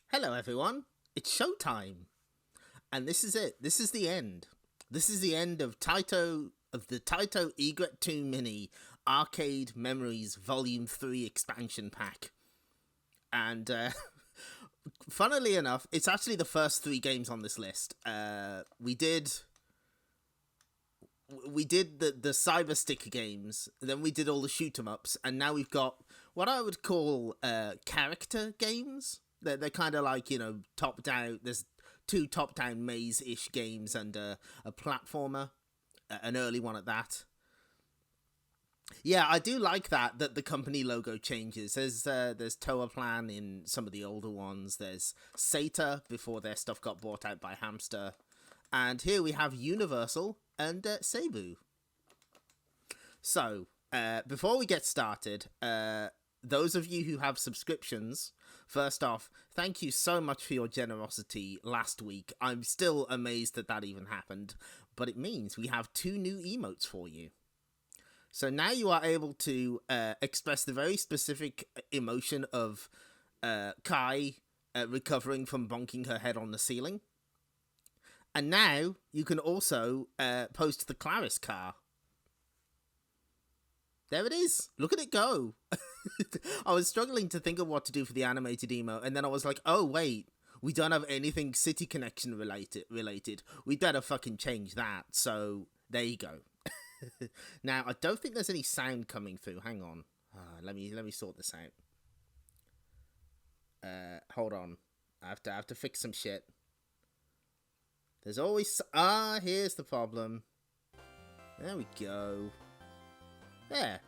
Hello, everyone. It's showtime, and this is it. This is the end. This is the end of the Taito Egret II Mini Arcade Memories Volume 3 expansion pack. And funnily enough, it's actually the first three games on this list. We did the cyber stick games, then we did all the shoot 'em ups, and now we've got what I would call character games. They're kind of like, top down. There's two top down maze ish games and a platformer, an early one at that. Yeah, I do like that the company logo changes. There's Toa Plan in some of the older ones. There's Sata before their stuff got bought out by Hamster, and here we have Universal and Seibu. So before we get started, those of you who have subscriptions, first off, thank you so much for your generosity last week. I'm still amazed that even happened, but it means we have two new emotes for you. So now you are able to express the very specific emotion of Kai recovering from bonking her head on the ceiling. And now you can also post the Claris car. There it is. Look at it go. I was struggling to think of what to do for the animated emote, and then I was like, oh, wait. We don't have anything City Connection related. We'd better fucking change that. So, there you go. Now, I don't think there's any sound coming through. Hang on. Let me sort this out. Hold on. I have to fix some shit. There's always... here's the problem. There we go. There.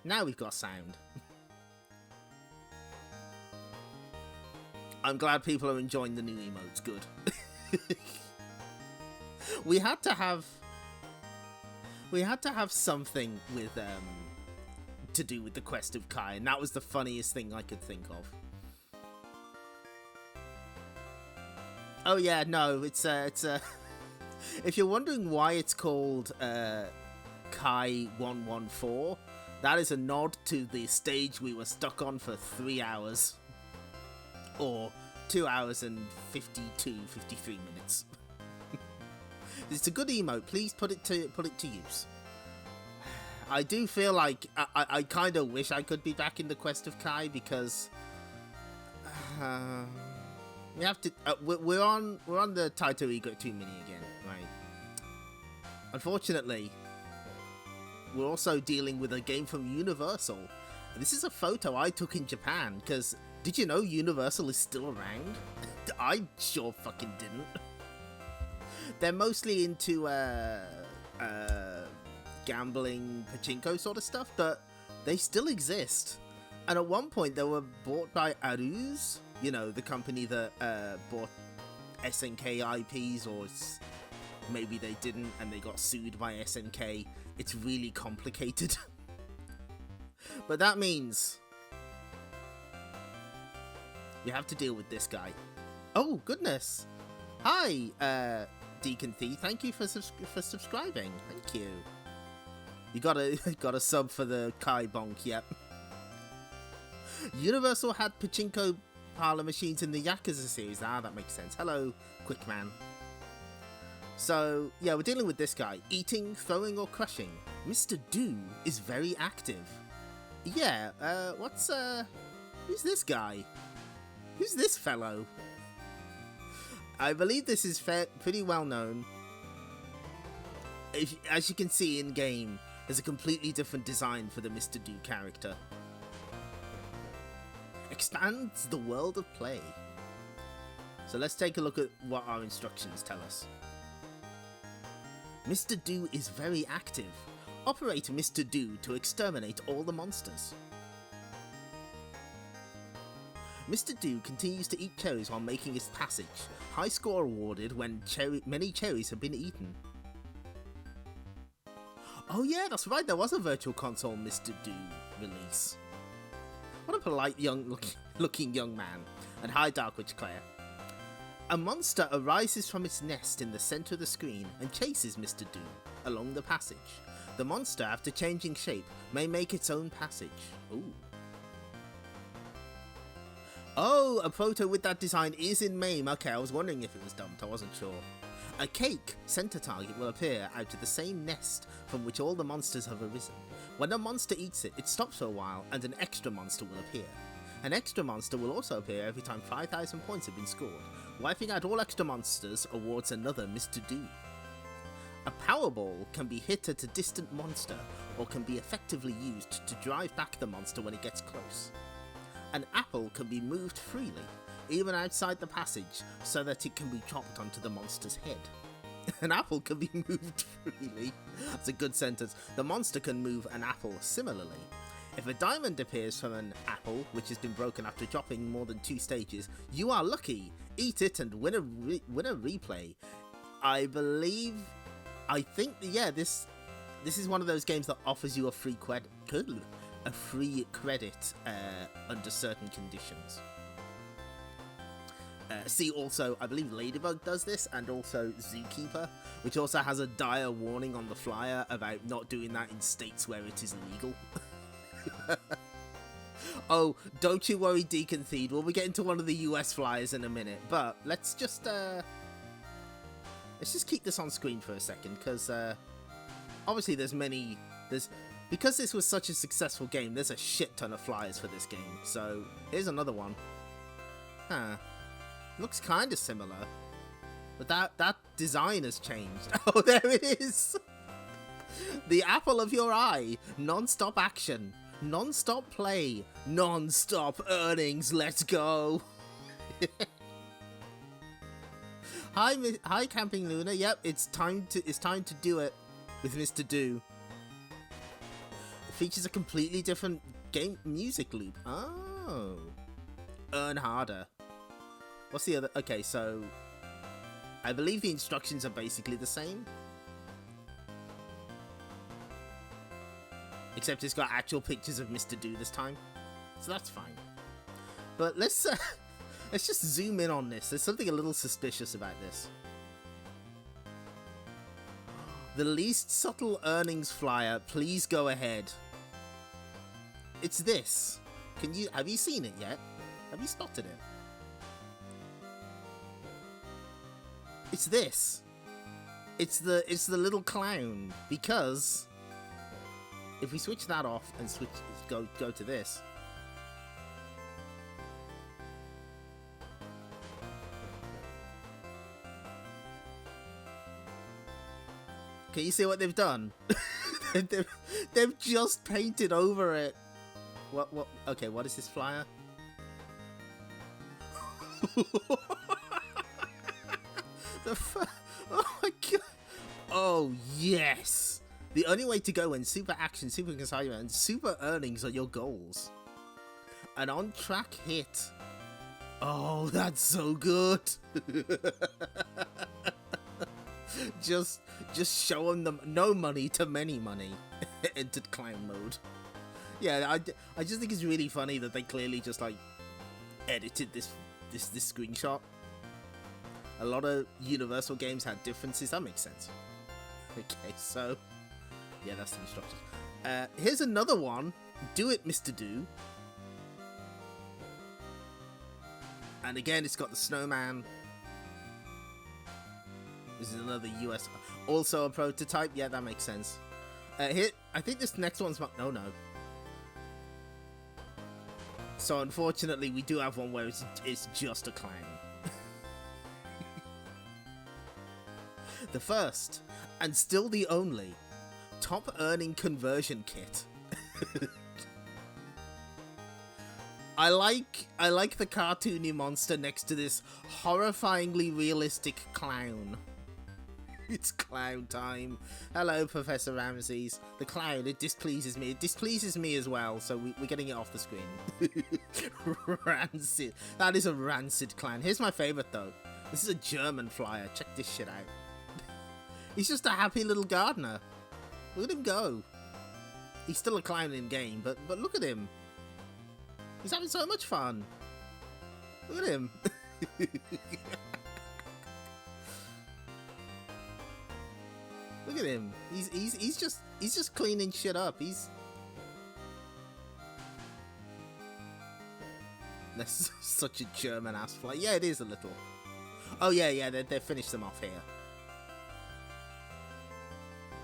Now we've got sound. I'm glad people are enjoying the new emotes. Good. We had to have something with to do with the quest of Kai, and that was the funniest thing I could think of. Oh yeah, no, it's if you're wondering why it's called Kai 114, that is a nod to the stage we were stuck on for 3 hours. Or 2 hours and 53 minutes. It's a good emote. Please put it to use. I do feel like I kind of wish I could be back in the quest of Kai because we have to. We're on the Taito Egret II Mini again, right? Unfortunately, we're also dealing with a game from Universal. This is a photo I took in Japan because did you know Universal is still around? I sure fucking didn't. They're mostly into gambling, pachinko sort of stuff, but they still exist. And at one point they were bought by Aruz, the company that bought SNK IPs, or maybe they didn't and they got sued by SNK. It's really complicated. But that means we have to deal with this guy. Oh, goodness. Hi, Deacon Thee. Thank you for subscribing. Thank you. You got a sub for the Kai Bonk, yep. Universal had pachinko parlor machines in the Yakuza series. That makes sense. Hello, Quick Man. So, yeah, we're dealing with this guy. Eating, throwing, or crushing. Mr. Do is very active. Yeah, who's this guy? Who's this fellow? I believe this is pretty well known. As you can see in game, there's a completely different design for the Mr. Do character. Expands the world of play. So let's take a look at what our instructions tell us. Mr. Do is very active. Operate Mr. Do to exterminate all the monsters. Mr. Do continues to eat cherries while making his passage. High score awarded when many cherries have been eaten. Oh yeah, that's right, there was a Virtual Console Mr. Do release. What a polite looking young man. And hi, Dark Witch Claire. A monster arises from its nest in the center of the screen and chases Mr. Do along the passage. The monster, after changing shape, may make its own passage. Ooh. Oh, a proto with that design is in MAME. Okay, I was wondering if it was dumped. I wasn't sure. A cake center target will appear out of the same nest from which all the monsters have arisen. When a monster eats it, it stops for a while and an extra monster will appear. An extra monster will also appear every time 5,000 points have been scored. Wiping out all extra monsters awards another Mr. Do. A Powerball can be hit at a distant monster or can be effectively used to drive back the monster when it gets close. An apple can be moved freely, even outside the passage, so that it can be dropped onto the monster's head. An apple can be moved freely. That's a good sentence. The monster can move an apple similarly. If a diamond appears from an apple, which has been broken after dropping more than 2 stages, you are lucky. Eat it and win a replay. I think, yeah, this is one of those games that offers you a free credit under certain conditions. See also, I believe Ladybug does this, and also Zookeeper, which also has a dire warning on the flyer about not doing that in states where it is illegal. Oh, don't you worry, Deacon Theed, we'll be getting to one of the US flyers in a minute, but let's just keep this on screen for a second, because obviously because this was such a successful game, there's a shit ton of flyers for this game. So here's another one. Huh. Looks kind of similar, but that design has changed. Oh, there it is. The apple of your eye. Non-stop action. Non-stop play. Non-stop earnings. Let's go. Hi, Camping Luna. Yep, it's time to do it with Mr. Do. It features a completely different game music loop. Oh. Earn harder. What's the other? Okay, so I believe the instructions are basically the same, except it's got actual pictures of Mr. Do this time, so that's fine. But let's just zoom in on this. There's something a little suspicious about this. The least subtle earnings flyer, please go ahead. It's this. Have you seen it yet? Have you spotted it? It's this. It's the little clown, because if we switch that off and go to this. Can you see what they've done? they've just painted over it. What? Okay, what is this flyer? Oh my god! Oh yes! The only way to go when super action, super consignment, and super earnings are your goals. An on-track hit. Oh, that's so good! just show them no money to many money. Entered clown mode. Yeah, I just think it's really funny that they clearly just like edited this screenshot. A lot of Universal games had differences. That makes sense. Okay, so yeah, that's the instructions. Here's another one. Do it, Mr. Do. And again, it's got the snowman. This is another US. Also a prototype. Yeah, that makes sense. Here, I think this next one's no. So unfortunately, we do have one where it's just a clown. The first, and still the only, top earning conversion kit. I like the cartoony monster next to this horrifyingly realistic clown. It's clown time. Hello, Professor Ramses. The clown, it displeases me. It displeases me as well, so we're getting it off the screen. Rancid. That is a rancid clown. Here's my favorite, though. This is a German flyer. Check this shit out. He's just a happy little gardener. Look at him go. He's still a clown in game, but look at him. He's having so much fun. Look at him. Look at him. He's just cleaning shit up. That's such a German ass fly. Yeah, it is a little. Oh yeah, they finished them off here.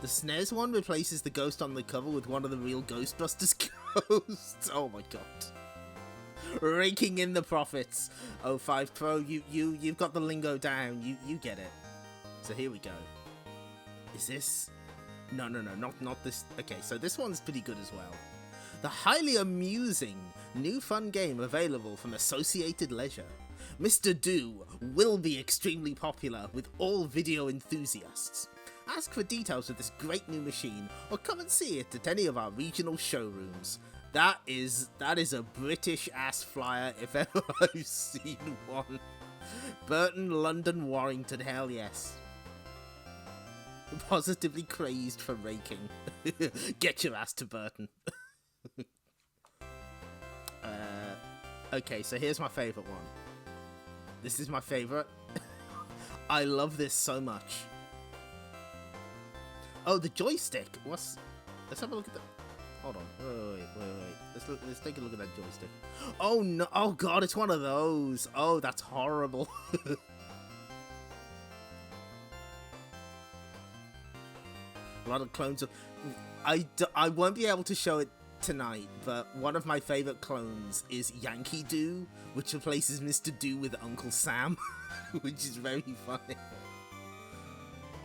The SNES one replaces the ghost on the cover with one of the real Ghostbusters ghosts. Oh my god. Raking in the profits. 05 Pro, you've got the lingo down. You get it. So here we go. Is this? No, not this. Okay, so this one's pretty good as well. The highly amusing new fun game available from Associated Leisure. Mr. Do will be extremely popular with all video enthusiasts. Ask for details of this great new machine or come and see it at any of our regional showrooms. That is a British ass flyer if ever I've seen one. Burton, London, Warrington, hell yes. Positively crazed for raking. Get your ass to Burton. Okay, so here's my favourite one. This is my favourite. I love this so much. Oh, the joystick. Let's have a look at the... Hold on. Wait. Let's take a look at that joystick. Oh no! Oh god, it's one of those. Oh, that's horrible. A lot of clones of... I won't be able to show it tonight, but one of my favourite clones is Yankee Do, which replaces Mr. Do with Uncle Sam, which is very funny.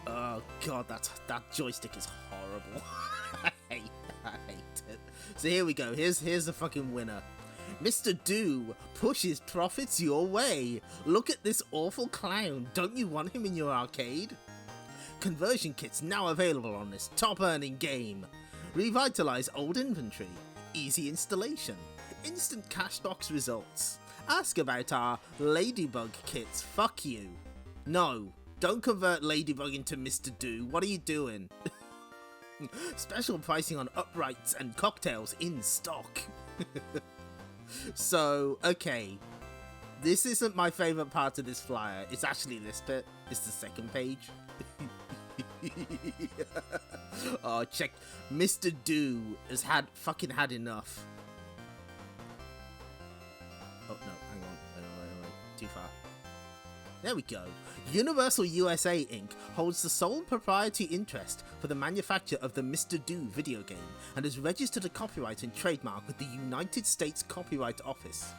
Oh god, that joystick is horrible. I hate it. So here we go. Here's the fucking winner. Mr. Do pushes profits your way. Look at this awful clown. Don't you want him in your arcade? Conversion kits now available on this top earning game. Revitalize old inventory. Easy installation. Instant cash box results. Ask about our Ladybug kits. Fuck you. No. Don't convert Ladybug into Mr. Do. What are you doing? Special pricing on uprights and cocktails in stock. So, okay. This isn't my favourite part of this flyer. It's actually this bit. It's the second page. Oh, check. Mr. Do has fucking had enough. Oh, no. Hang on. Wait. Too far. There we go. Universal USA Inc. holds the sole proprietary interest for the manufacture of the Mr. Do video game and has registered a copyright and trademark with the United States Copyright Office.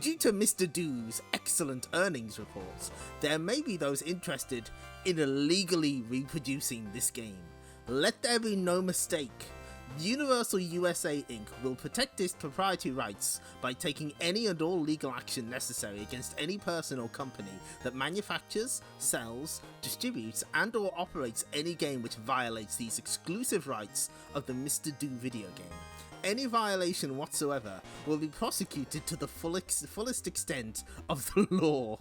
Due to Mr. Do's excellent earnings reports, there may be those interested in illegally reproducing this game. Let there be no mistake. Universal USA Inc. will protect its proprietary rights by taking any and all legal action necessary against any person or company that manufactures, sells, distributes and or operates any game which violates these exclusive rights of the Mr. Do video game. Any violation whatsoever will be prosecuted to the fullest extent of the law.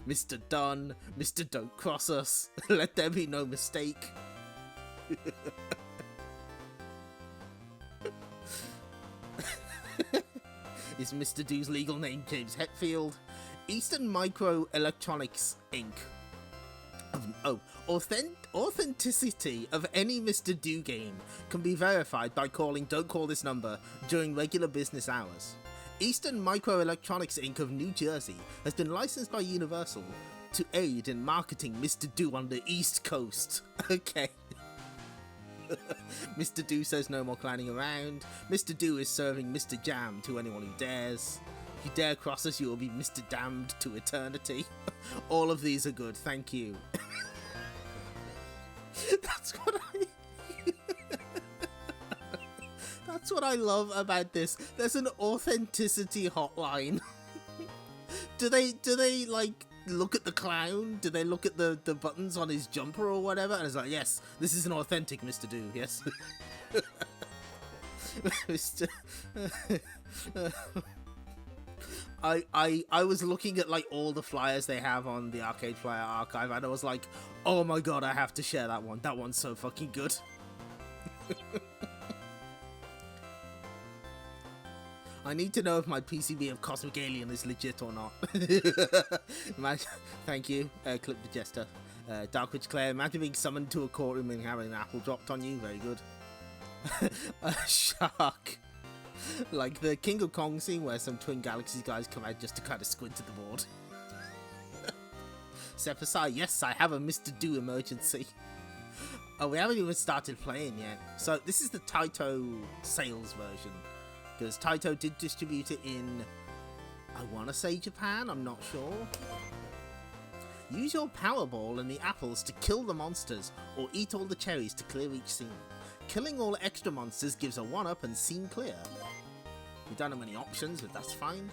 Mr. Dunn, Mr. Don't Cross Us, let there be no mistake. Is Mr. Do's legal name James Hetfield? Eastern Microelectronics Inc. Authenticity of any Mr. Do game can be verified by calling Don't Call This number during regular business hours. Eastern Microelectronics Inc. of New Jersey has been licensed by Universal to aid in marketing Mr. Do on the East Coast. Okay. Mr. Do says no more clowning around. Mr. Do is serving Mr. Jam to anyone who dares. If you dare cross us, you will be Mr. Damned to eternity. All of these are good, thank you. That's what I love about this. There's an authenticity hotline. Do they like look at the clown? Do they look at the buttons on his jumper or whatever? And it's like, yes, this is an authentic Mr. Do, yes. Mr. I was looking at like all the flyers they have on the Arcade Flyer archive and I was like, oh my god, I have to share that one. That one's so fucking good. I need to know if my PCB of Cosmic Alien is legit or not. Thank you, Clip the Jester. Dark Witch Claire, imagine being summoned to a courtroom and having an apple dropped on you. Very good. A shark. Like the King of Kong scene where some Twin Galaxies guys come out just to kind of squint at the board. Sephisai, yes, I have a Mr. Do emergency. Oh, we haven't even started playing yet. So this is the Taito sales version. Because Taito did distribute it in, I want to say Japan, I'm not sure. Use your Powerball and the apples to kill the monsters, or eat all the cherries to clear each scene. Killing all extra monsters gives a 1-up and scene clear. We don't have many options, but that's fine.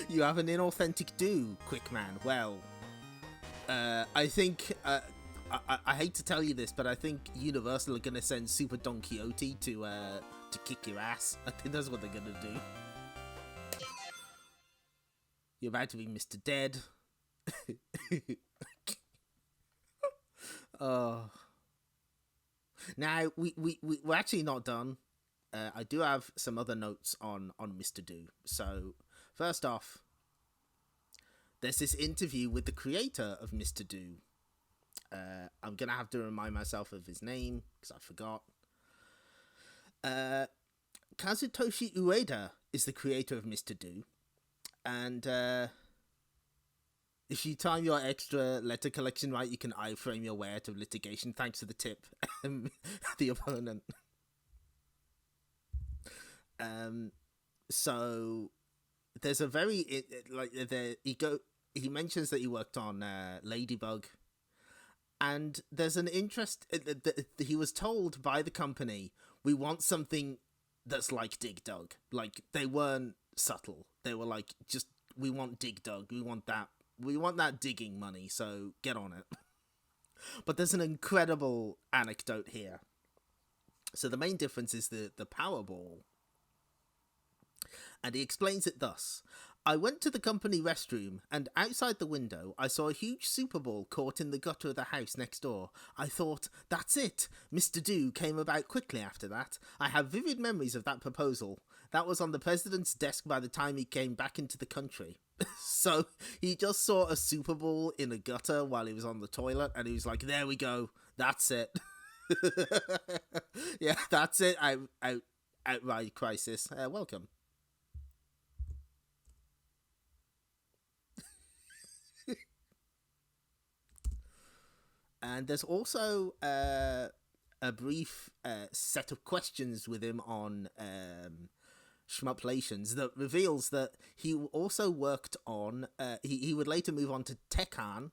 You have an inauthentic do, Quick Man. Well, I think, I hate to tell you this, but I think Universal are going to send Super Don Quixote to kick your ass. I think that's what they're going to do. You're about to be Mr. Dead. Oh. Now, we're actually not done. I do have some other notes on Mr. Do. So, first off, there's this interview with the creator of Mr. Do. I'm going to have to remind myself of his name, because I forgot. Kazutoshi Ueda is the creator of Mr. Do. And if you time your extra letter collection right, you can iframe your way out of litigation. Thanks for the tip, the opponent. So there's a very he mentions that he worked on Ladybug, and there's an interest. He was told by the company, we want something that's like Dig Dug. Like, they weren't subtle. They were like, just, we want Dig Dug. We want that digging money, so get on it. But there's an incredible anecdote here. So the main difference is the Powerball. And he explains it thus. I went to the company restroom, and outside the window, I saw a huge Super Ball caught in the gutter of the house next door. I thought, that's it. Mr. Do came about quickly after that. I have vivid memories of that proposal. That was on the president's desk by the time he came back into the country. So he just saw a Super Ball in a gutter while he was on the toilet, and he was like, there we go. That's it. Yeah, that's it. Outright crisis. Welcome. And there's also a brief set of questions with him on Shmuplations that reveals that he also worked on, he would later move on to Tekken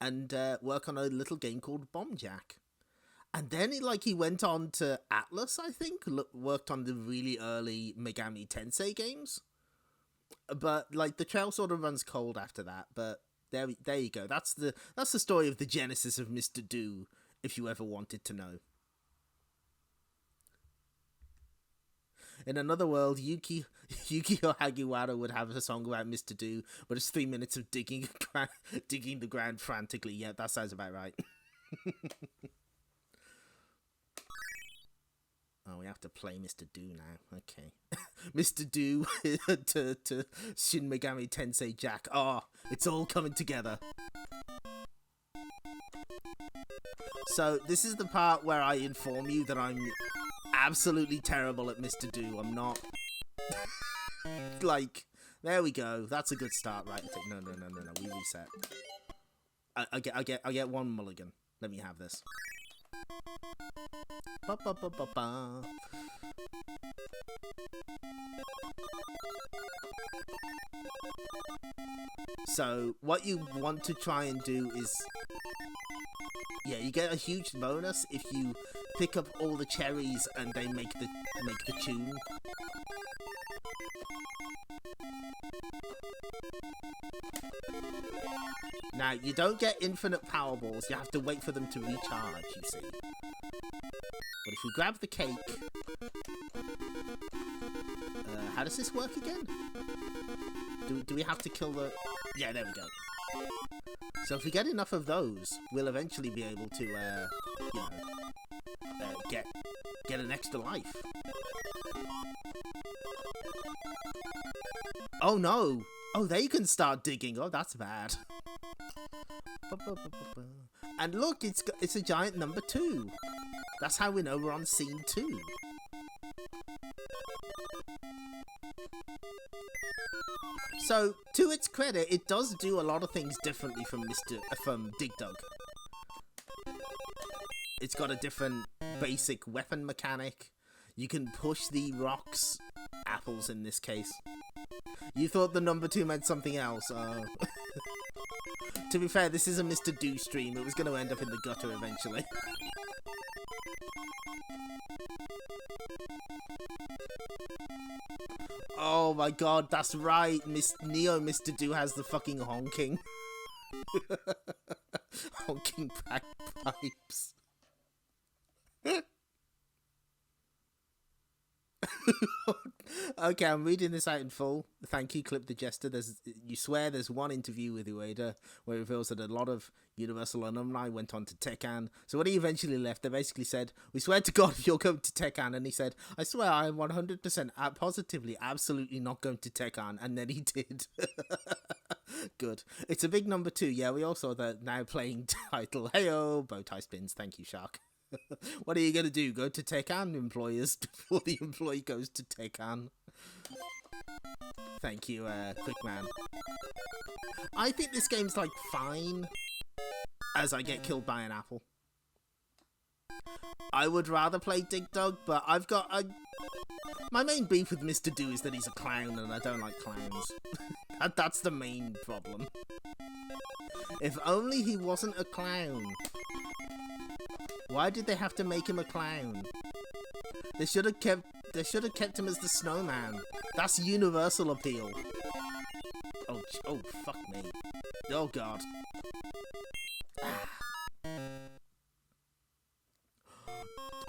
and work on a little game called Bomb Jack. And then he went on to Atlas, I think, worked on the really early Megami Tensei games. But the trail sort of runs cold after that, but there you go. That's the story of the genesis of Mr. Do, if you ever wanted to know. In another world, Yukio Hagiwara would have a song about Mr. Do, but it's 3 minutes of digging the ground frantically. Yeah, that sounds about right. Oh, we have to play Mr. Do now. Okay. Mr. Do to Shin Megami Tensei Jack. Oh, it's all coming together. So, this is the part where I inform you that I'm absolutely terrible at Mr. Do. I'm not. There we go. That's a good start, right? No. We reset. I get one mulligan. Let me have this. Ba, ba, ba, ba, ba. So what you want to try and do is, yeah, you get a huge bonus if you pick up all the cherries and they make the tune. Now, you don't get infinite Powerballs, you have to wait for them to recharge, you see. But if you grab the cake... how does this work again? Do we have to kill the... Yeah, there we go. So if we get enough of those, we'll eventually be able to, get an extra life. Oh no! Oh, they can start digging. Oh, that's bad. And look, it's a giant number 2. That's how we know we're on scene 2. So, to its credit, it does do a lot of things differently from Dig Dug. It's got a different basic weapon mechanic. You can push the rocks, apples in this case. You thought the number 2 meant something else. To be fair, this is a Mr. Do stream. It was going to end up in the gutter eventually. Oh my god, that's right. Neo Mr. Do has the fucking honking. Honking bagpipes. Okay, I'm reading this out in full. Thank you, Clip the Jester. You swear there's one interview with Ueda where it reveals that a lot of Universal alumni went on to Tekken. So when he eventually left, they basically said, "We swear to God if you're going to Tekken." And he said, "I swear I am 100% positively absolutely not going to Tekken." And then he did. Good. It's a big number 2. Yeah, we also the now playing title. Heyo, Bowtie Spins. Thank you, Shark. What are you going to do? Go to Tekken, employers, before the employee goes to Tekken? Thank you, Quickman. I think this game's, like, fine as I get killed by an apple. I would rather play Dig Dug, but I've got my main beef with Mr. Do is that he's a clown and I don't like clowns. That's the main problem. If only he wasn't a clown. Why did they have to make him a clown? They should have kept him as the snowman. That's universal appeal. Oh fuck me. Oh god.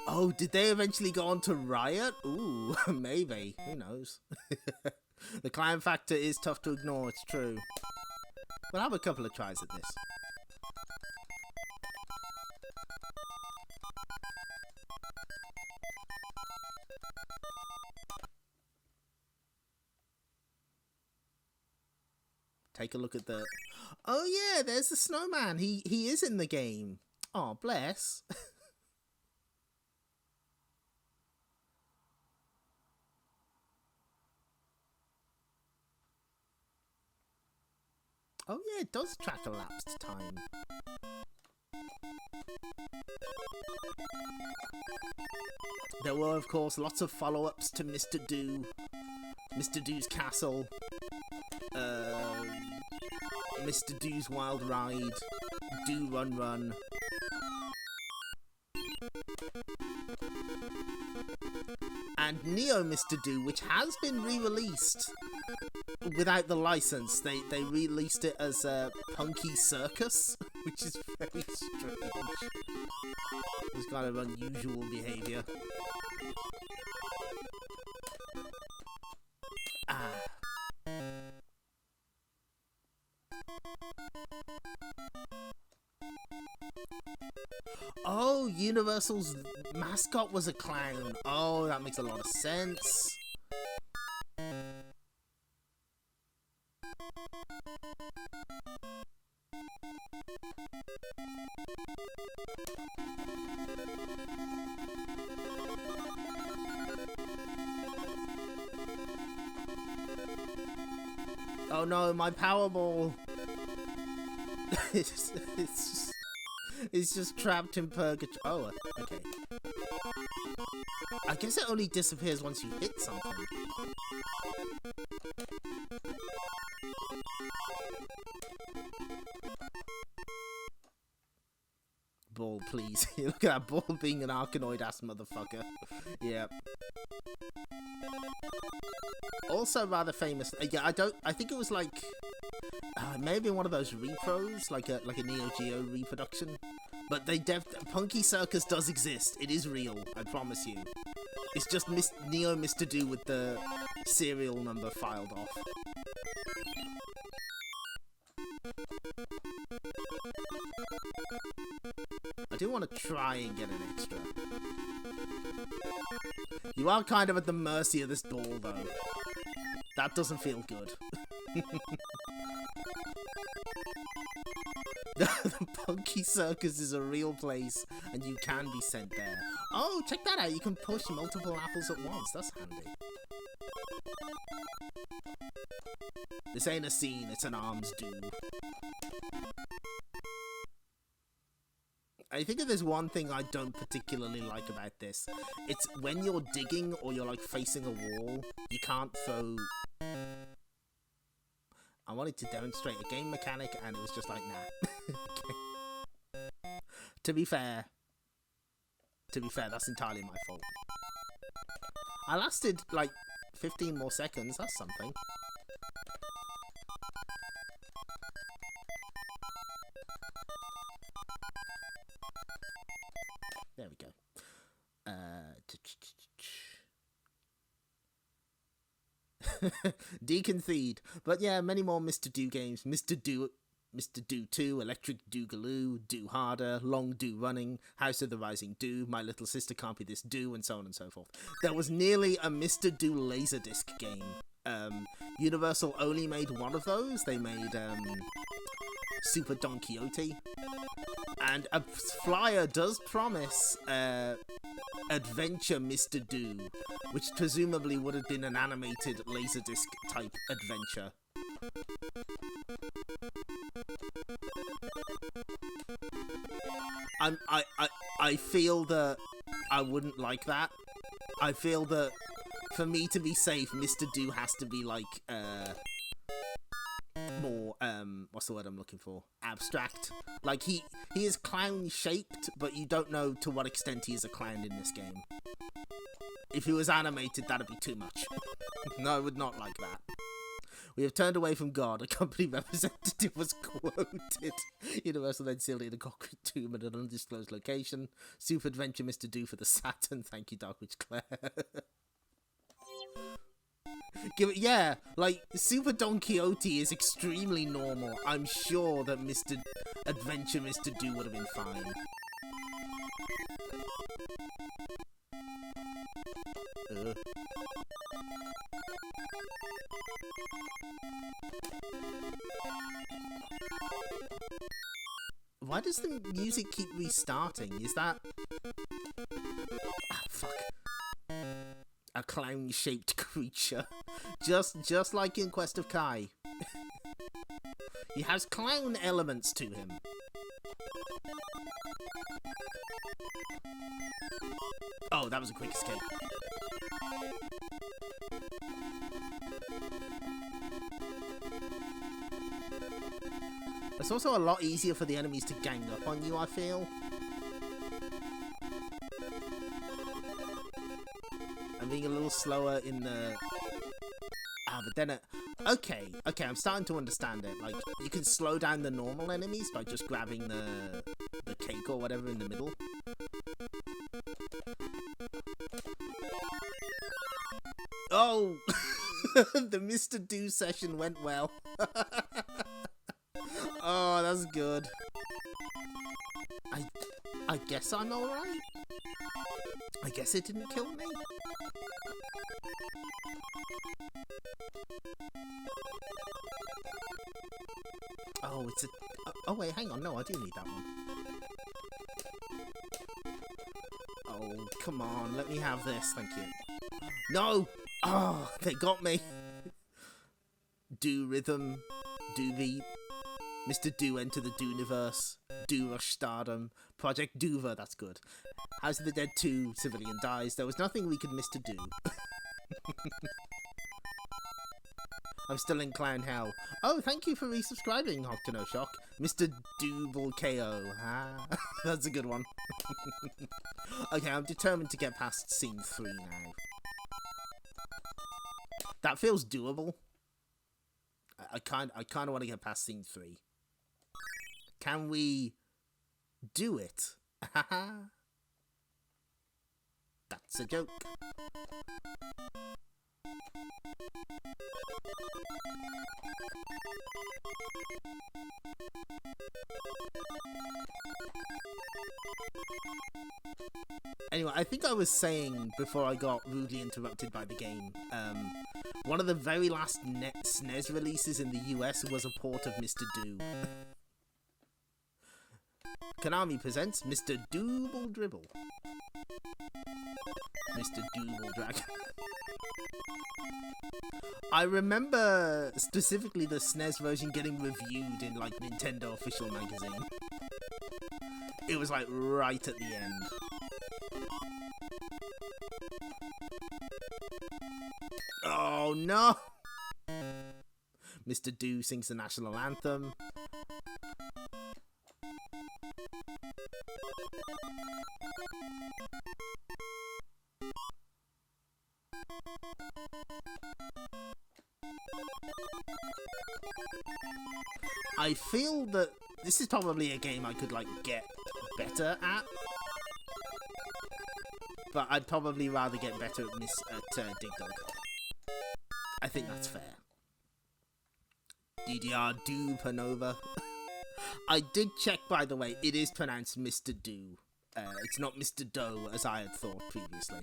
Oh, did they eventually go on to Riot? Ooh, maybe. Who knows? The clown factor is tough to ignore, it's true. We'll have a couple of tries at this. Take a look at the... Oh yeah, there's the snowman. He is in the game. Oh, bless. Oh yeah, it does track elapsed time. There were, of course, lots of follow-ups to Mr. Do, Mr. Do's Castle, Mr. Do's Wild Ride, Do Run Run. And Neo Mr. Do, which has been re-released without the license. They released it as Punky Circus, which is very strange. It's kind of unusual behaviour. Oh, Universal's mascot was a clown. Oh, that makes a lot of sense. Oh no, my Powerball. It's just trapped in purgatory. Oh, okay. I guess it only disappears once you hit something. Ball, please. Look at that ball being an Arkanoid-ass motherfucker. Yep. Also rather famous. Yeah, I think it was like... maybe one of those repros, like a Neo Geo reproduction. But Punky Circus does exist. It is real, I promise you. It's just Neo Mr. Do with the serial number filed off. I do want to try and get an extra. You are kind of at the mercy of this ball, though. That doesn't feel good. The Punky Circus is a real place, and you can be sent there. Oh, check that out! You can push multiple apples at once. That's handy. This ain't a scene, it's an arms do. I think if there's one thing I don't particularly like about this, it's when you're digging or you're like facing a wall, you can't throw... I wanted to demonstrate a game mechanic and it was just like, nah. Okay. To be fair, that's entirely my fault. I lasted like 15 more seconds, that's something. There we go. Deconcede. But yeah, many more Mr. Do games. Mr. Do 2, Electric Doogaloo, Do Harder, Long Do Running, House of the Rising Do, My Little Sister Can't Be This Do, and so on and so forth. There was nearly a Mr. Do Laserdisc game. Universal only made one of those. They made Super Don Quixote. And a flyer does promise Adventure Mr. Do, which presumably would have been an animated Laserdisc type adventure. I feel that I wouldn't like that. I feel that for me to be safe, Mr. Do has to be like more what's the word I'm looking for? Abstract. Like he is clown shaped, but you don't know to what extent he is a clown in this game. If he was animated, that'd be too much. No, I would not like that. We have turned away from God, a company representative was quoted. Universal then sealed it in a concrete tomb at an undisclosed location. Super Adventure Mr. Do for the Saturn. Thank you, Dark Witch Claire. Give it, yeah, like, Super Don Quixote is extremely normal. I'm sure that Mr. Adventure Mr. Do would have been fine. Why does the music keep restarting? Is that... Ah, fuck. A clown-shaped creature. Just like in Quest of Kai. He has clown elements to him. Oh, that was a quick escape. It's also a lot easier for the enemies to gang up on you, I feel. I'm being a little slower in the... Ah, but then... Okay, I'm starting to understand it. Like, you can slow down the normal enemies by just grabbing the cake or whatever in the middle. Oh! The Mr. Do session went well. Oh, that's good. I guess I'm alright. I guess it didn't kill me. Oh, it's a... Oh, wait, hang on. No, I do need that one. Oh, come on. Let me have this. Thank you. No! Oh, they got me. Do rhythm. Do beat. Mr. Do enter the Dooniverse. Do rush stardom. Project Dover, that's good. House of the Dead 2, civilian dies. There was nothing we could miss to do. I'm still in clown hell. Oh, thank you for resubscribing, Octonoshock. Mr. Double KO. Ah, that's a good one. Okay, I'm determined to get past scene 3 now. That feels doable. I kind of want to get past scene 3. Can we do it? That's a joke. Anyway, I think I was saying before I got rudely interrupted by the game, one of the very last SNES releases in the US was a port of Mr. Do. Konami presents Mr. Double Dribble. Mr. Double Dragon. I remember specifically the SNES version getting reviewed in like Nintendo Official Magazine. It was like right at the end. Oh no! Mr. Do sings the national anthem. I feel that this is probably a game I could like get better at, but I'd probably rather get better at Dig Dug. I think that's fair. DDR Do Panova. I did check, by the way, it is pronounced Mr. Do. It's not Mr. Doe, as I had thought previously.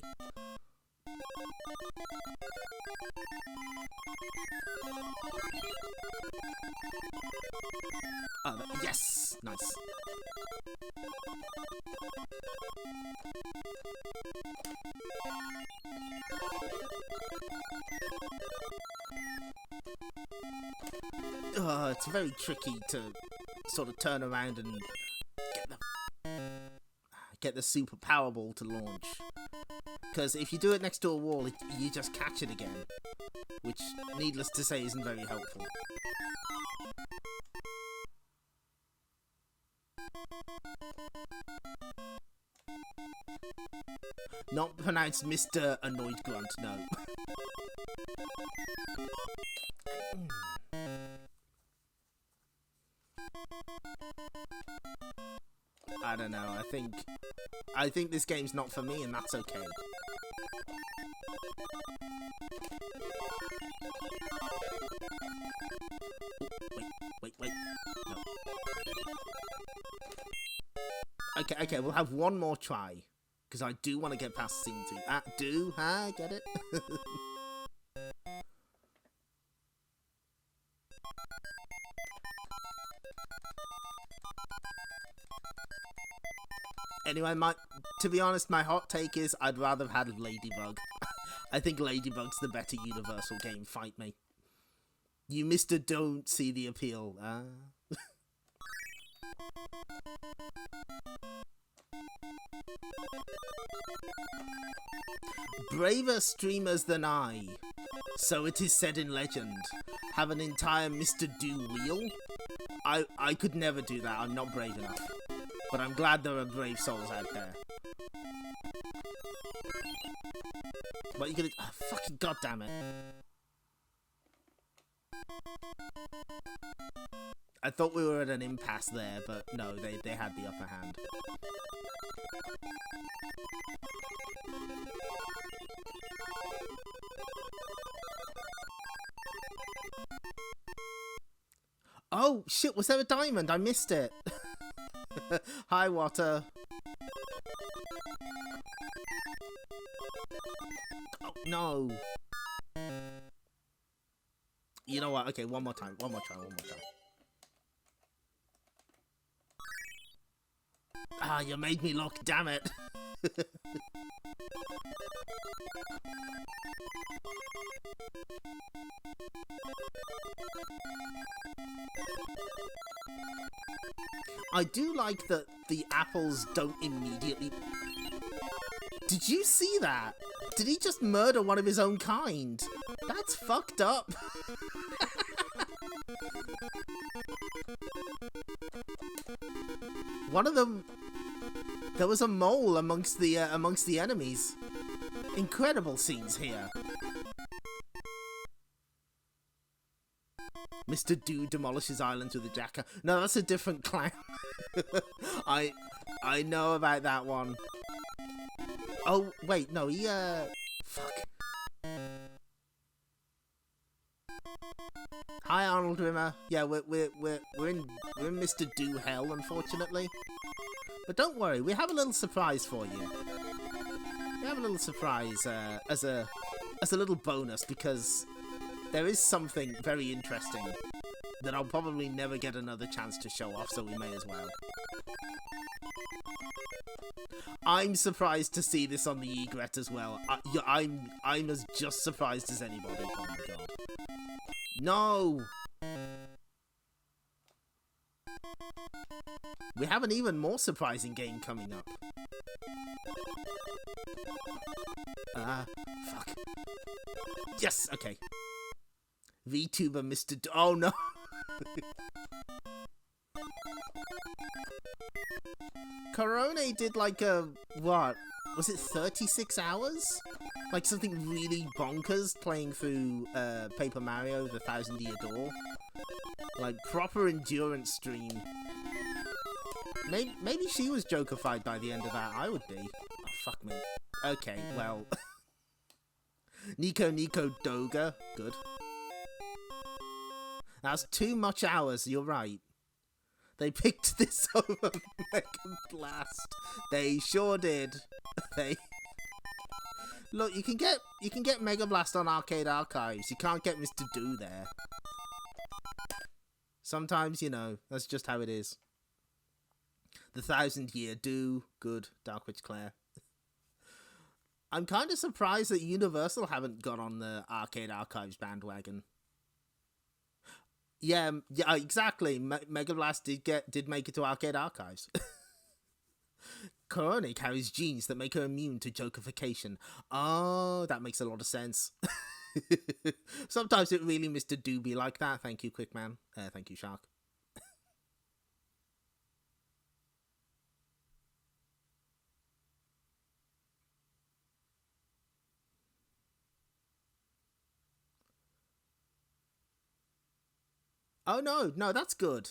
Oh, yes! Nice. It's very tricky to sort of turn around and get the super Powerball to launch. Because if you do it next to a wall, you just catch it again. Which, needless to say, isn't very helpful. Not pronounced Mr. Annoyed Grunt, no. I don't know, I think this game's not for me, and that's okay. Wait. No. Okay, we'll have one more try. Because I do want to get past scene 2. Get it? Anyway, to be honest, my hot take is I'd rather have had Ladybug. I think Ladybug's the better Universal game. Fight me. You Mr. Don't see the appeal. Braver streamers than I, so it is said in legend, have an entire Mr. Do wheel. I could never do that. I'm not brave enough. But I'm glad there are brave souls out there. What are you gonna... Oh, fucking goddammit. I thought we were at an impasse there, but no, they had the upper hand. Oh, shit, was there a diamond? I missed it. Hi, Water. Oh, no. You know what? Okay, one more time. Ah, you made me look, damn it. I do like that the apples don't immediately... Did you see that? Did he just murder one of his own kind? That's fucked up. One of them... There was a mole amongst the enemies. Incredible scenes here. Mr. Do demolishes islands with a jacker. No, that's a different clown. I know about that one. Oh wait, no, he fuck. Hi, Arnold Rimmer. Yeah, we're in Mr. Do hell, unfortunately. But don't worry, we have a little surprise for you. We have a little surprise as a little bonus, because there is something very interesting that I'll probably never get another chance to show off, so we may as well. I'm surprised to see this on the Egret as well. I'm as just surprised as anybody. Oh my god. No! We have an even more surprising game coming up. Fuck. Yes, okay. VTuber Mr. Oh no! Corone did like a, what? Was it 36 hours? Like something really bonkers playing through Paper Mario, the 1000-Year Door. Like proper endurance stream. Maybe she was Joker-fied by the end of that. I would be. Oh, fuck me. Okay, well. Nico Doga. Good. That's too much hours, you're right. They picked this over Mega Blast. They sure did. Look, you can get Mega Blast on Arcade Archives. You can't get Mr. Do there. Sometimes, you know, that's just how it is. The 1000-Year Do. Good. Dark Witch Claire. I'm kind of surprised that Universal haven't got on the Arcade Archives bandwagon. Yeah, exactly. Mega Blast did make it to Arcade Archives. Corone carries genes that make her immune to jokerification. Oh, that makes a lot of sense. Sometimes it really Mr. Do be like that. Thank you, Quickman. Thank you, Shark. Oh, no, that's good.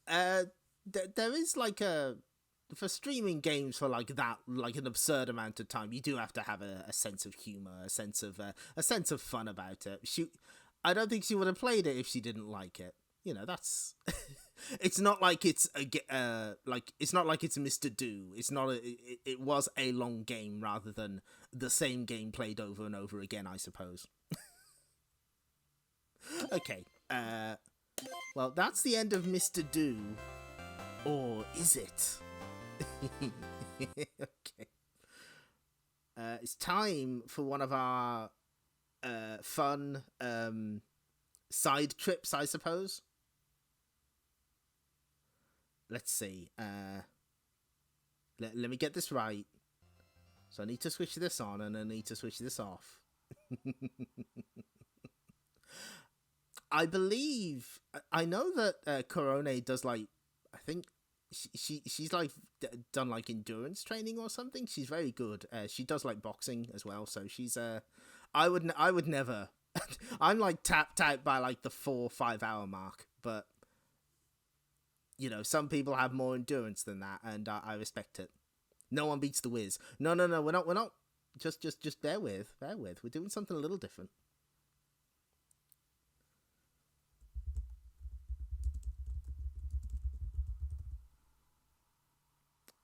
There is like for streaming games for like that, like an absurd amount of time, you do have to have a sense of humor, a sense of fun about it. I don't think she would have played it if she didn't like it. You know, that's. It's not like it's it's not like it's Mr. Do. It's not. It was a long game rather than the same game played over and over again, I suppose. Okay. Well, that's the end of Mr. Do. Or is it? Okay. It's time for one of our fun side trips, I suppose. Let's see. Let me get this right. So I need to switch this on and I need to switch this off. I believe, I know that Corone does like, I think she's like done like endurance training or something. She's very good. She does like boxing as well. So she's, I would never, I'm like tapped out by like the 4 or 5 hour mark, but you know, some people have more endurance than that and I respect it. No one beats the Wiz. No, we're not, just bear with, we're doing something a little different.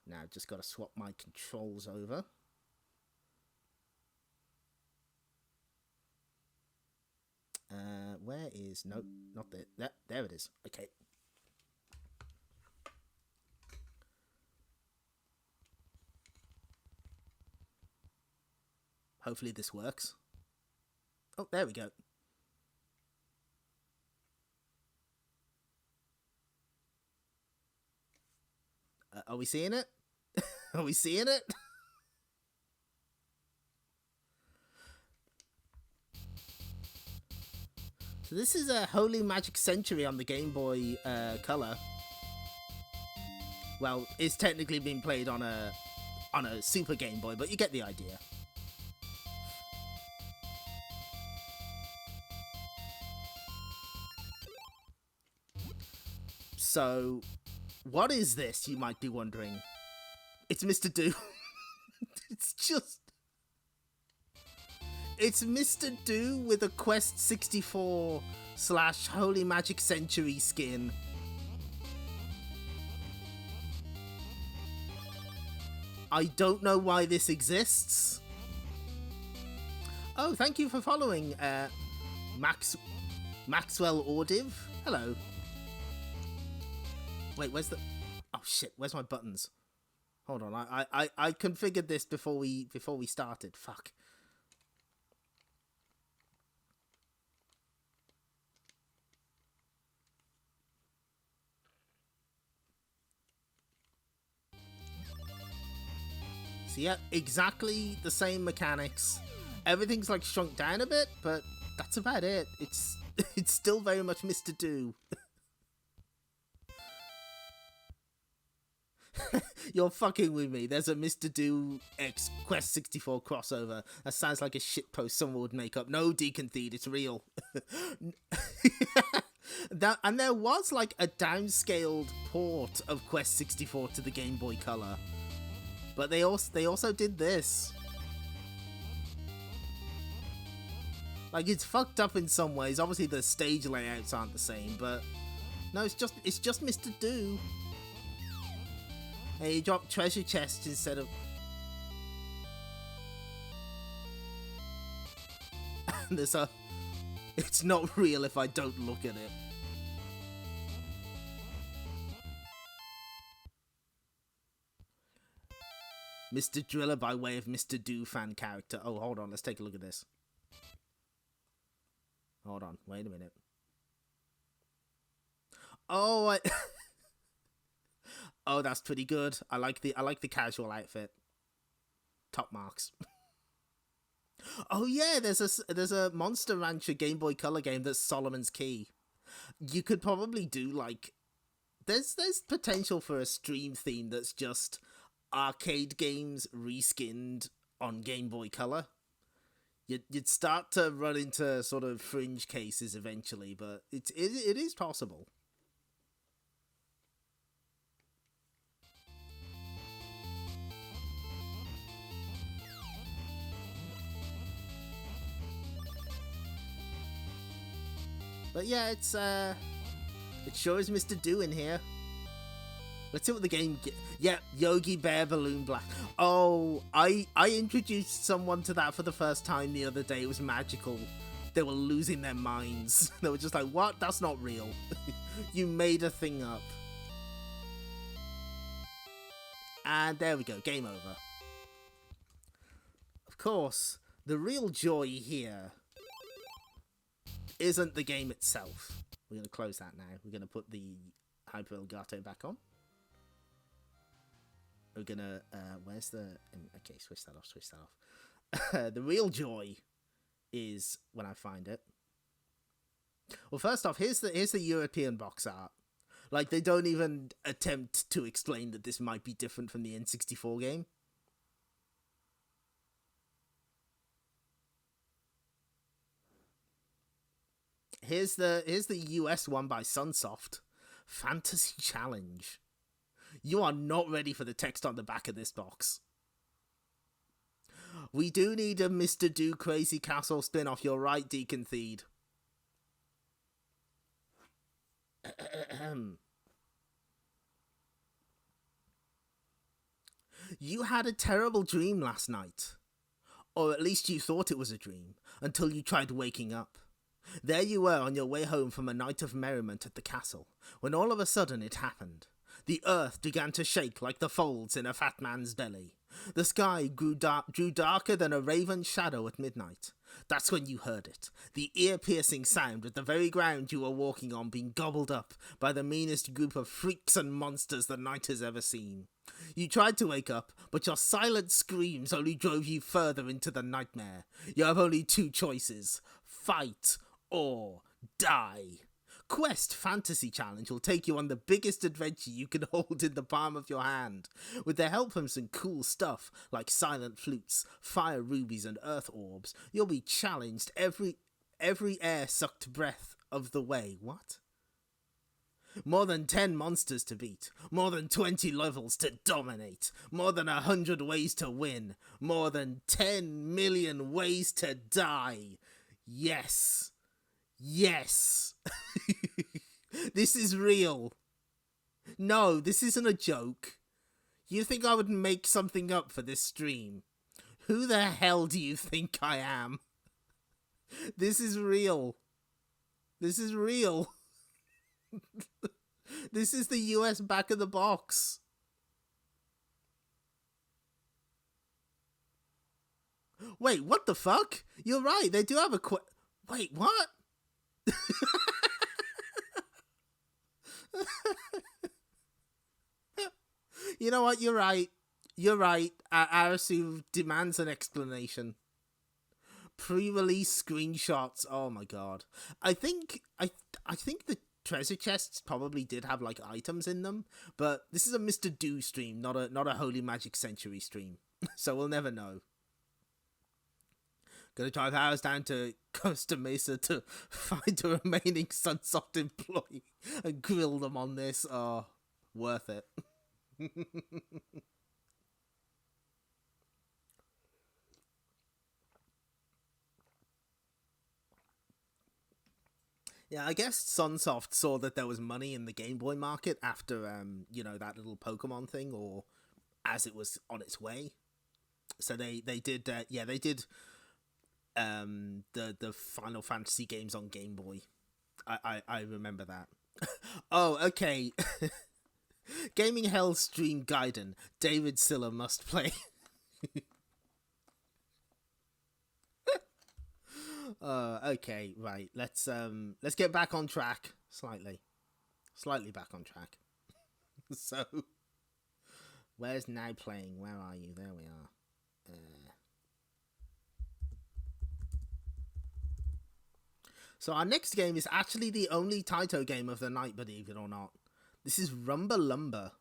Now, just got to swap my controls over. Where is... Nope, not there. There it is. Okay. Hopefully this works. Oh, there we go. Are we seeing it? Are we seeing it? So this is a Holy Magic Century on the Game Boy Color. Well, it's technically being played on a Super Game Boy, but you get the idea. So, what is this, you might be wondering? It's Mr. Do. It's Mr. Do with a Quest 64 / Holy Magic Century skin. I don't know why this exists. Oh, thank you for following, Maxwell Audiv. Hello. Wait, where's the... Oh, shit, where's my buttons? Hold on, I configured this before we started. Fuck. So yeah, exactly the same mechanics. Everything's like shrunk down a bit, but that's about it. It's it's still very much Mr. Do. You're fucking with me. There's a Mr. Do X Quest 64 crossover. That sounds like a shitpost someone would make up. No, Deacon Theed, it's real. And there was like a downscaled port of Quest 64 to the Game Boy Color. But they also did this. Like, it's fucked up in some ways. Obviously the stage layouts aren't the same, but no, it's just Mr. Do. And you drop treasure chests instead of... There's a... It's not real if I don't look at it. Mr. Driller by way of Mr. Do fan character. Oh, hold on. Let's take a look at this. Hold on. Wait a minute. Oh, Oh, that's pretty good. I like the casual outfit. Top marks. Oh yeah, there's a Monster Rancher Game Boy Color game that's Solomon's Key. You could probably do like there's potential for a stream theme that's just arcade games reskinned on Game Boy Color. You'd start to run into sort of fringe cases eventually, but it is possible. But yeah, it sure is Mr. Do in here. Let's see what the game yeah, Yogi Bear Balloon Blast. Oh, I introduced someone to that for the first time the other day. It was magical. They were losing their minds. They were just like, what? That's not real. You made a thing up. And there we go. Game over. Of course, the real joy here isn't the game itself. We're going to close that now. We're going to put the Hyper Elgato back on. We're going to... where's the... Okay, switch that off. The real joy is when I find it. Well, first off, here's the European box art. Like, they don't even attempt to explain that this might be different from the N64 game. Here's the US one by Sunsoft. Fantasy Challenge. You are not ready for the text on the back of this box. We do need a Mr. Do Crazy Castle spin-off. You're right, Deacon Theed. You had a terrible dream last night. Or at least you thought it was a dream, until you tried waking up. There you were on your way home from a night of merriment at the castle, when all of a sudden it happened. The earth began to shake like the folds in a fat man's belly. The sky grew darker than a raven's shadow at midnight. That's when you heard it, the ear-piercing sound of the very ground you were walking on being gobbled up by the meanest group of freaks and monsters the night has ever seen. You tried to wake up, but your silent screams only drove you further into the nightmare. You have only two choices: fight or die. Quest Fantasy Challenge will take you on the biggest adventure you can hold in the palm of your hand. With the help from some cool stuff like silent flutes, fire rubies and earth orbs, you'll be challenged every air-sucked breath of the way. What? More than 10 monsters to beat, more than 20 levels to dominate, more than 100 ways to win, more than 10 million ways to die. Yes. Yes. This is real. No, this isn't a joke. You think I would make something up for this stream? Who the hell do you think I am? This is real. This is real. This is the US back of the box. Wait, what the fuck? You're right. They do have a Wait, what? You know what? You're right. You're right. Arasu demands an explanation. Pre-release screenshots. Oh my god. I think the treasure chests probably did have like items in them, but this is a Mr. Do stream, not a Holy Magic Century stream. So we'll never know. Gonna drive hours down to Costa Mesa to find the remaining Sunsoft employee and grill them on this. Oh, worth it. Yeah, I guess Sunsoft saw that there was money in the Game Boy market after, that little Pokemon thing, or as it was on its way. So they did, they did the Final Fantasy games on Game Boy. I remember that. Oh, okay. Gaming Hell stream Gaiden. David Silla must play. Okay, right. Let's get back on track slightly back on track. So, where's now playing? Where are you? There we are. So our next game is actually the only Taito game of the night, believe it or not. This is Rumba Lumber.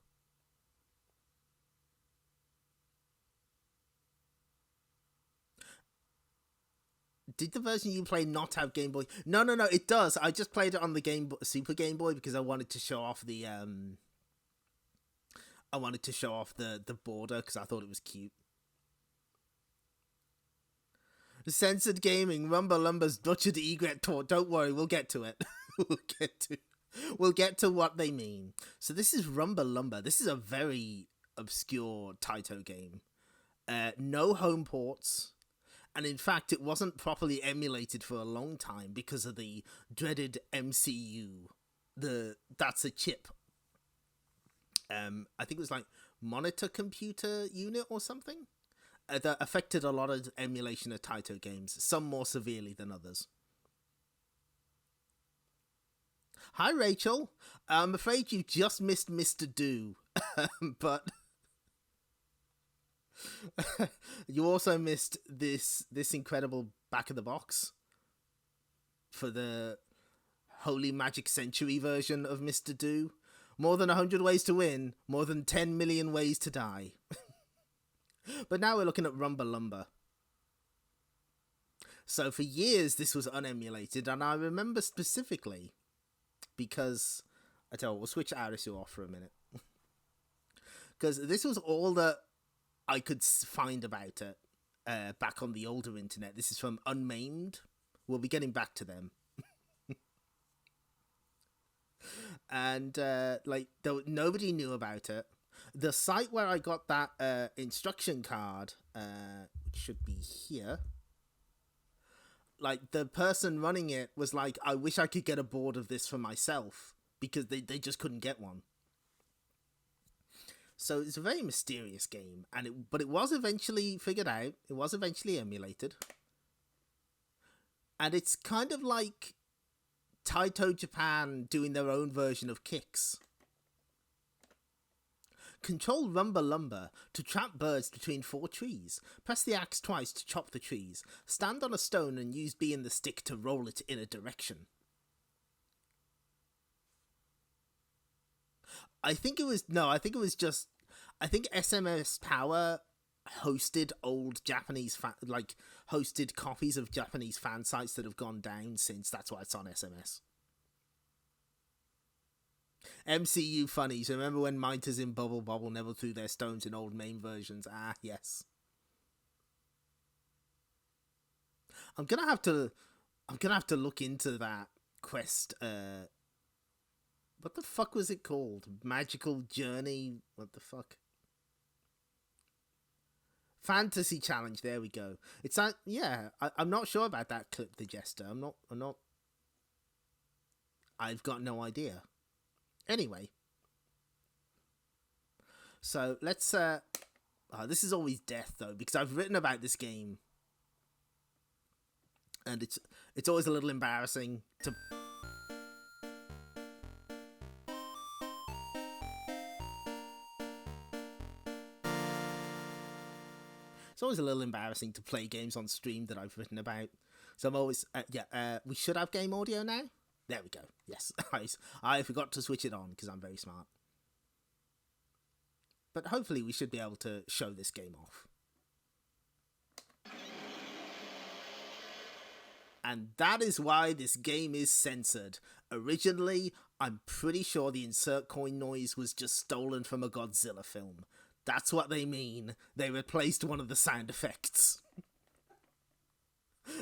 Did the version you play not have Game Boy? No, it does. I just played it on the Super Game Boy because I wanted to show off the the border because I thought it was cute. Censored Gaming, Rumba Lumber's Taito Egret II. Don't worry, we'll get to it. We'll get to what they mean. So this is Rumba Lumber. This is a very obscure Taito game. No home ports. And in fact, it wasn't properly emulated for a long time because of the dreaded MCU. That's a chip. I think it was like monitor computer unit or something. That affected a lot of emulation of Taito games, some more severely than others. Hi, Rachel. I'm afraid you just missed Mr. Do, but you also missed this incredible back of the box for the Holy Magic Century version of Mr. Do. More than 100 ways to win, more than 10 million ways to die. But now we're looking at Rumba Lumber. So for years this was unemulated, and I remember specifically because I tell you, we'll switch Arisu off for a minute. Because this was all that I could find about it back on the older internet. This is from Unmaimed. We'll be getting back to them. And nobody knew about it. The site where I got that instruction card, which should be here, like the person running it was like, I wish I could get a board of this for myself, because they just couldn't get one. So it's a very mysterious game, but it was eventually figured out. It was eventually emulated. And it's kind of like Taito Japan doing their own version of Kicks. Control Rumba Lumber to trap birds between 4 trees. Press the axe twice to chop the trees. Stand on a stone and use B and the stick to roll it in a direction. I think SMS Power hosted old Japanese hosted copies of Japanese fan sites that have gone down since. That's why it's on SMS. MCU funnies. Remember when Miters in Bubble Bobble never threw their stones in old MAME versions? Ah, yes. I'm gonna have to look into that quest. What the fuck was it called? Magical Journey? What the fuck? Fantasy Challenge. There we go. It's that. Yeah, I'm not sure about that clip, the Jester. I'm not. I've got no idea. Anyway, so let's. This is always death though, because I've written about this game and it's always a little embarrassing to. It's always a little embarrassing to play games on stream that I've written about. So I'm always, we should have game audio now. There we go. Yes, I forgot to switch it on because I'm very smart. But hopefully we should be able to show this game off. And that is why this game is censored. Originally, I'm pretty sure the insert coin noise was just stolen from a Godzilla film. That's what they mean. They replaced one of the sound effects.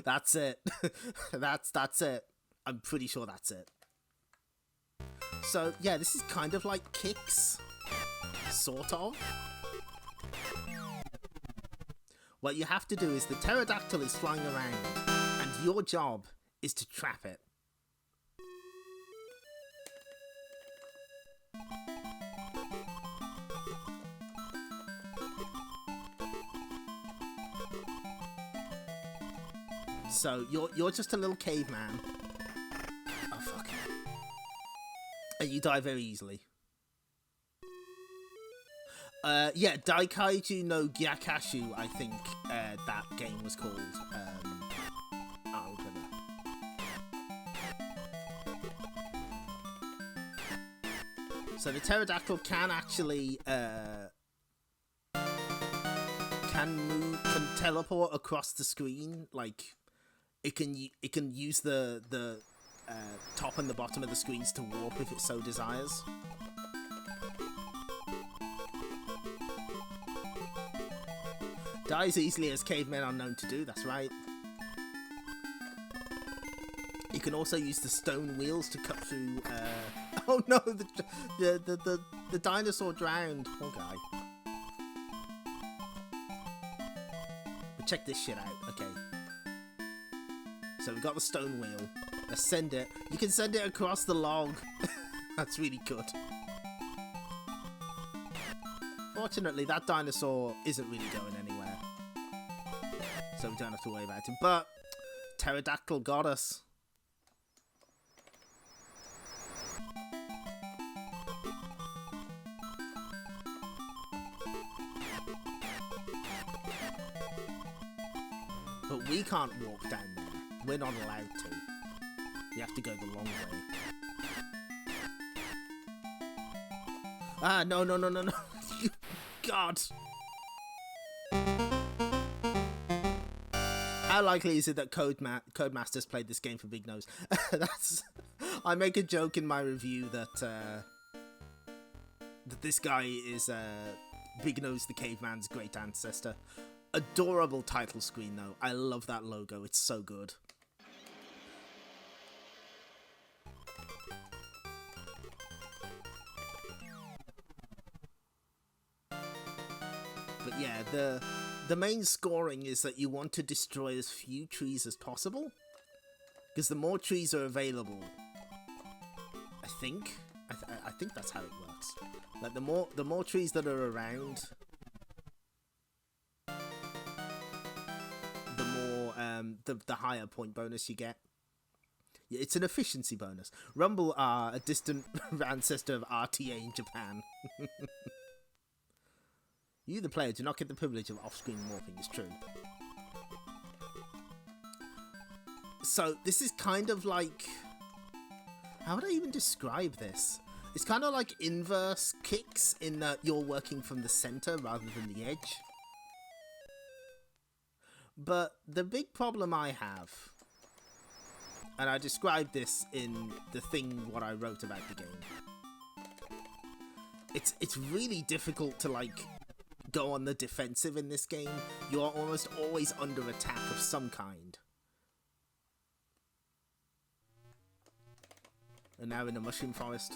That's it. That's it. I'm pretty sure that's it. So, yeah, this is kind of like Kicks. Sort of. What you have to do is the pterodactyl is flying around, and your job is to trap it. So you're just a little caveman. Oh fuck! And you die very easily. Yeah, Daikaiju no Gyakashu, I think that game was called. So the pterodactyl can actually can teleport across the screen. Like it can use the top and the bottom of the screens to warp if it so desires. Die as easily as cavemen are known to do, that's right. You can also use the stone wheels to cut through, oh no, the dinosaur drowned, poor guy. But check this shit out, okay. So we've got the stone wheel, let's send it. You can send it across the log, that's really good. Fortunately, that dinosaur isn't really going anywhere. So we don't have to worry about him. But pterodactyl got us. But we can't walk down there. We're not allowed to. You have to go the long way. Ah, no. God. How likely is it that Codemasters played this game for Big Nose? I make a joke in my review that that this guy is Big Nose the Caveman's great ancestor. Adorable title screen though. I love that logo. It's so good. But yeah, the main scoring is that you want to destroy as few trees as possible, because the more trees are available, I think that's how it works. Like the more trees that are around, the more the higher point bonus you get. Yeah, it's an efficiency bonus. Rumble are a distant ancestor of RTA in Japan. You, the player, do not get the privilege of off-screen morphing, it's true. So, this is kind of like... How would I even describe this? It's kind of like inverse Kicks in that you're working from the center rather than the edge. But the big problem I have, and I described this in the thing what I wrote about the game, it's really difficult to, like, go on the defensive in this game. You are almost always under attack of some kind. And now in a mushroom forest.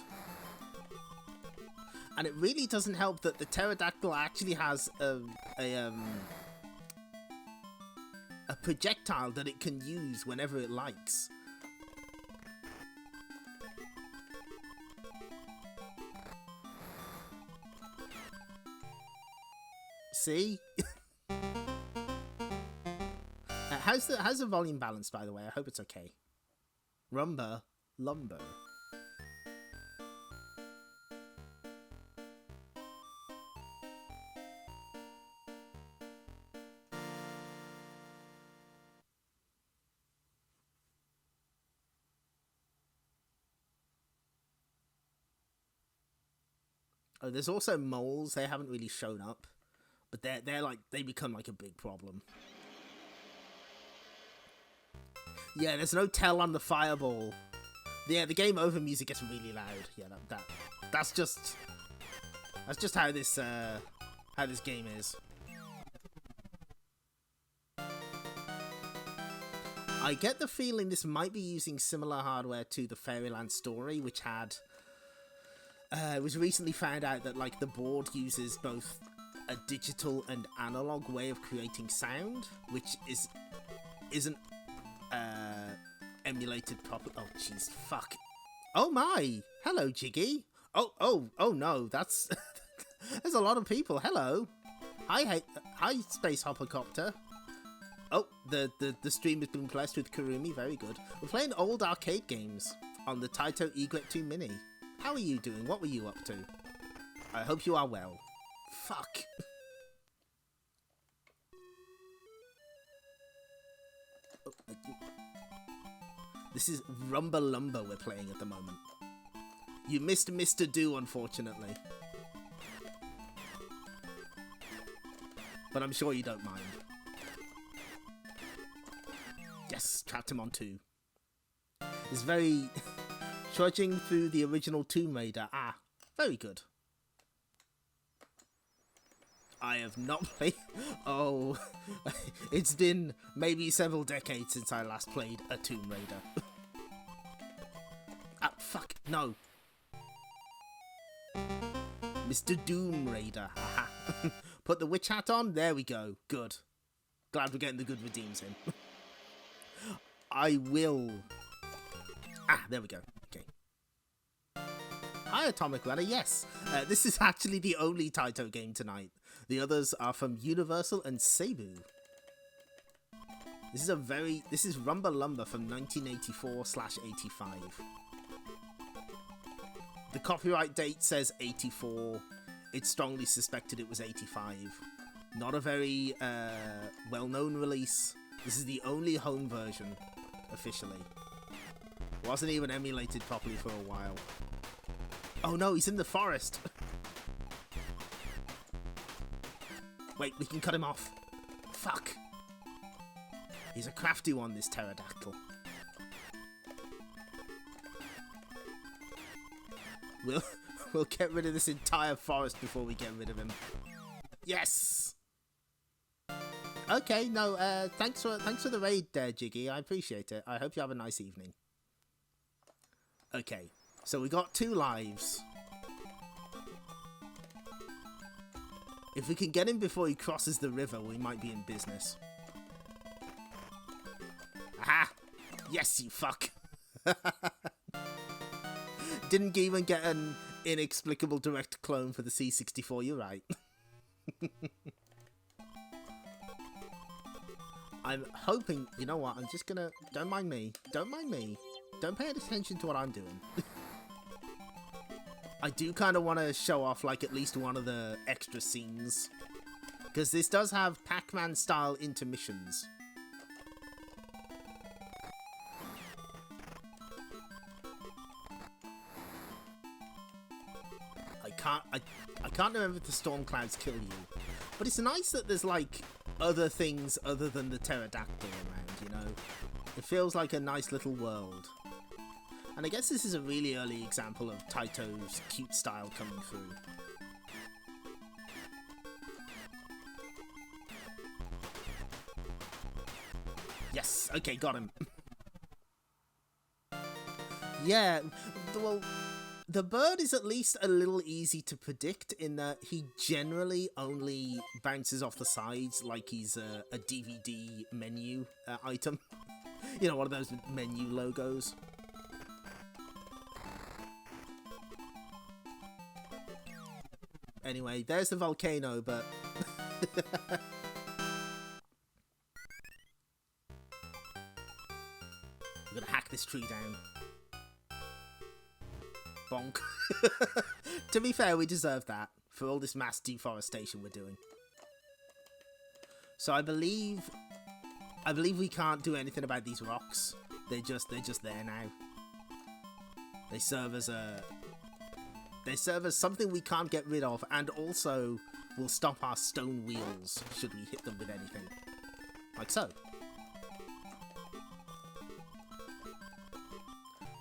And it really doesn't help that the pterodactyl actually has a projectile that it can use whenever it likes. how's the volume balanced, by the way? I hope it's okay. Rumba Lumber. Oh, there's also moles. They haven't really shown up, but they're like they become like a big problem. Yeah, there's no tell on the fireball. Yeah, the game over music gets really loud. Yeah, that's just how this game is. I get the feeling this might be using similar hardware to the Fairyland Story, which had. It was recently found out that like the board uses both a digital and analog way of creating sound, which isn't emulated properly. Oh jeez, fuck. Oh my! Hello, Jiggy. Oh no, that's there's a lot of people. Hello. Hi, Space Hoppercopter. Oh, the stream has been blessed with Kurumi. Very good. We're playing old arcade games on the Taito Egret II Mini. How are you doing? What were you up to? I hope you are well. Fuck. This is Rumba Lumber we're playing at the moment. You missed Mr. Do, unfortunately. But I'm sure you don't mind. Yes, trapped him on 2. It's very... Trudging through the original Tomb Raider. Ah, very good. I have not played... Oh, it's been maybe several decades since I last played a Tomb Raider. Ah, fuck, no. Mr. Doom Raider. Aha. Put the witch hat on. There we go. Good. Glad we're getting the good redeems in. I will... Ah, there we go. Okay. Hi, Atomic Runner. Yes, this is actually the only Taito game tonight. The others are from Universal and Seibu. This is Rumba Lumber from 1984/85. The copyright date says 84. It's strongly suspected it was 85. Not a very well-known release. This is the only home version, officially. Wasn't even emulated properly for a while. Oh no, he's in the forest. Wait, we can cut him off. Fuck. He's a crafty one, this pterodactyl. We'll get rid of this entire forest before we get rid of him. Yes. Okay, no, thanks for the raid there, Jiggy. I appreciate it. I hope you have a nice evening. Okay, so we got 2 lives. If we can get him before he crosses the river, we might be in business. Aha! Yes, you fuck! Didn't even get an inexplicable direct clone for the C64, you're right. I'm hoping, you know what, I'm just gonna, don't mind me, don't pay attention to what I'm doing. I do kind of want to show off like at least one of the extra scenes, because this does have Pac-Man style intermissions. I can't remember if the storm clouds kill you, but it's nice that there's like other things other than the pterodactyl around, you know? It feels like a nice little world. And I guess this is a really early example of Taito's cute style coming through. Yes, okay, got him. Yeah, well, the bird is at least a little easy to predict in that he generally only bounces off the sides like he's a DVD menu item. You know, one of those menu logos. Anyway, there's the volcano, but... tree down. Bonk. To be fair, we deserve that for all this mass deforestation we're doing. So I believe we can't do anything about these rocks. They're just there now. They serve as something we can't get rid of, and also will stop our stone wheels should we hit them with anything. Like so.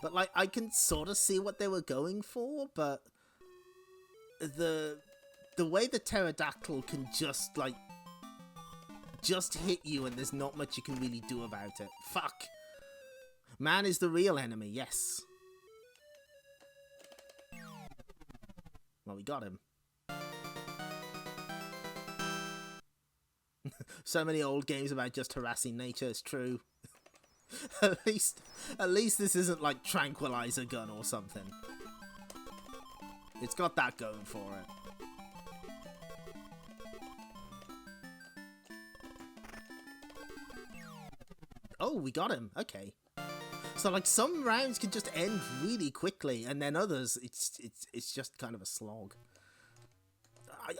But, like, I can sort of see what they were going for, but the way the pterodactyl can just hit you and there's not much you can really do about it. Fuck. Man is the real enemy, yes. Well, we got him. So many old games about just harassing nature, it's true. At least this isn't like tranquilizer gun or something. It's got that going for it. Oh, we got him. Okay. So like some rounds can just end really quickly, and then others it's just kind of a slog.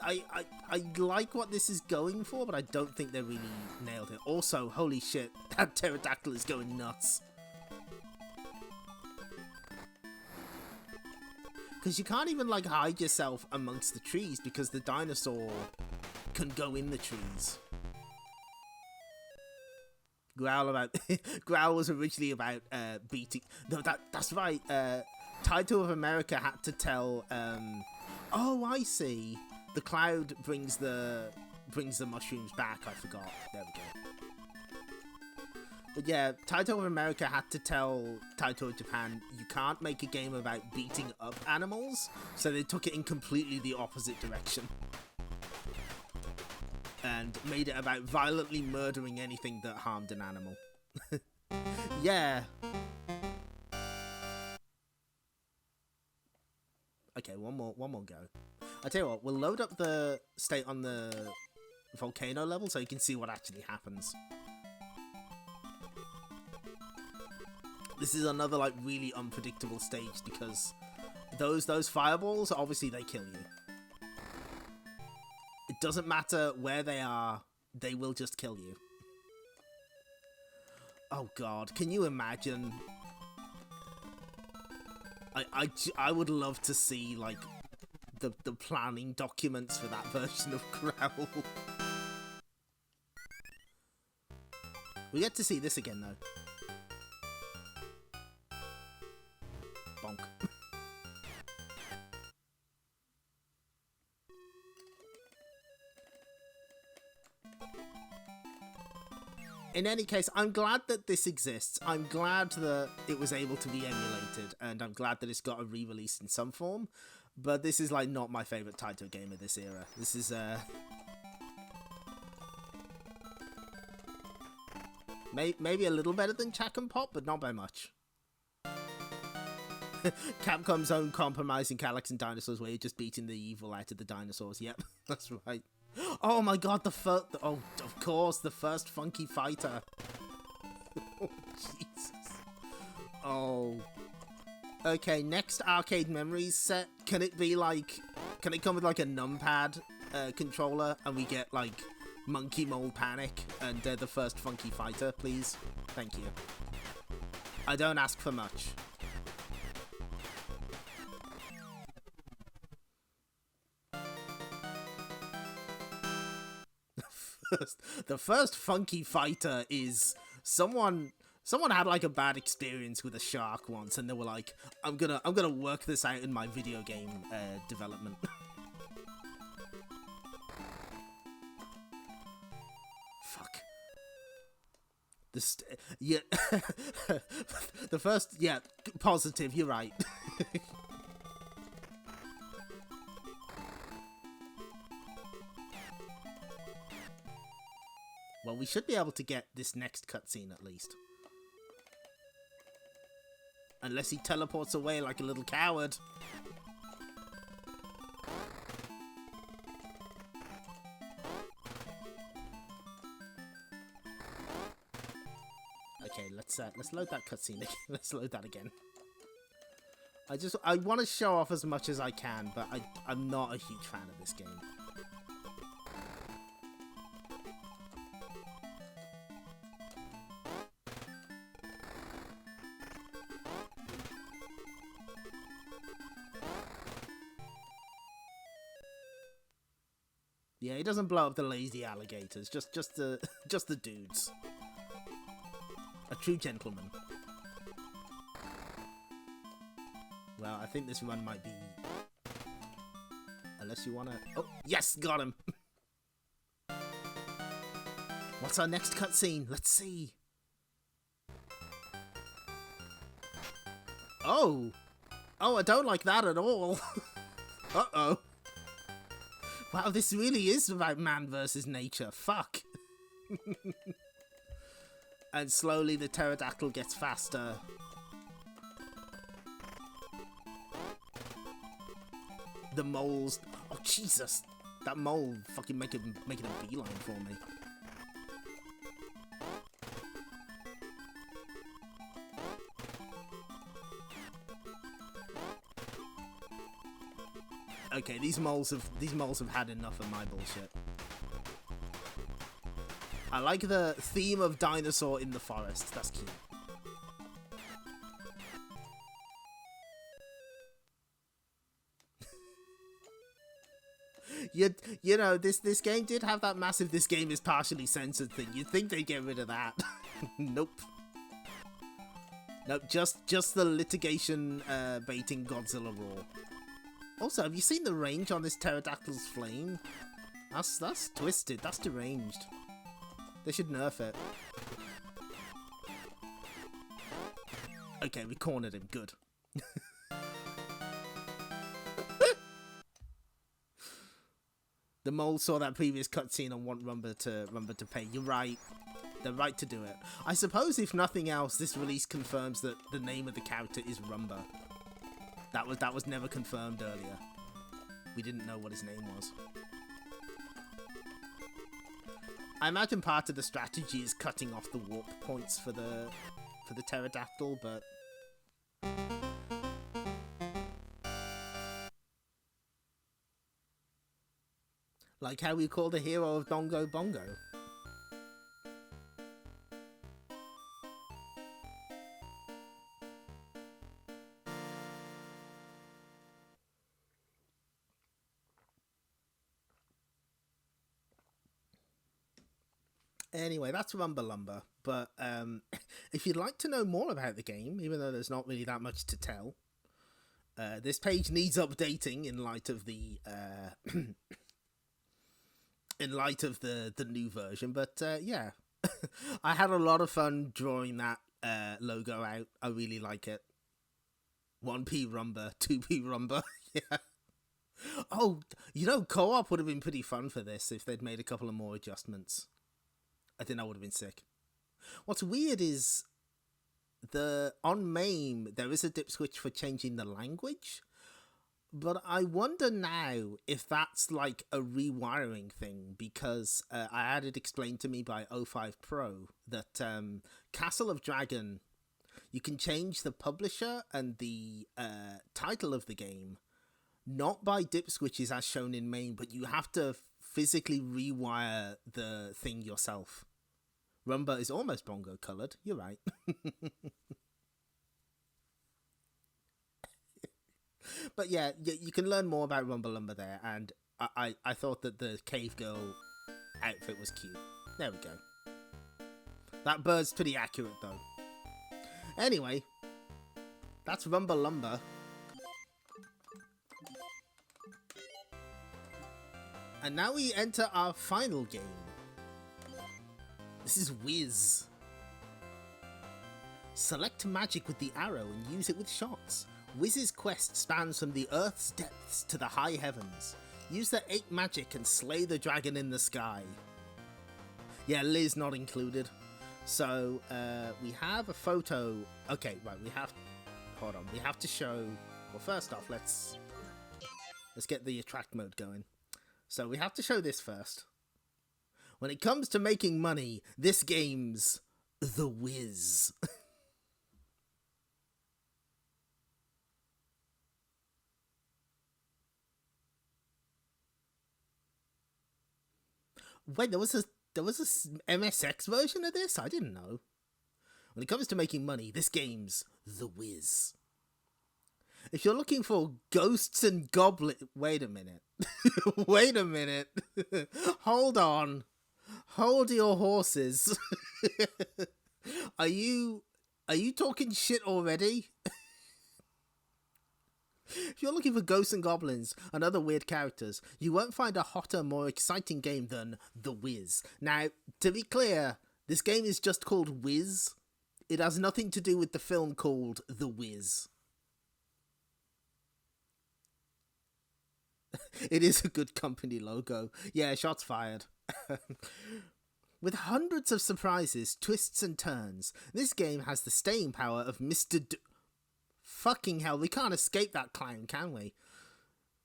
I like what this is going for, but I don't think they really nailed it. Also, holy shit, that pterodactyl is going nuts. Because you can't even like hide yourself amongst the trees because the dinosaur can go in the trees. Growl was originally about beating. No, that's right. Taito of America had to tell. Oh, I see. The cloud brings the mushrooms back. I forgot. There we go. But yeah, Taito of America had to tell Taito of Japan, you can't make a game about beating up animals. So they took it in completely the opposite direction. And made it about violently murdering anything that harmed an animal. Yeah. Okay, one more go. I tell you what, we'll load up the state on the volcano level so you can see what actually happens. This is another like really unpredictable stage because those fireballs, obviously they kill you. It doesn't matter where they are, they will just kill you. Oh god, can you imagine? I would love to see like the planning documents for that version of Growl. We get to see this again though. Bonk. In any case, I'm glad that this exists. I'm glad that it was able to be emulated, and I'm glad that it's got a re-release in some form. But this is like not my favourite Taito game of this era. This is maybe a little better than Chack and Pop, but not by much. Capcom's own compromising Calyx and Dinosaurs, where you're just beating the evil out of the dinosaurs. Yep, that's right. Oh my god, oh, of course, the first Funky Fighter. Oh, Jesus. Oh. Okay, next Arcade Memories set. Can it come with like a numpad controller and we get like Monkey Mold Panic and the first Funky Fighter, please? Thank you. I don't ask for much. The first Funky Fighter is someone had like a bad experience with a shark once, and they were like, I'm gonna work this out in my video game development. Fuck. Yeah. The first, yeah, positive. You're right. Well, we should be able to get this next cutscene at least. Unless he teleports away like a little coward. Okay, let's load that cutscene again. Let's load that again. I want to show off as much as I can, but I'm not a huge fan of this game. Yeah, he doesn't blow up the lazy alligators, just the dudes. A true gentleman. Well, I think this run might be... Unless you wanna... Oh, yes, got him! What's our next cutscene? Let's see. Oh! Oh, I don't like that at all. Uh-oh. Wow, this really is about man versus nature. Fuck. And slowly the pterodactyl gets faster. The moles... Oh, Jesus. That mole fucking making a beeline for me. Okay, these moles have had enough of my bullshit. I like the theme of dinosaur in the forest. That's cute. You know, this game did have that massive "this game is partially censored" thing. You'd think they'd get rid of that. Nope. Nope, just the litigation baiting Godzilla roar. Also, have you seen the range on this pterodactyl's flame? That's twisted. That's deranged. They should nerf it. Okay, we cornered him. Good. The mole saw that previous cutscene and want Rumba to pay. You're right. They're right to do it. I suppose, if nothing else, this release confirms that the name of the character is Rumba. That was never confirmed earlier. We didn't know what his name was. I imagine part of the strategy is cutting off the warp points for the pterodactyl, but like how we call the hero of Dongo Bongo. Anyway, that's Rumba Lumber, but if you'd like to know more about the game, even though there's not really that much to tell, this page needs updating in light of the the new version. But yeah, I had a lot of fun drawing that logo out. I really like it. 1p Rumba, 2p Rumba. Yeah. Oh, you know, co-op would have been pretty fun for this if they'd made a couple of more adjustments. I think that would have been sick. What's weird is on MAME there is a dip switch for changing the language, but I wonder now if that's like a rewiring thing, because I had it explained to me by O5 Pro that Castle of Dragon, you can change the publisher and the title of the game, not by dip switches as shown in MAME, but you have to physically rewire the thing yourself. Rumba is almost bongo coloured. You're right. But yeah, you can learn more about Rumba Lumber there, and I thought that the cave girl outfit was cute. There we go. That bird's pretty accurate though. Anyway, that's Rumba Lumber. And now we enter our final game. This is Whiz. Select magic with the arrow and use it with shots. Whiz's quest spans from the Earth's depths to the high heavens. Use the 8 magic and slay the dragon in the sky. Yeah, Liz not included. So, we have a photo. Okay, right, hold on, we have to show... Well, first off, let's get the attract mode going. So we have to show this first. When it comes to making money, this game's the whiz. Wait, there was a MSX version of this? I didn't know. When it comes to making money, this game's the whiz. If you're looking for ghosts and goblins, wait a minute. Wait a minute. Hold on. Hold your horses. Are you talking shit already? If you're looking for ghosts and goblins and other weird characters, you won't find a hotter, more exciting game than The Wiz. Now, to be clear, this game is just called Wiz. It has nothing to do with the film called The Wiz. It is a good company logo. Yeah, shots fired. With hundreds of surprises, twists and turns, this game has the staying power of Mr. Fucking hell, we can't escape that clown, can we?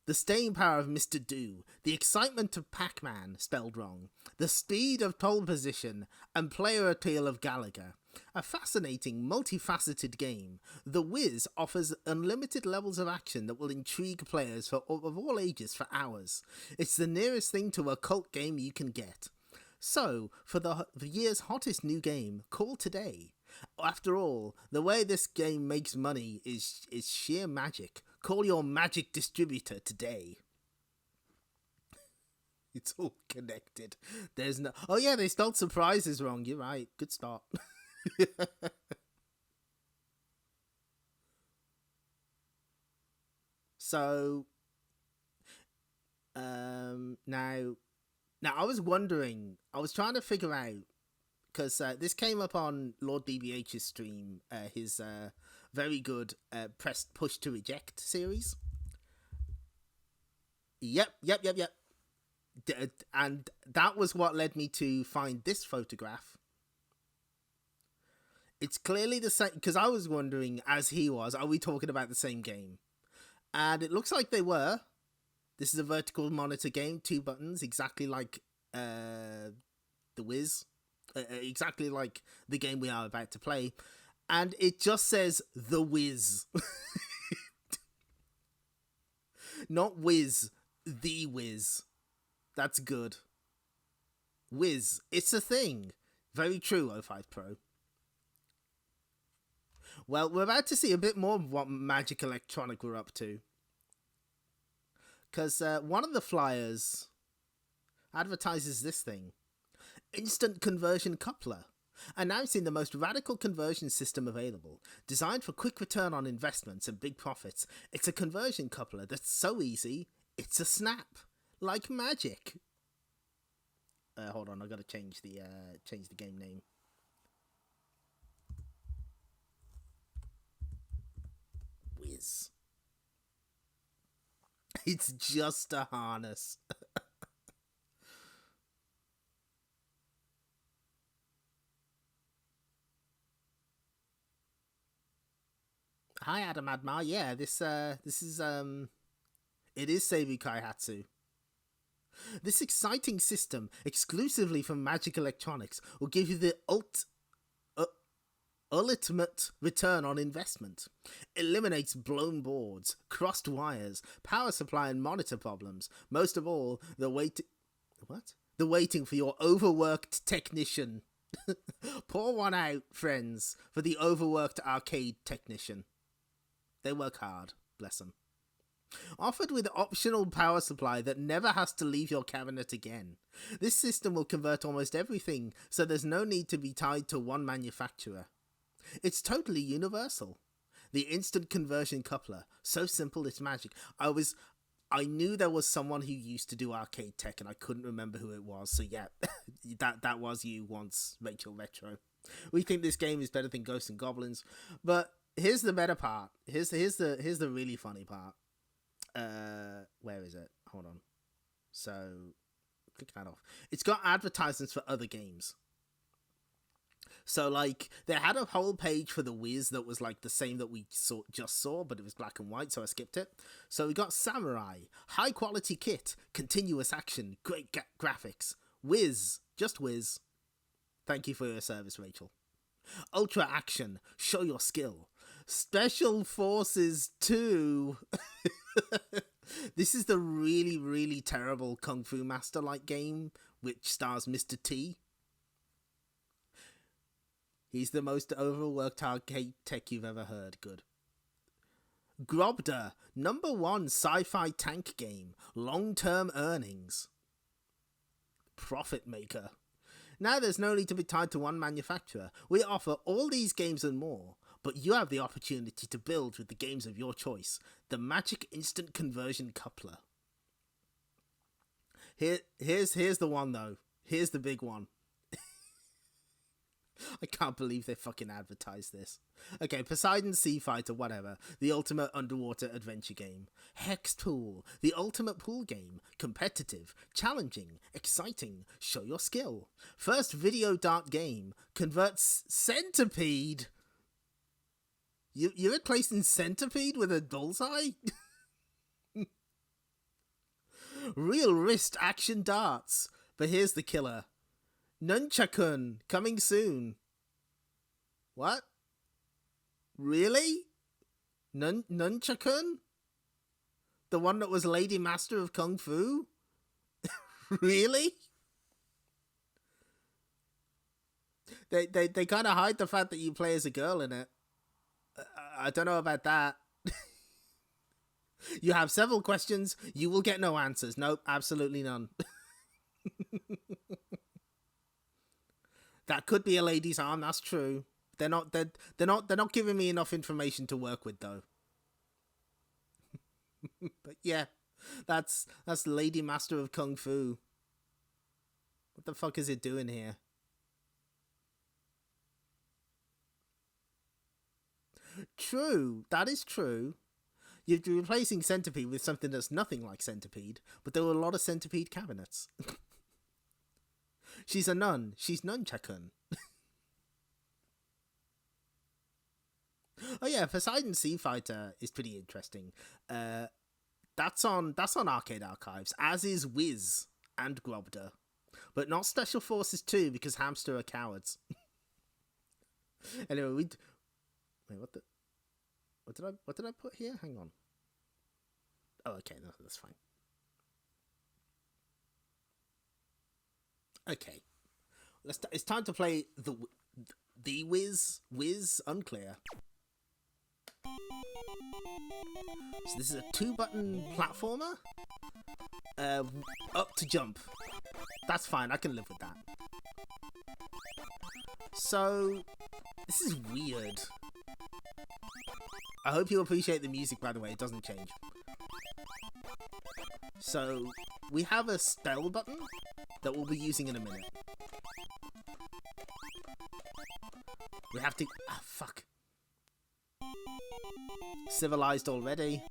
The staying power of Mr. Do, the excitement of Pac-Man, spelled wrong, the speed of pole position, and player appeal of Gallagher. A fascinating, multifaceted game, The Wiz offers unlimited levels of action that will intrigue players of all ages for hours. It's the nearest thing to a cult game you can get. So, for the year's hottest new game, call today. After all, the way this game makes money is sheer magic. Call your magic distributor today. It's all connected. There's no... Oh yeah, they spelled surprises wrong. You're right. Good start. So, now I was wondering, I was trying to figure out, because this came up on Lord BBH's stream, his very good press push to reject series. Yep. And that was what led me to find this photograph. It's clearly the same, because I was wondering, as he was, are we talking about the same game? And it looks like they were. This is a vertical monitor game, 2 buttons, exactly like The Wiz. Exactly like the game we are about to play. And it just says The Wiz. Not Wiz, The Wiz. That's good. Wiz, it's a thing. Very true, 05 Pro. Well, we're about to see a bit more of what Magic Electronic were up to. Because one of the flyers advertises this thing. Instant Conversion Coupler. Announcing the most radical conversion system available. Designed for quick return on investments and big profits. It's a conversion coupler that's so easy, it's a snap. Like magic. Hold on, I've got to change the game name. Whiz. It's just a harness. Hi, Adam Admar. Yeah, this is it is Seibu Kaihatsu. This exciting system, exclusively from Magic Electronics, will give you the ultimate return on investment. Eliminates blown boards, crossed wires, power supply and monitor problems. Most of all, the waiting for your overworked technician. Pour one out, friends, for the overworked arcade technician. They work hard, bless them. Offered with optional power supply that never has to leave your cabinet again. This system will convert almost everything, so there's no need to be tied to one manufacturer. It's totally universal. The instant conversion coupler. So simple it's magic. I knew there was someone who used to do arcade tech and I couldn't remember who it was, so yeah, that was you once, Rachel Retro. We think this game is better than Ghosts and Goblins, but here's the better part. Here's the really funny part. Where is it? Hold on. So, click that off. It's got advertisements for other games. So, like, they had a whole page for the Wiz that was, like, the same that we just saw, but it was black and white, so I skipped it. So we got Samurai, high-quality kit, continuous action, great graphics. Wiz, just Wiz. Thank you for your service, Rachel. Ultra action, show your skill. Special Forces 2. This is the really, really terrible Kung Fu Master-like game which stars Mr. T. He's the most overworked arcade tech you've ever heard. Good. Grobda, #1 sci-fi tank game. Long-term earnings. Profit maker. Now there's no need to be tied to one manufacturer. We offer all these games and more, but you have the opportunity to build with the games of your choice. The Magic Instant Conversion Coupler. Here's the one though. Here's the big one. I can't believe they fucking advertised this. Okay, Poseidon Sea Fighter, whatever. The ultimate underwater adventure game. Hex Tool, the ultimate pool game. Competitive, challenging, exciting. Show your skill. First video dart game. Converts Centipede. You're replacing Centipede with a bullseye? Real wrist action darts. But here's the killer. Nunchakun, coming soon. What? Really? Nunchakun? The one that was Lady Master of Kung Fu? Really? They kind of hide the fact that you play as a girl in it. I don't know about that. You have several questions. You will get no answers. Nope, absolutely none. That could be a lady's arm. That's true. They're not giving me enough information to work with though. But yeah, that's Lady Master of Kung Fu. What the fuck is it doing here? True, that is true. You're replacing Centipede with something that's nothing like Centipede, but there were a lot of Centipede cabinets. She's a nun. She's Nunchakun. Oh yeah, Poseidon Sea Fighter is pretty interesting. That's on Arcade Archives, as is Wiz and Grobda, but not Special Forces 2 because Hamster are cowards. Anyway, wait, what did I put here? Hang on. Oh, okay, no, that's fine. Okay, it's time to play the Wiz Unclear. So this is a 2-button platformer. Up to jump. That's fine. I can live with that. So this is weird. I hope you appreciate the music, by the way. It doesn't change. So we have a spell button that we'll be using in a minute. We have to... Ah, fuck. Civilized already.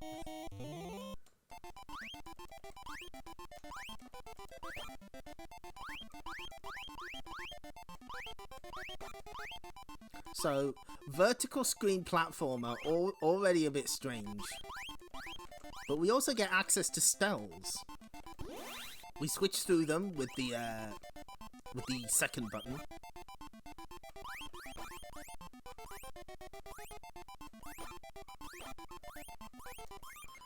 So, vertical screen platformer, already a bit strange. But we also get access to spells. We switch through them with the second button.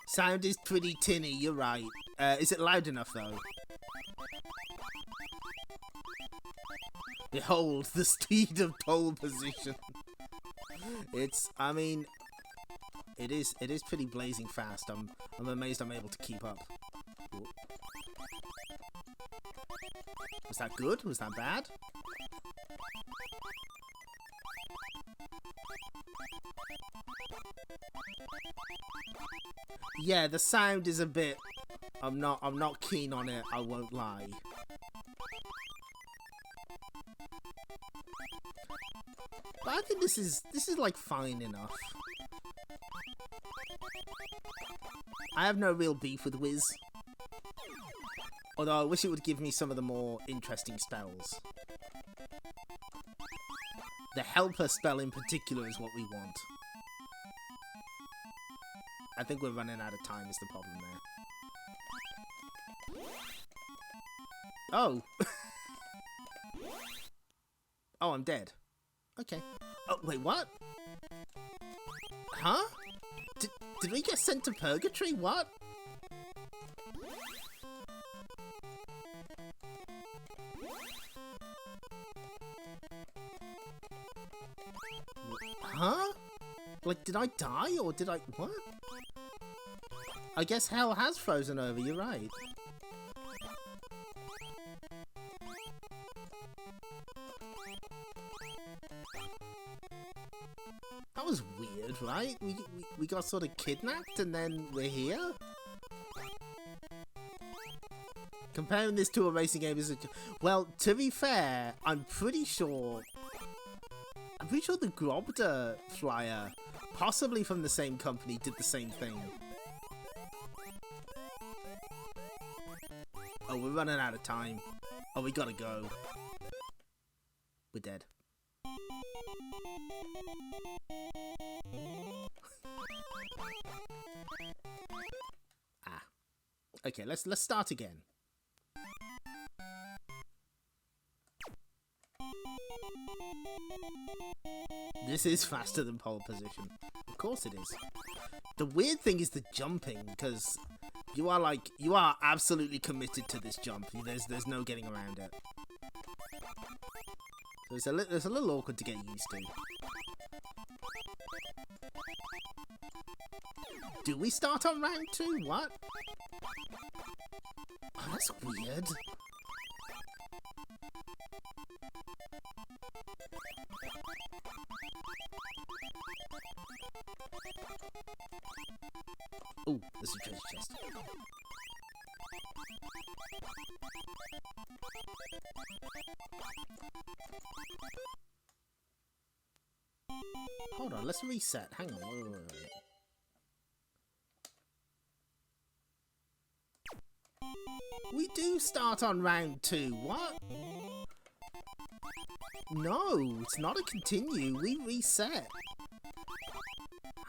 Sound is pretty tinny, you're right. Is it loud enough though? Behold, the speed of pole position. I mean, it is pretty blazing fast. I'm amazed I'm able to keep up. Ooh. Was that good? Was that bad? Yeah, the sound is a bit... I'm not keen on it, I won't lie. But I think this is like fine enough. I have no real beef with Wiz. Although I wish it would give me some of the more interesting spells. The Helper spell in particular is what we want. I think we're running out of time is the problem there. Oh! Oh, I'm dead. Okay. Oh, wait, what? Huh? Did we get sent to purgatory? What? Huh? Like, did I die or did I... What? I guess hell has frozen over, you're right. That was weird, right? We got sort of kidnapped and then we're here? Comparing this to a racing game is... Well, to be fair, I'm pretty sure the Grobda flyer, possibly from the same company, did the same thing. Oh, we're running out of time. Oh, we gotta go. We're dead. Ah. Okay, let's start again. This is faster than pole position. Of course it is. The weird thing is the jumping, because you are absolutely committed to this jump. There's no getting around it. So it's a little awkward to get used to. Do we start on round 2? What? Oh, that's weird. Oh, there's a treasure chest. Hold on, let's reset. Hang on. Wait. We do start on round 2. What? No, it's not a continue. We reset.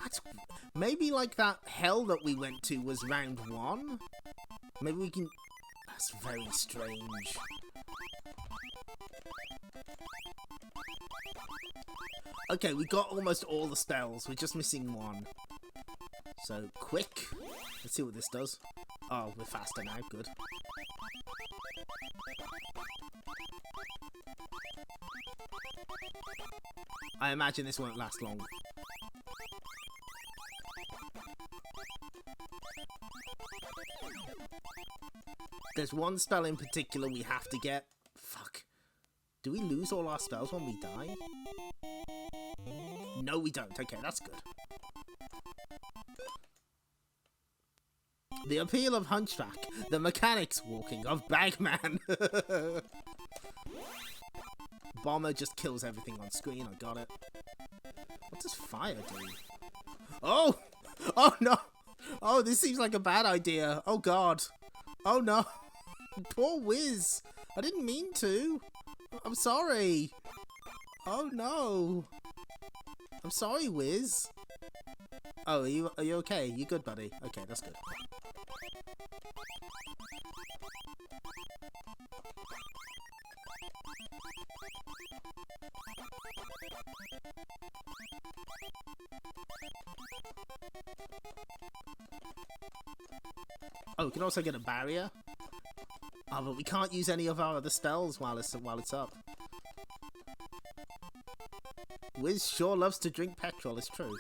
That's... Maybe like that hell that we went to was round 1? Maybe we can... That's very strange. Okay, we got almost all the spells. We're just missing one. So, quick. Let's see what this does. Oh, we're faster now. Good. I imagine this won't last long. There's one spell in particular we have to get. Fuck. Do we lose all our spells when we die? No, we don't. Okay, that's good. The appeal of Hunchback. The mechanics walking of Bagman. Bomber just kills everything on screen. I got it. What does fire do? Oh! Oh no! Oh, this seems like a bad idea. Oh god. Oh no. Poor Wiz. I didn't mean to. I'm sorry. Oh no. I'm sorry, Wiz. Oh, are you okay? You good, buddy? Okay, that's good. Oh, we can also get a barrier. Oh, but we can't use any of our other spells while it's up. Wiz sure loves to drink petrol, it's true.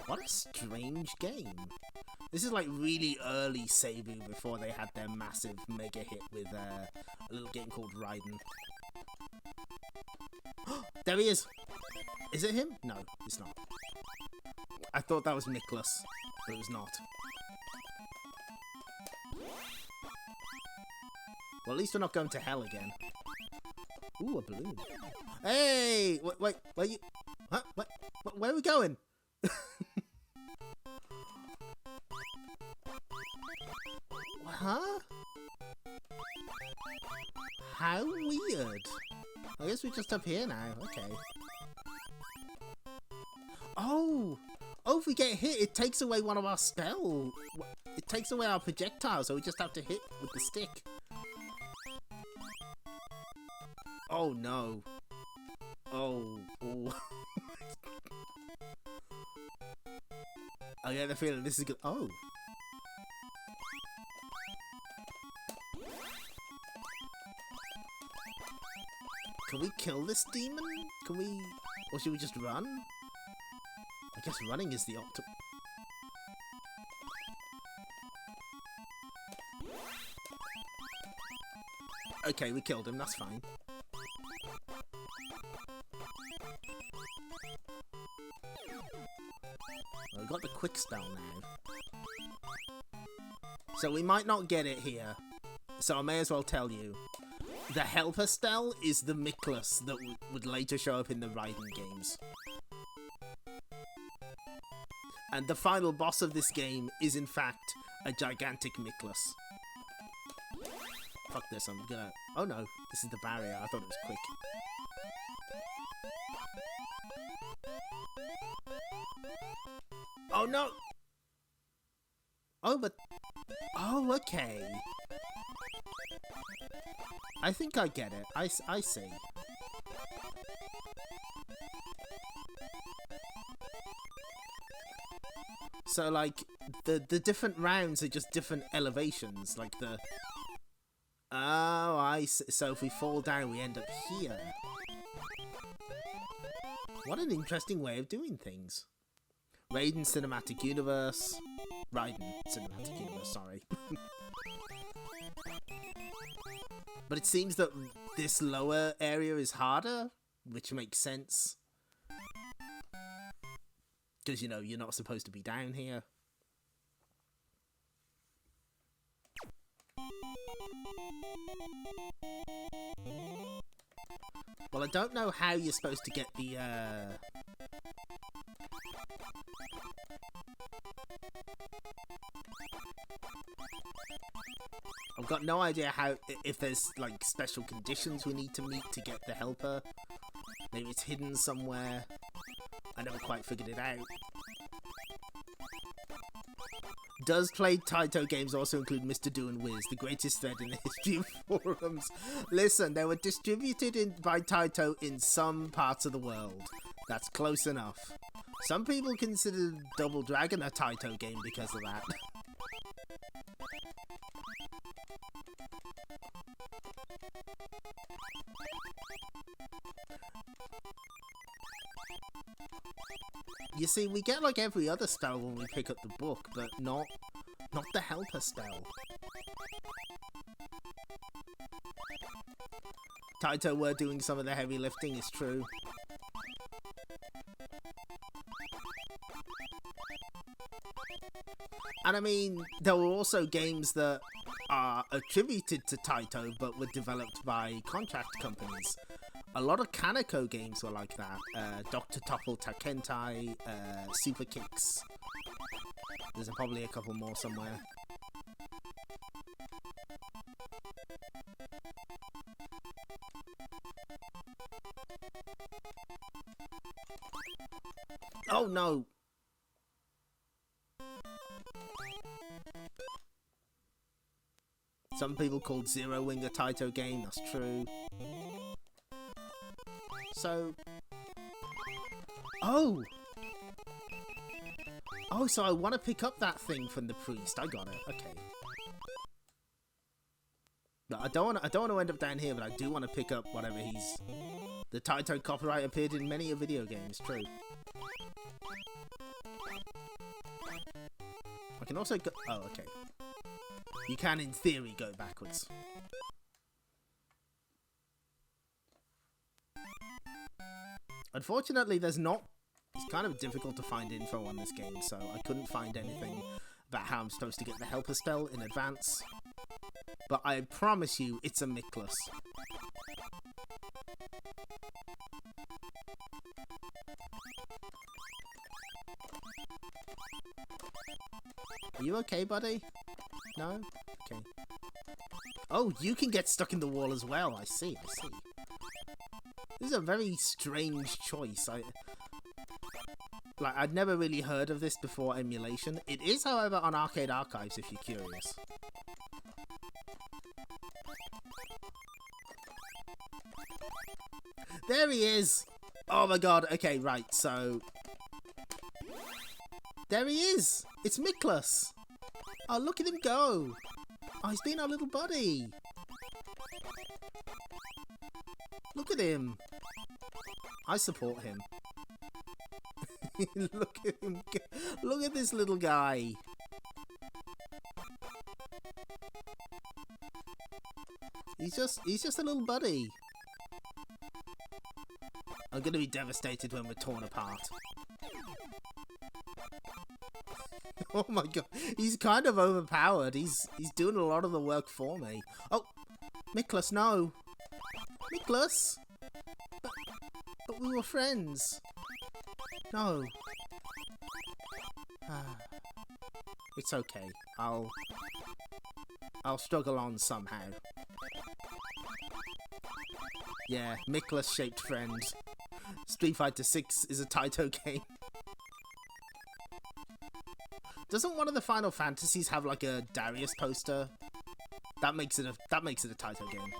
What a strange game. This is like really early Seibu before they had their massive mega hit with a little game called Raiden. There he is! Is it him? No, it's not. I thought that was Nicholas, but it was not. Well, at least we're not going to hell again. Ooh, a balloon. Hey! Wait, where you... Huh? Where are we going? Huh? How weird. I guess we're just up here now. Okay. Oh! Oh, if we get hit, it takes away one of our spells. It takes away our projectile, so we just have to hit with the stick. Oh no. Oh. I get the feeling this is good. Oh. Can we kill this demon? Can we... Or should we just run? I guess running is the optimal... Okay, we killed him, that's fine. Well, we got the quick spell now. So we might not get it here. So I may as well tell you. The helper spell is the Miklas that would later show up in the Raiden games. And the final boss of this game is in fact a gigantic Miklas. Fuck this, I'm gonna... Oh no, this is the barrier, I thought it was quick. Oh no! Oh, but... Oh, okay. I think I get it. I see. So, like, the different rounds are just different elevations. Like, the... Oh, I see. So if we fall down, we end up here. What an interesting way of doing things. Raiden Cinematic Universe. Raiden Cinematic Universe, sorry. But it seems that this lower area is harder, which makes sense. Because, you know, you're not supposed to be down here. Well, I don't know how you're supposed to get the, I've got no idea how, if there's, like, special conditions we need to meet to get the helper. Maybe it's hidden somewhere. I never quite figured it out. Does play Taito games also include Mr. Do and Wiz, the greatest thread in the history of forums? Listen, they were distributed by Taito in some parts of the world. That's close enough. Some people consider Double Dragon a Taito game because of that. You see, we get like every other spell when we pick up the book, but not the helper spell. Taito were doing some of the heavy lifting, is true. And I mean, there were also games that are attributed to Taito, but were developed by contract companies. A lot of Kaneko games were like that. Dr. Topple Takentai, Super Kicks. There's probably a couple more somewhere. Oh no! Some people called Zero Wing a Taito game, that's true. So... Oh! Oh, so I want to pick up that thing from the priest. I got it. Okay. But I don't want to end up down here, but I do want to pick up whatever he's... The Taito copyright appeared in many video games, true. I can also go... Oh, okay. You can, in theory, go backwards. Unfortunately, there's not... It's kind of difficult to find info on this game, so I couldn't find anything about how I'm supposed to get the helper spell in advance. But I promise you, it's a Miklas. Are you okay, buddy? No? Okay. Oh, you can get stuck in the wall as well. I see, I see. This is a very strange choice. I'd never really heard of this before emulation. It is, however, on Arcade Archives if you're curious. There he is! Oh my god, okay, right, so... There he is! It's Miklas! Oh, look at him go! Oh, he's been our little buddy! Look at him. I support him. Look at him. Look at this little guy. He's just a little buddy. I'm gonna be devastated when we're torn apart. Oh my god, he's kind of overpowered. He's doing a lot of the work for me. Oh, Miklas, no. Miklas! But we were friends. No. It's okay. I'll struggle on somehow. Yeah, Miklas-shaped friend. Street Fighter 6 is a Taito game. Doesn't one of the Final Fantasies have like a Darius poster? That makes it a Taito game.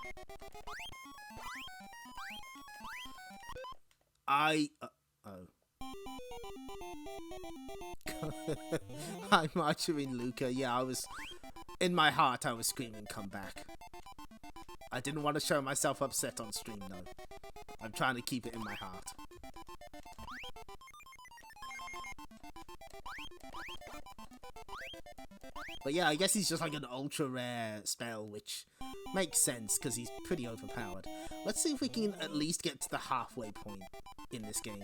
I'm Archery Luca. Yeah, in my heart I was screaming, come back. I didn't want to show myself upset on stream though. I'm trying to keep it in my heart. But yeah, I guess he's just like an ultra rare spell, which makes sense because he's pretty overpowered. Let's see if we can at least get to the halfway point in this game.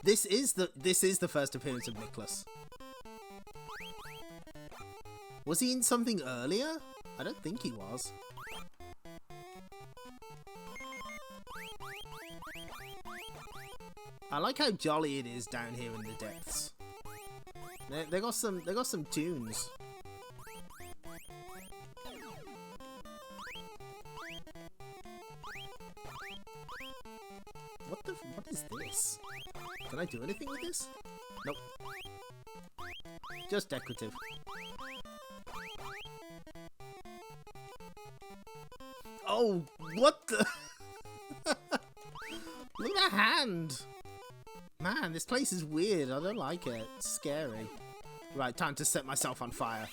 This is the first appearance of Miklas. Was he in something earlier? I don't think he was. I like how jolly it is down here in the depths. They got some tunes. What is this? Can I do anything with this? Nope. Just decorative. Oh, what the? Look at that hand! Man, this place is weird. I don't like it. It's scary. Right, time to set myself on fire.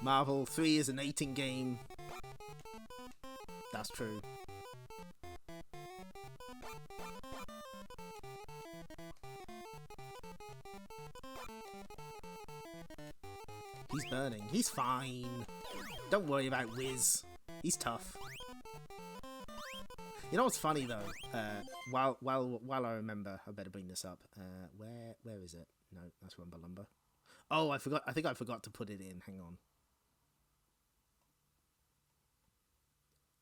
Marvel 3 is an 18 game. That's true. He's burning. He's fine. Don't worry about Wiz. He's tough. You know what's funny though? While I remember, I better bring this up. Where is it? No, that's Rumba Lumber. Oh, I forgot. I think I forgot to put it in. Hang on.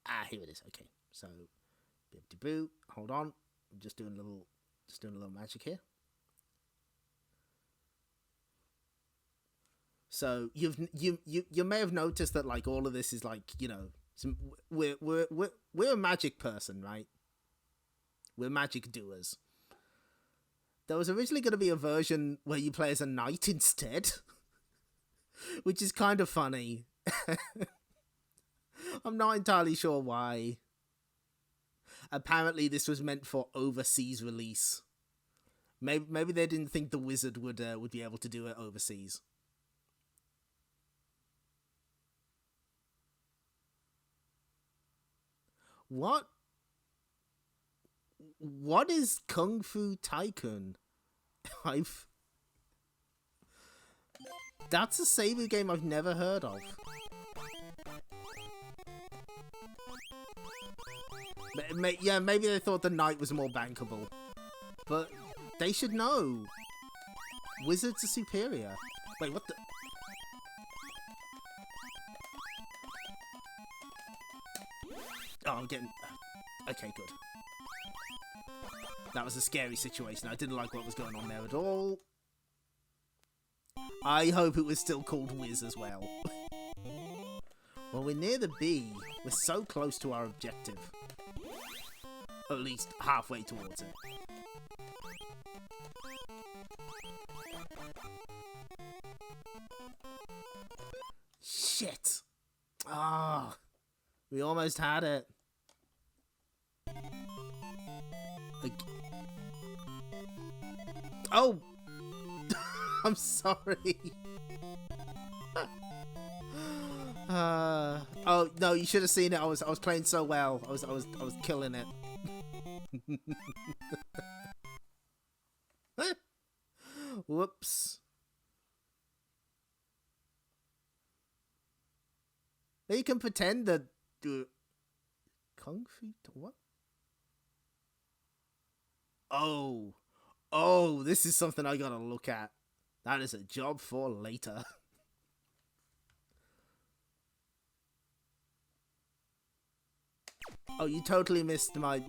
Ah, here it is. Okay, so boo. Hold on. I'm just doing a little magic here. So you may have noticed that like all of this is like, you know, we're a magic person, right? We're magic doers. There was originally going to be a version where you play as a knight instead, which is kind of funny. I'm not entirely sure why. Apparently this was meant for overseas release. Maybe they didn't think the wizard would be able to do it overseas. What is Kung Fu Tycoon? That's a Seibu game I've never heard of. Yeah, maybe they thought the knight was more bankable. But they should know. Wizards are superior. Wait, what the... Oh, I'm getting... Okay, good. That was a scary situation. I didn't like what was going on there at all. I hope it was still called Wiz as well. Well, we're near the B. We're so close to our objective. At least halfway towards it. Shit! Ah, we almost had it. Oh! I'm sorry. Oh no, you should have seen it. I was playing so well. I was killing it. Whoops. You can pretend that Kung Fu what? Oh, this is something I gotta look at. That is a job for later. Oh, you totally missed my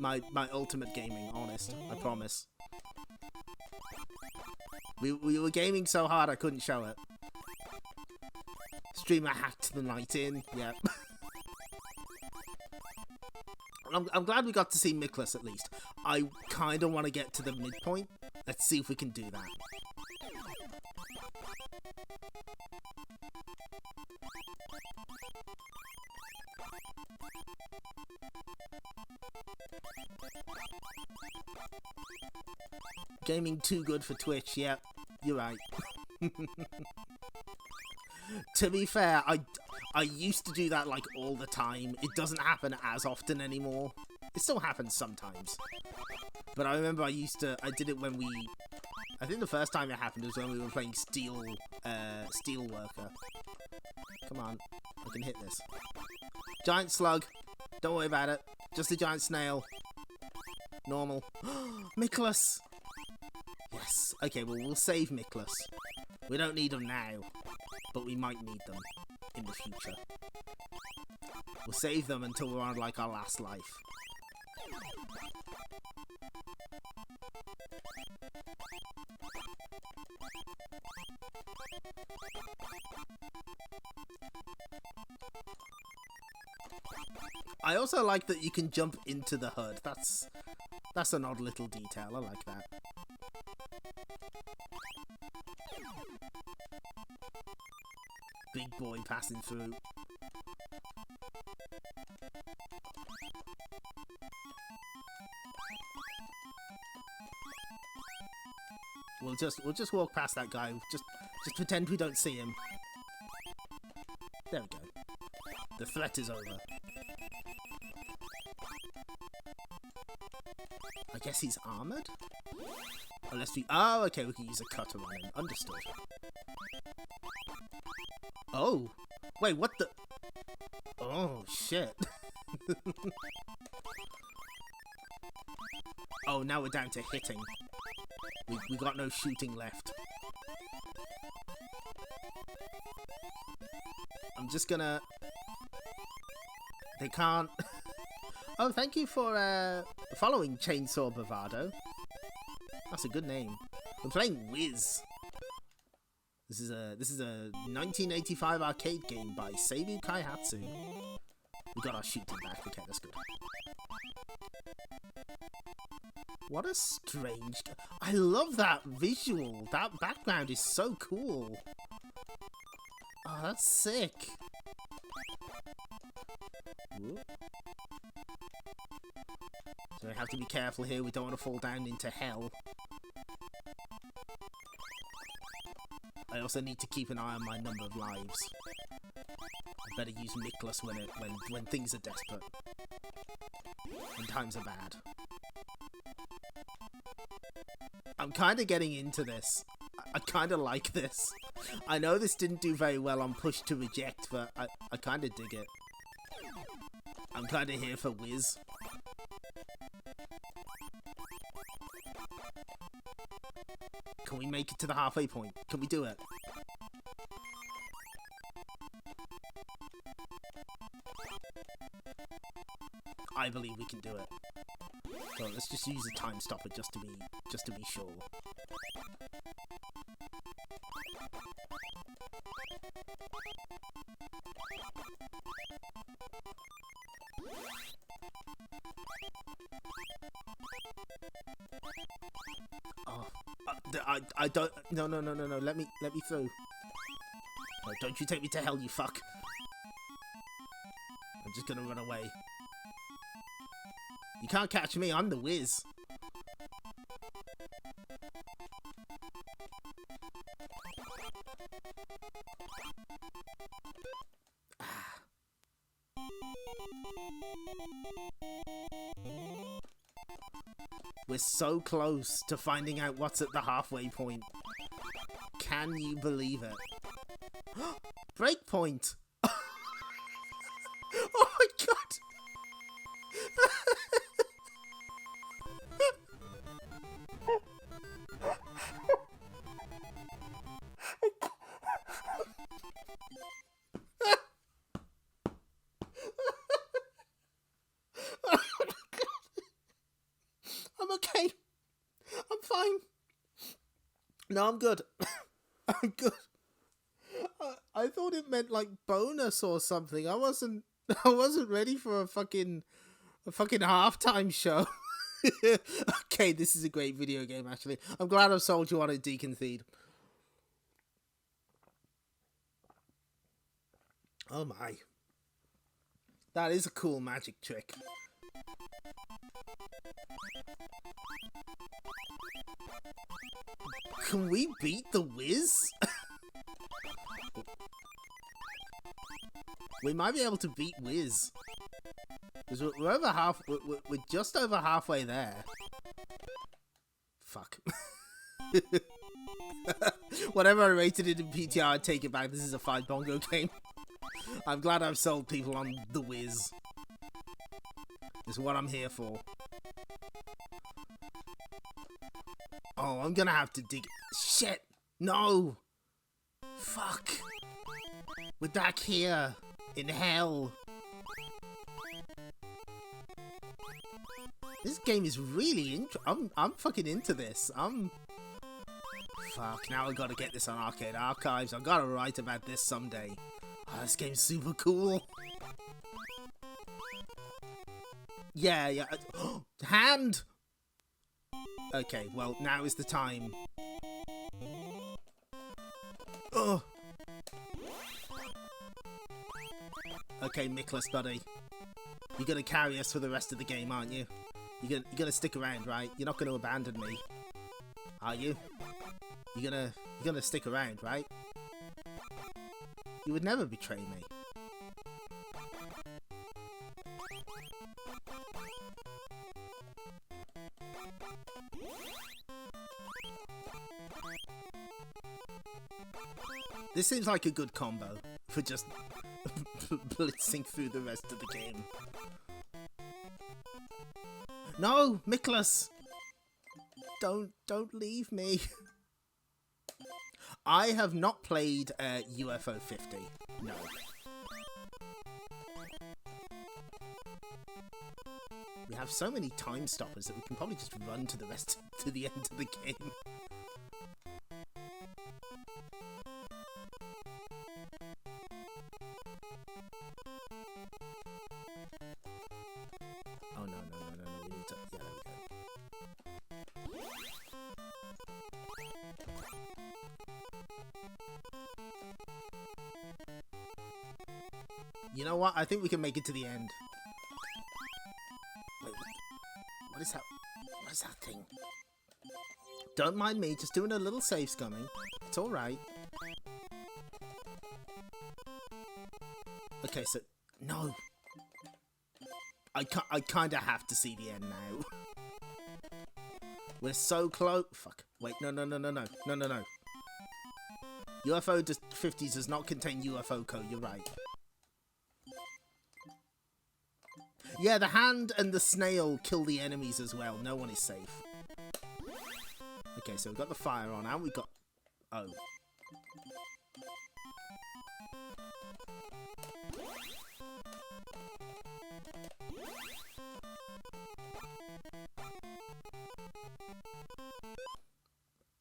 ultimate gaming, honest. I promise. We were gaming so hard I couldn't show it. Streamer hacked the night in, yep. I'm glad we got to see Miklas at least. I kind of want to get to the midpoint. Let's see if we can do that. Gaming too good for Twitch, yep. You're right. To be fair, I used to do that like all the time. It doesn't happen as often anymore. It still happens sometimes. But I remember I did it when I think the first time it happened was when we were playing Steel Worker. Come on, I can hit this. Giant slug. Don't worry about it. Just a giant snail. Normal. Miklas! Yes. Okay, well, we'll save Miklas. We don't need them now, but we might need them in the future. We'll save them until we're on, like, our last life. I also like that you can jump into the hood. That's an odd little detail. I like that. Big boy passing through. We'll just walk past that guy. Just pretend we don't see him. There we go. The threat is over. I guess he's armored? Unless we... Oh, okay, we can use a cutter on him. Understood. Oh! Wait, what the... Oh, shit. Oh, now we're down to hitting. We got no shooting left. I'm just gonna... They can't... Oh, thank you for following Chainsaw Bravado. That's a good name. We're playing Wiz. This is a 1985 arcade game by Seibu Kaihatsu. We got our shooting back. Okay, that's good. What a strange... I love that visual. That background is so cool. Oh, that's sick. Whoop. So we have to be careful here. We don't want to fall down into hell. I also need to keep an eye on my number of lives. I better use Miklas when things are desperate. When times are bad. I'm kind of getting into this. I kind of like this. I know this didn't do very well on Push to Reject, but I kind of dig it. I'm kind of here for Wiz. Can we make it to the halfway point? Can we do it? I believe we can do it. So let's just use a time stopper just to be sure. Oh, I don't. No. Let me through. No, don't you take me to hell, you fuck. I'm just gonna run away. You can't catch me. I'm the Wiz. We're so close to finding out what's at the halfway point. Can you believe it? Breakpoint! Oh my god! I'm okay. I'm fine. No, I'm good. I'm good. I thought it meant like bonus or something. I wasn't ready for a fucking halftime show. Okay, this is a great video game actually. I'm glad I've sold you on it, Deacon Theed. Oh my. That is a cool magic trick. Can we beat the Wiz? We might be able to beat Wiz. Because we're over half. We're just over halfway there. Fuck. Whatever I rated it in PTR, I'd take it back. This is a 5 bongo game. I'm glad I've sold people on the Wiz. This is what I'm here for. Oh, I'm gonna have to dig. Shit! No! Fuck! We're back here in hell. This game is really I'm fucking into this. Fuck, now I gotta get this on Arcade Archives. I gotta write about this someday. Oh, this game's super cool. Yeah. Hand! Okay, well, now is the time. Oh. Okay, Miklas, buddy. You're gonna carry us for the rest of the game, aren't you? You're gonna stick around, right? You're not gonna abandon me, are you? You're gonna stick around, right? You would never betray me. This seems like a good combo for just blitzing through the rest of the game. No, Miklas! Don't leave me. I have not played UFO 50. No. We have so many time stoppers that we can probably just run to the end of the game. Oh no, we need to, yeah, there we go. You know what? I think we can make it to the end. Wait, what is that? What is that thing? Don't mind me, just doing a little save scumming. It's alright. Okay, so... No! I kinda have to see the end now. We're so close. Fuck. Wait, no. UFO 50 does not contain UFO code, you're right. Yeah, the hand and the snail kill the enemies as well. No one is safe. Okay, so we've got the fire on, and we've got... Oh.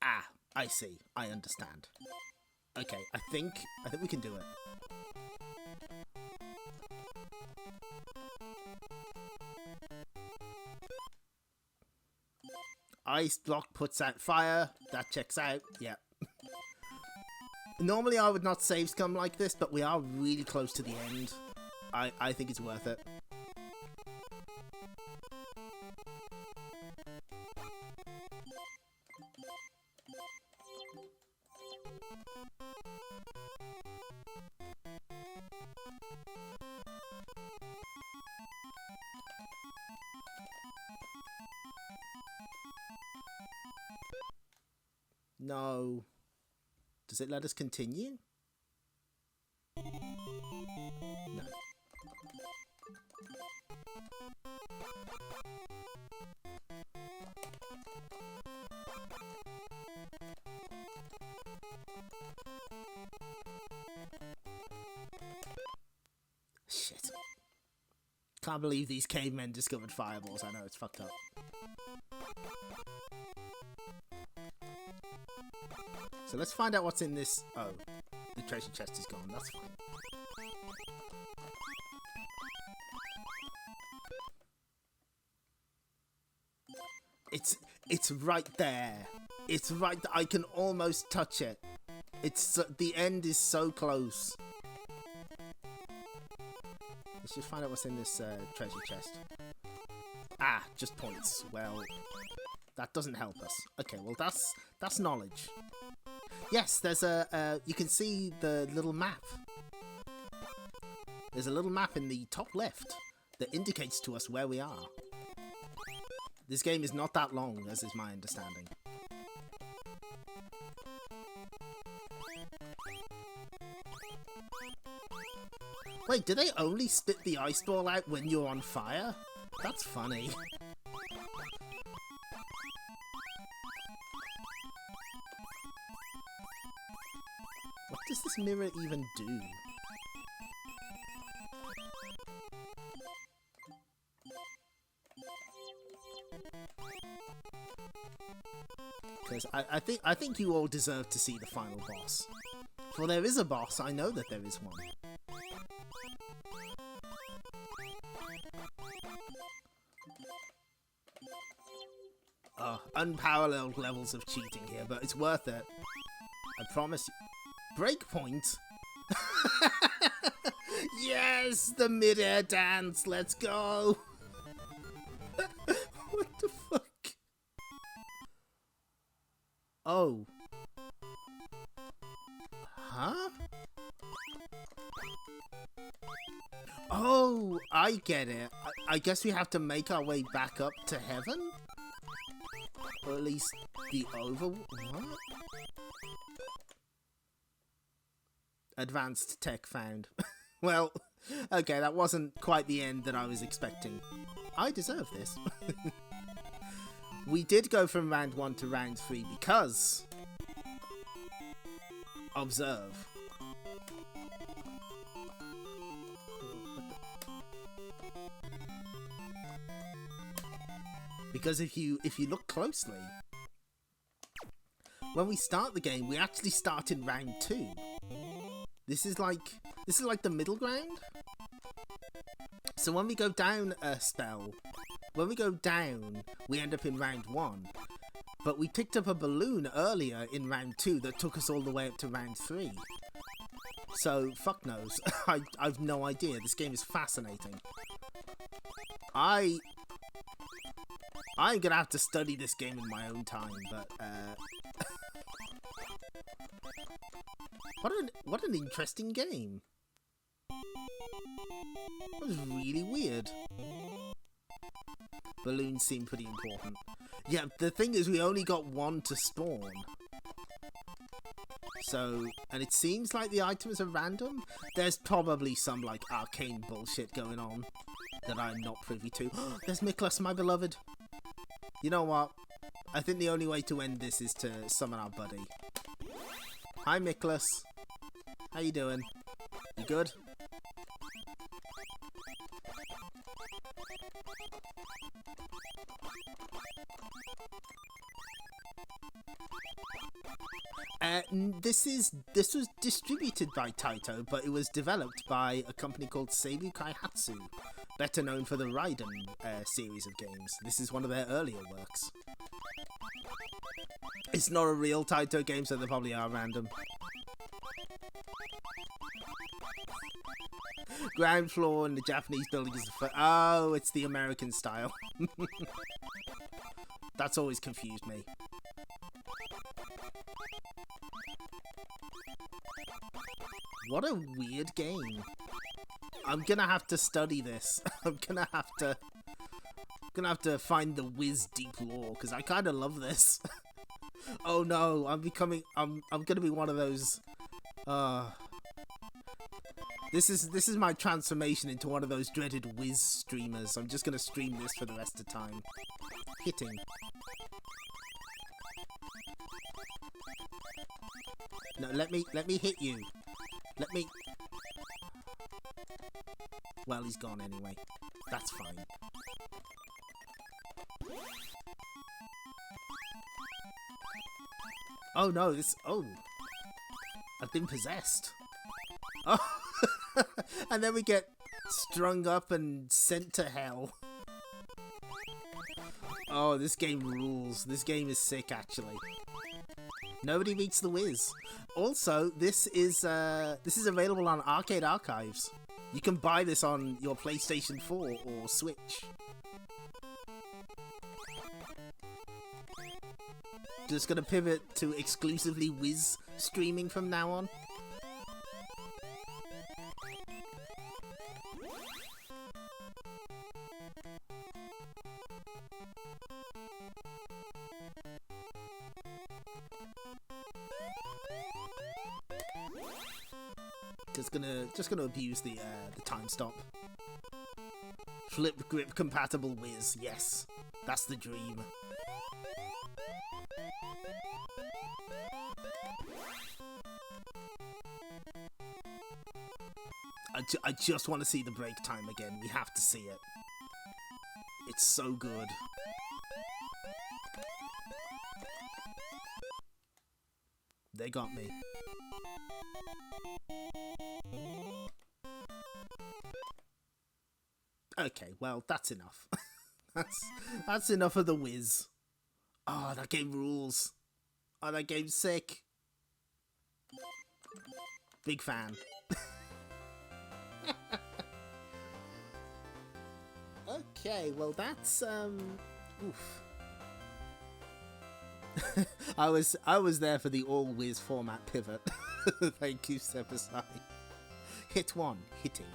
Ah, I see. I understand. Okay, I think we can do it. Ice block puts out fire. That checks out. Yeah. Normally I would not save scum like this, but we are really close to the end. I think it's worth it. No. Does it let us continue? No. Shit. Can't believe these cavemen discovered fireballs. I know, it's fucked up. So let's find out what's in this. Oh, the treasure chest is gone. That's fine. It's right there. It's right. I can almost touch it. It's the end is so close. Let's just find out what's in this treasure chest. Ah, just points. Well, that doesn't help us. Okay, well that's knowledge. Yes, there's you can see the little map. There's a little map in the top left that indicates to us where we are. This game is not that long, as is my understanding. Wait, do they only spit the ice ball out when you're on fire? That's funny. What does this mirror even do? Because I think you all deserve to see the final boss. For there is a boss, I know that there is one. Oh, unparalleled levels of cheating here, but it's worth it. I promise you. Breakpoint? Yes, the mid-air dance, let's go! What the fuck? Oh. Huh? Oh, I get it. I guess we have to make our way back up to heaven? Or at least the what? Advanced tech found. Well, okay, that wasn't quite the end that I was expecting. I deserve this. We did go from round 1 to round 3 because... Observe. Because if you look closely, when we start the game, we actually start in round 2. This is like the middle ground. So when we go down a spell, when we go down, we end up in round 1. But we picked up a balloon earlier in round 2 that took us all the way up to round 3. So fuck knows. I've no idea. This game is fascinating. I'm gonna have to study this game in my own time, but what an interesting game. That was really weird. Balloons seem pretty important. Yeah, the thing is we only got 1 to spawn. So, and it seems like the items are random. There's probably some like arcane bullshit going on that I'm not privy to. There's Miklas, my beloved. You know what? I think the only way to end this is to summon our buddy. Hi, Miklas. How you doing? You good? This was distributed by Taito, but it was developed by a company called Seibu Kaihatsu, better known for the Raiden series of games. This is one of their earlier works. It's not a real Taito game, so they probably are random. Ground floor in the Japanese building is oh, it's the American style. That's always confused me. What a weird game. I'm gonna have to study this. I'm gonna have to find the whiz deep lore, because I kind of love this. Oh no, I'm gonna be one of those. Uh, this is my transformation into one of those dreaded whiz streamers. I'm just gonna stream this for the rest of the time. Hitting. No, let me hit you. Let me. Well, he's gone anyway. That's fine. Oh no, this. Oh, I've been possessed. Oh, and then we get strung up and sent to hell. Oh, this game rules. This game is sick, actually. Nobody beats the Wiz. Also, this is available on Arcade Archives. You can buy this on your PlayStation 4 or Switch. Just gonna pivot to exclusively Wiz streaming from now on. Just gonna abuse the time stop. Flip grip compatible Wiz, yes, that's the dream. I just want to see the break time again. We have to see it. It's so good. They got me. Okay, well, that's enough. that's enough of the Wiz. Oh, that game rules. Oh, that game's sick. Big fan. Okay, well, that's oof. I was there for the all Wiz format pivot. Thank you, Sebasai. Hit one, hitting.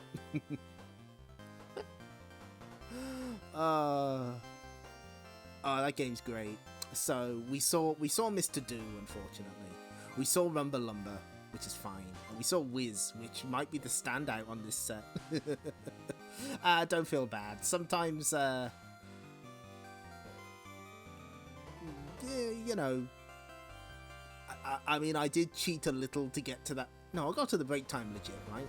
Oh, that game's great. So we saw Mr. Do, unfortunately. We saw Rumba Lumber, which is fine. And we saw Wiz, which might be the standout on this set. Don't feel bad. Sometimes, you know, I mean, I did cheat a little to get to that. No, I got to the break time legit, right?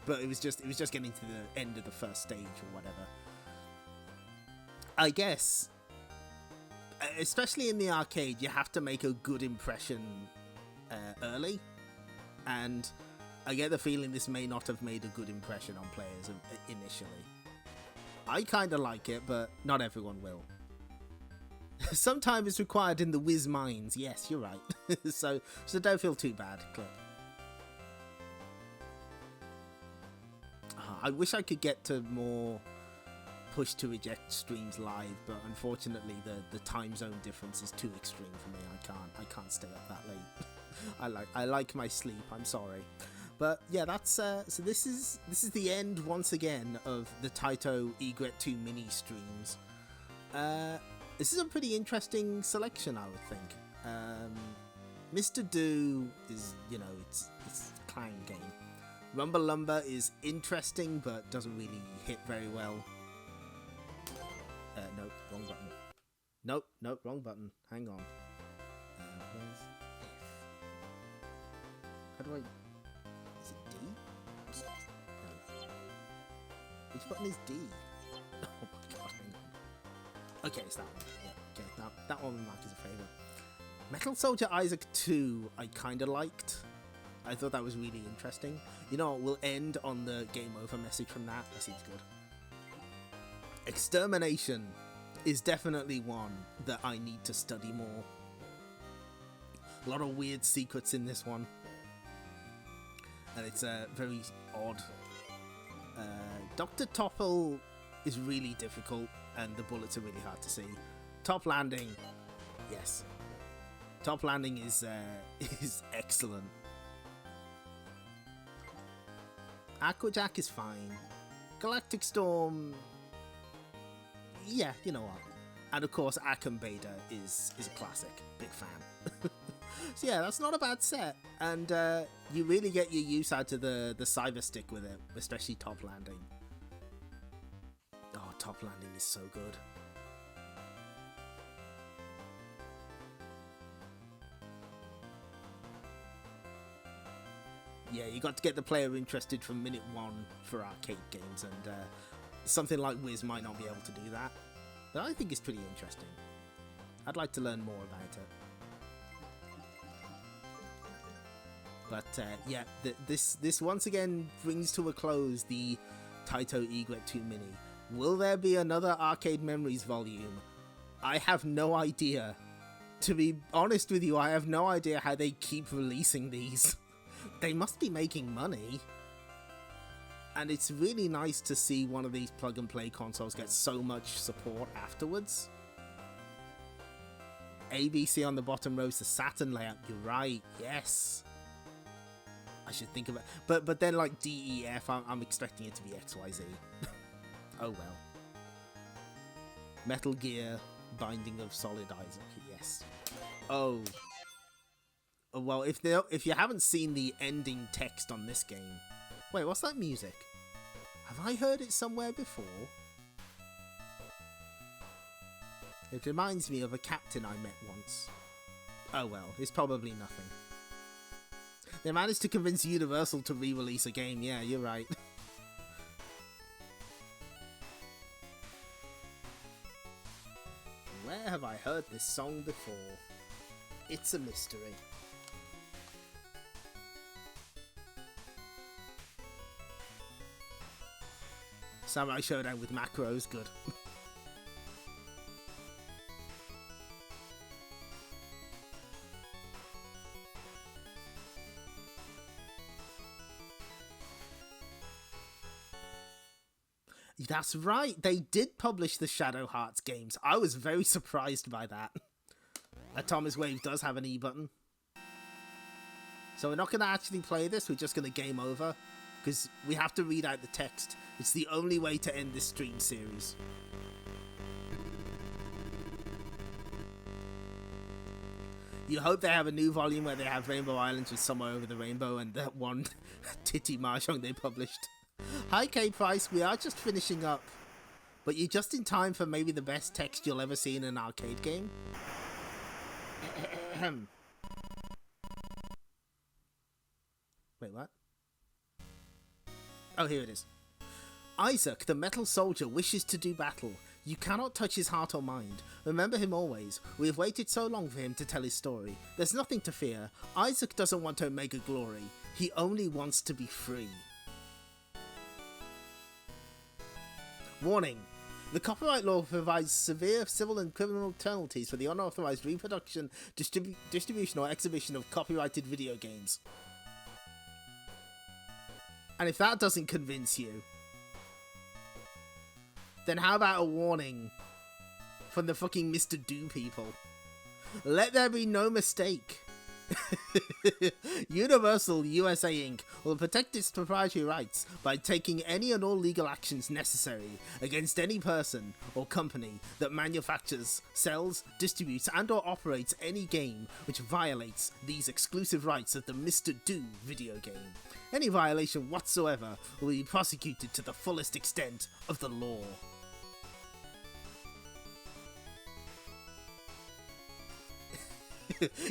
But it was just getting to the end of the first stage or whatever. I guess, especially in the arcade, you have to make a good impression early, and I get the feeling this may not have made a good impression on players initially. I kind of like it, but not everyone will. Some time is required in the Wiz minds. Yes, you're right. so don't feel too bad, Clip. I wish I could get to more push to eject streams live, but unfortunately the time zone difference is too extreme for me. I can't stay up that late. I like my sleep. I'm sorry. But yeah, that's so this is the end once again of the Taito Egret II Mini streams. This is a pretty interesting selection, I would think. Mr. Do is, you know, it's a clown game. Rumba Lumber is interesting, but doesn't really hit very well. Nope, wrong button. Nope, wrong button. Hang on. Where's F? How do I... Is it D? No. Which button is D? Oh my god, hang on. Okay, it's that one. Yeah, okay, that one we mark as a favourite. Metal Soldier Isaac 2, I kind of liked. I thought that was really interesting. You know, we'll end on the game over message from that. That seems good. Extermination is definitely one that I need to study more. A lot of weird secrets in this one. And it's very odd. Dr. Topple is really difficult, and the bullets are really hard to see. Top Landing, yes. Top Landing is excellent. Aquajack is fine. Galactic Storm, yeah, you know what. And of course, Akum Beta is a classic. Big fan. So yeah, that's not a bad set. And you really get your use out of the cyber stick with it, especially top landing. Oh, top landing is so good. Yeah, you got to get the player interested from minute 1 for arcade games, and something like Wiz might not be able to do that. But I think it's pretty interesting. I'd like to learn more about it. But yeah, this once again brings to a close the Taito Egret II Mini. Will there be another Arcade Memories volume? I have no idea. To be honest with you, I have no idea how they keep releasing these. They must be making money. And it's really nice to see one of these plug-and-play consoles get so much support afterwards. ABC on the bottom row is the Saturn layout. You're right, yes. I should think about it. But then like DEF, I'm expecting it to be XYZ. Oh well. Metal Gear, Binding of Solid Isaac, yes. Oh. Well, if you haven't seen the ending text on this game... Wait, what's that music? Have I heard it somewhere before? It reminds me of a captain I met once. Oh well, it's probably nothing. They managed to convince Universal to re-release a game, yeah, you're right. Where have I heard this song before? It's a mystery. Samurai Showdown with macros, good. That's right, they did publish the Shadow Hearts games. I was very surprised by that. Atomic Wave does have an E button. So we're not going to actually play this, we're just going to game over. Because we have to read out the text. It's the only way to end this stream series. You hope they have a new volume where they have Rainbow Islands with Somewhere Over the Rainbow and that one titty mahjong they published. Hi K-Price, we are just finishing up. But you're just in time for maybe the best text you'll ever see in an arcade game. Wait, what? Oh, here it is. Isaac, the metal soldier, wishes to do battle. You cannot touch his heart or mind. Remember him always. We have waited so long for him to tell his story. There's nothing to fear. Isaac doesn't want Omega glory. He only wants to be free. Warning. The copyright law provides severe civil and criminal penalties for the unauthorized reproduction, distribution or exhibition of copyrighted video games. And if that doesn't convince you, then how about a warning from the fucking Mr. Do people? Let there be no mistake. Universal USA Inc. will protect its proprietary rights by taking any and all legal actions necessary against any person or company that manufactures, sells, distributes and or operates any game which violates these exclusive rights of the Mr. Do video game. Any violation whatsoever will be prosecuted to the fullest extent of the law.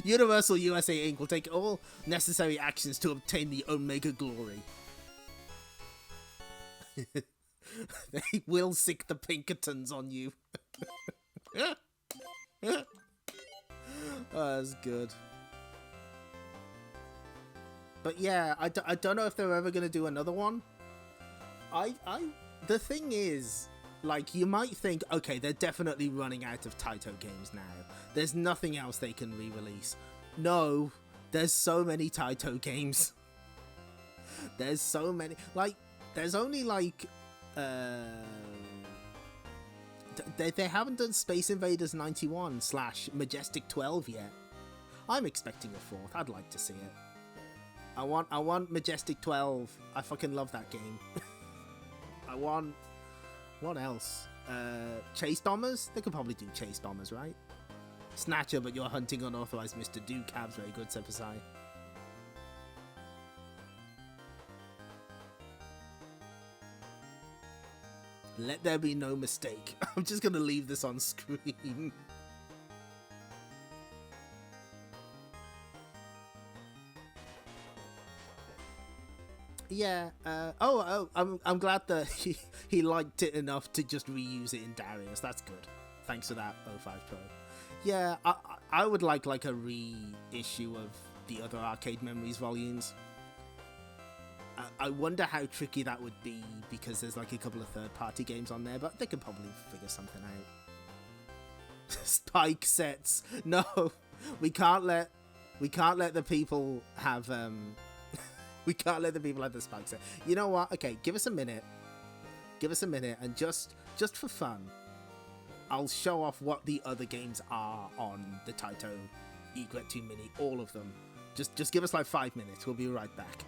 Universal USA Inc. will take all necessary actions to obtain the Omega glory. They will sick the Pinkertons on you. Oh, that's good. But yeah, I don't know if they're ever going to do another one. The thing is, like, you might think, okay, they're definitely running out of Taito games now. There's nothing else they can re-release. No, there's so many Taito games. There's so many. Like, there's only like, they haven't done Space Invaders 91 / Majestic 12 yet. I'm expecting a 4th. I'd like to see it. I want Majestic 12. I fucking love that game. What else? Chase Bombers. They could probably do Chase Bombers, right? Snatcher, but you're hunting unauthorized Mr. Do Cabs. Very good, Sepasai. Let there be no mistake. I'm just gonna leave this on screen. Yeah. I'm glad that he liked it enough to just reuse it in Darius. That's good. Thanks for that, 05 Pro. Yeah, I would like a reissue of the other Arcade Memories volumes. I wonder how tricky that would be because there's like a couple of third-party games on there, but they could probably figure something out. Spike sets. No, we can't let the people have we can't let the people have the spike set. You know what? Okay, give us a minute. Give us a minute, and just for fun, I'll show off what the other games are on the Taito Egret II Mini. All of them. Just give us like 5 minutes. We'll be right back.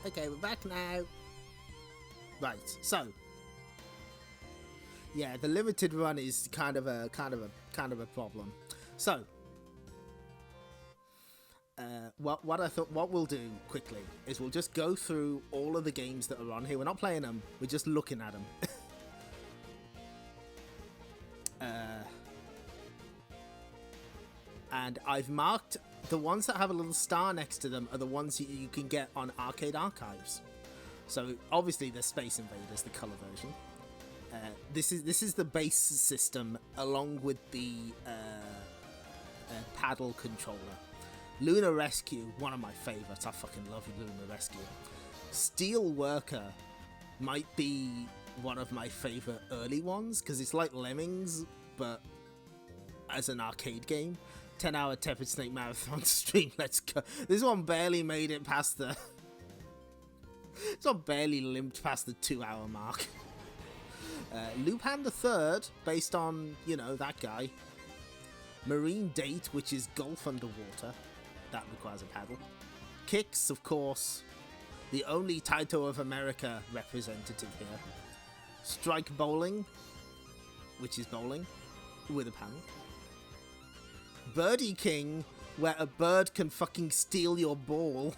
Okay, we're back now. Right, so yeah, the limited run is kind of a problem. So what I thought what we'll do quickly is we'll just go through all of the games that are on here. We're not playing them, we're just looking at them. And I've marked the ones that have a little star next to them are the ones you can get on Arcade Archives. So obviously there's Space Invaders, the color version. This is the base system along with the paddle controller. Lunar Rescue, one of my favorites. I fucking love Lunar Rescue. Steel Worker might be one of my favorite early ones because it's like Lemmings, but as an arcade game. 10-hour Tepid Snake Marathon stream. Let's go. This one barely made it past the. This one barely limped past the 2-hour mark. Lupin the Third, based on, you know, that guy. Marine Date, which is golf underwater. That requires a paddle. Kicks, of course. The only Taito of America representative here. Strike Bowling, which is bowling with a paddle. Birdie King, where a bird can fucking steal your ball.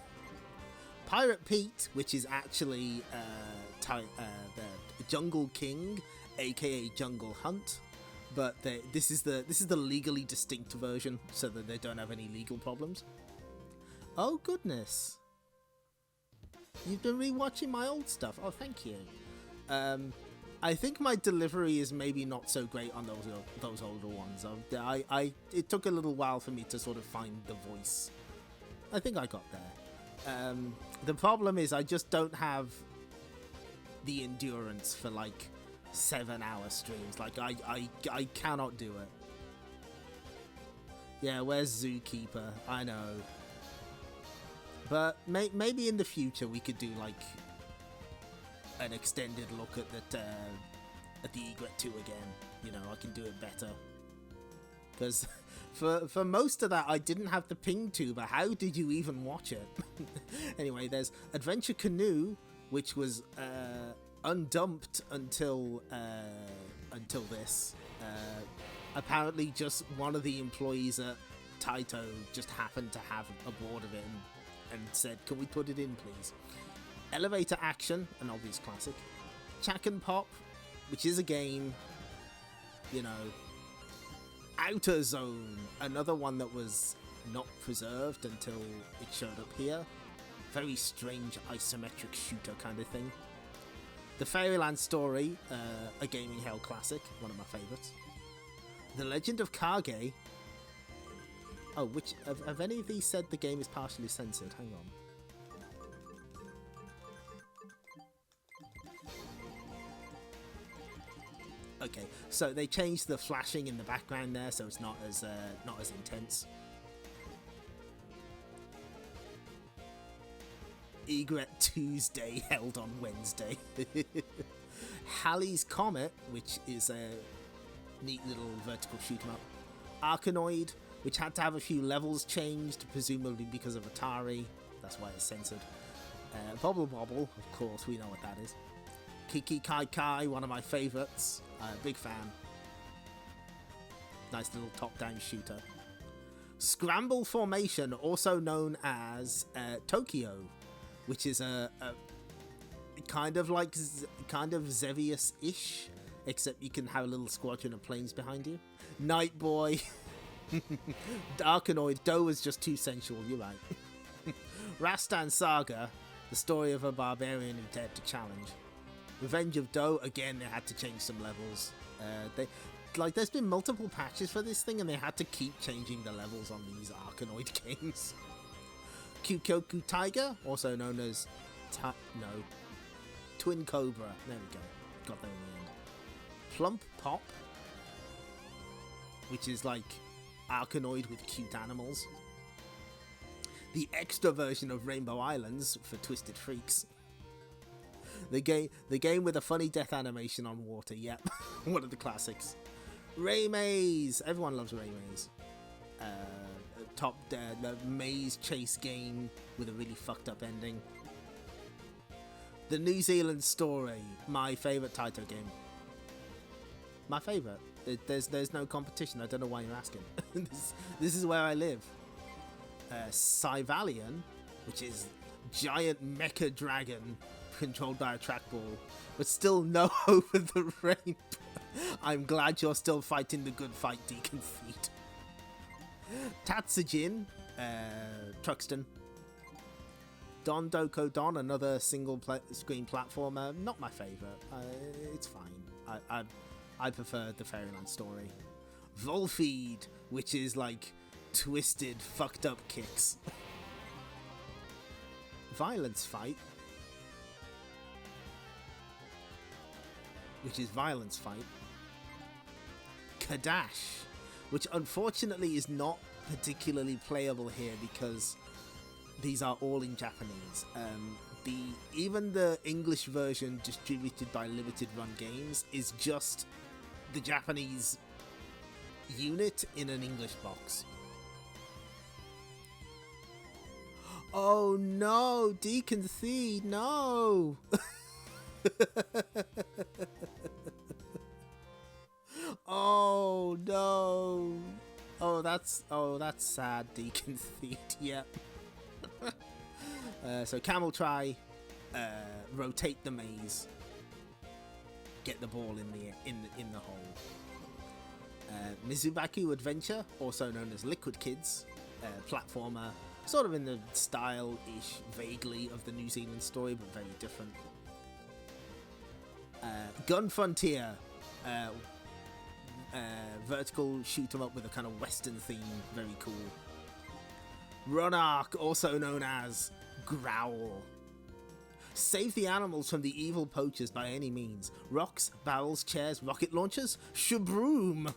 Pirate Pete, which is actually the Jungle King, aka Jungle Hunt, but this is the legally distinct version, so that they don't have any legal problems. Oh goodness, you've been rewatching my old stuff. Oh, thank you. I think my delivery is maybe not so great on those older ones. It took a little while for me to sort of find the voice. I think I got there. The problem is I just don't have the endurance for like 7-hour streams. Like I cannot do it. Yeah, where's Zookeeper? I know. But maybe in the future we could do like an extended look at the Egret 2 again. You know, I can do it better. Because for most of that, I didn't have the ping tuber. How did you even watch it? Anyway, there's Adventure Canoe, which was undumped until this. Apparently, just one of the employees at Taito just happened to have a board of it and said, "Can we put it in, please?" Elevator Action, an obvious classic. Chack and Pop, which is a game, you know. Outer Zone, another one that was not preserved until it showed up here. Very strange isometric shooter kind of thing. The Fairyland Story, a Gaming Hell classic, one of my favourites. The Legend of Kage. Oh, which have any of these said the game is partially censored? Hang on. Okay, so they changed the flashing in the background there, so it's not as intense. Egret Tuesday held on Wednesday. Halley's Comet, which is a neat little vertical shoot 'em up. Arkanoid, which had to have a few levels changed, presumably because of Atari. That's why it's censored. Bobble Bobble, of course, we know what that is. Kiki Kai Kai, one of my favourites. Big fan. Nice little top-down shooter. Scramble Formation, also known as Tokyo, which is a kind of like Zevious-ish, except you can have a little squadron of planes behind you. Night Boy. Arkanoid. Doe was just too sensual, you're right. Rastan Saga, the story of a barbarian who dared to challenge. Revenge of Doe, again, they had to change some levels. There's been multiple patches for this thing, and they had to keep changing the levels on these Arkanoid games. Kyukoku Tiger, also known as Twin Cobra. There we go. Got there in the end. Plump Pop, which is like Arkanoid with cute animals. The extra version of Rainbow Islands for Twisted Freaks. The game with a funny death animation on water. Yep, one of the classics. Ray Maze. Everyone loves Ray Maze. The maze chase game with a really fucked up ending. The New Zealand Story, my favourite Taito game. My favourite. There's no competition. I don't know why you're asking. This is where I live. Cyvalian, which is giant mecha dragon controlled by a trackball, but still no over the rainbow. I'm glad you're still fighting the good fight, Deacon Feet. Tatsujin, Truxton. Don Doko Don, another single screen platformer. Not my favourite. It's fine. I prefer the Fairyland story. Volfeed, which is like twisted, fucked up kicks. Violence Fight, which is Violence Fight. Kadash, which unfortunately is not particularly playable here because these are all in Japanese. Even the English version distributed by Limited Run Games is just the Japanese unit in an English box. Oh no, Deacon C, no! Oh no! Oh, that's sad, Deacon Feet. Yep. So Camel try, rotate the maze, get the ball in the hole. Mizubaku Adventure, also known as Liquid Kids, platformer, sort of in the style-ish, vaguely, of the New Zealand story, but very different. Gun Frontier, vertical shoot 'em up with a kind of western theme, very cool. Runark, also known as Growl. Save the animals from the evil poachers by any means. Rocks, barrels, chairs, rocket launchers, shabroom.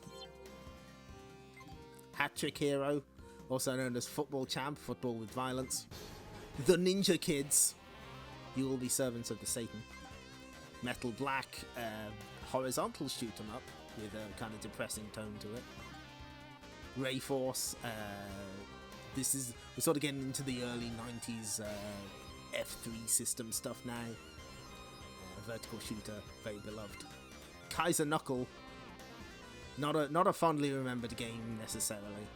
Hat-trick Hero, also known as Football Champ, football with violence. The Ninja Kids, you will be servants of the Satan. Metal Black, horizontal shoot 'em up with a kind of depressing tone to it. Ray Force, we're sort of getting into the early 90s F3 system stuff now. Vertical shooter, very beloved. Kaiser Knuckle, not a fondly remembered game necessarily.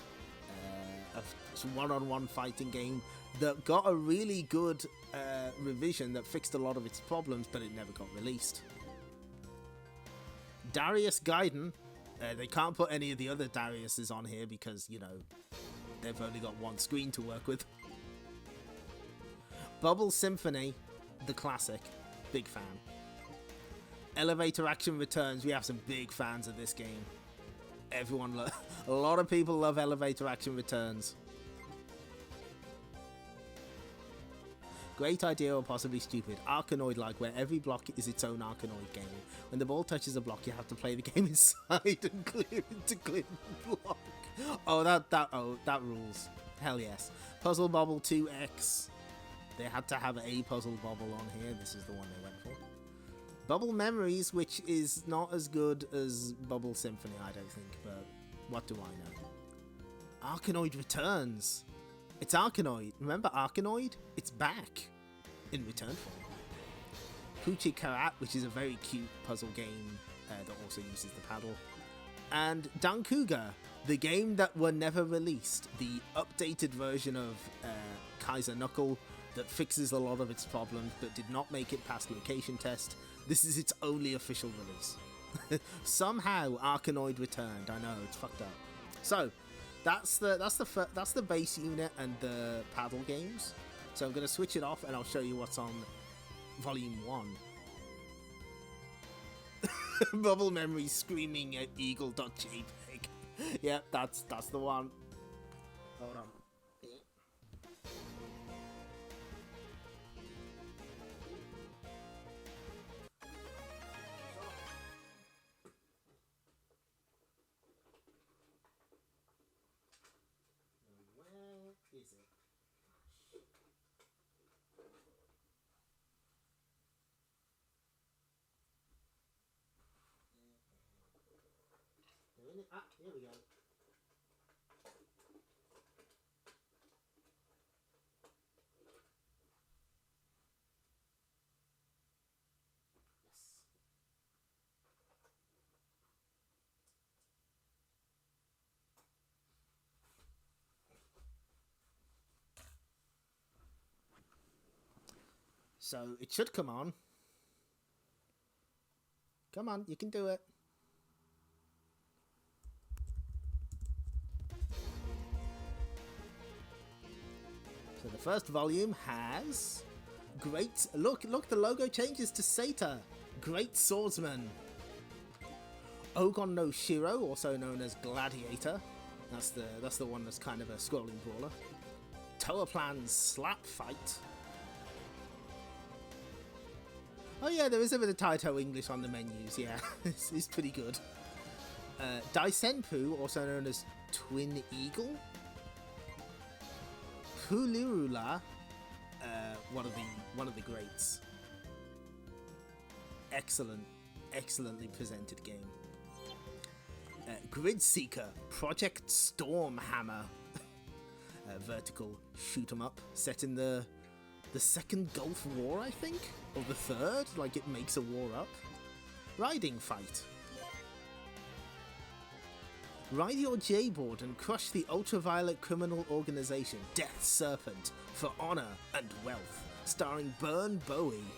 It's a one-on-one fighting game that got a really good revision that fixed a lot of its problems, but it never got released. Darius Gaiden, they can't put any of the other Dariuses on here because, you know, they've only got one screen to work with. Bubble Symphony, the classic, big fan. Elevator Action Returns, we have some big fans of this game. A lot of people love Elevator Action Returns. Great idea or possibly stupid. Arkanoid-like, where every block is its own Arkanoid game. When the ball touches a block, you have to play the game inside and clear it to clear the block. Oh, that rules. Hell yes. Puzzle Bobble 2X. They had to have a Puzzle Bobble on here. This is the one they went for. Bubble Memories, which is not as good as Bubble Symphony, I don't think, but what do I know? Arkanoid Returns. It's Arkanoid. Remember Arkanoid? It's back in return form. Puchi Karat, which is a very cute puzzle game that also uses the paddle. And Dankuga, the game that were never released. The updated version of Kaiser Knuckle that fixes a lot of its problems but did not make it past location test. This is its only official release. Somehow Arkanoid returned. I know, it's fucked up. So that's the base unit and the paddle games. So I'm going to switch it off and I'll show you what's on Volume 1. Bubble Memory screaming at eagle.jpg. Yep, that's the one. Hold on. Is it? Ah, here we go. So it should come on. Come on, you can do it. So the first volume has great. Look! The logo changes to Sata, Great Swordsman. Ogon no Shiro, also known as Gladiator. That's the one that's kind of a scrolling brawler. Toaplan's Slap Fight. Oh yeah, there is a bit of Taito English on the menus. Yeah, it's pretty good. Daisenpu, also known as Twin Eagle. Pulirula, one of the greats. Excellently presented game. Grid Seeker, Project Stormhammer, vertical shoot 'em up set in the second Gulf War, I think, or the third. Like it makes a war up. Riding Fight. Ride your J-board and crush the ultraviolet criminal organization Death Serpent for honor and wealth, starring Burn Bowie.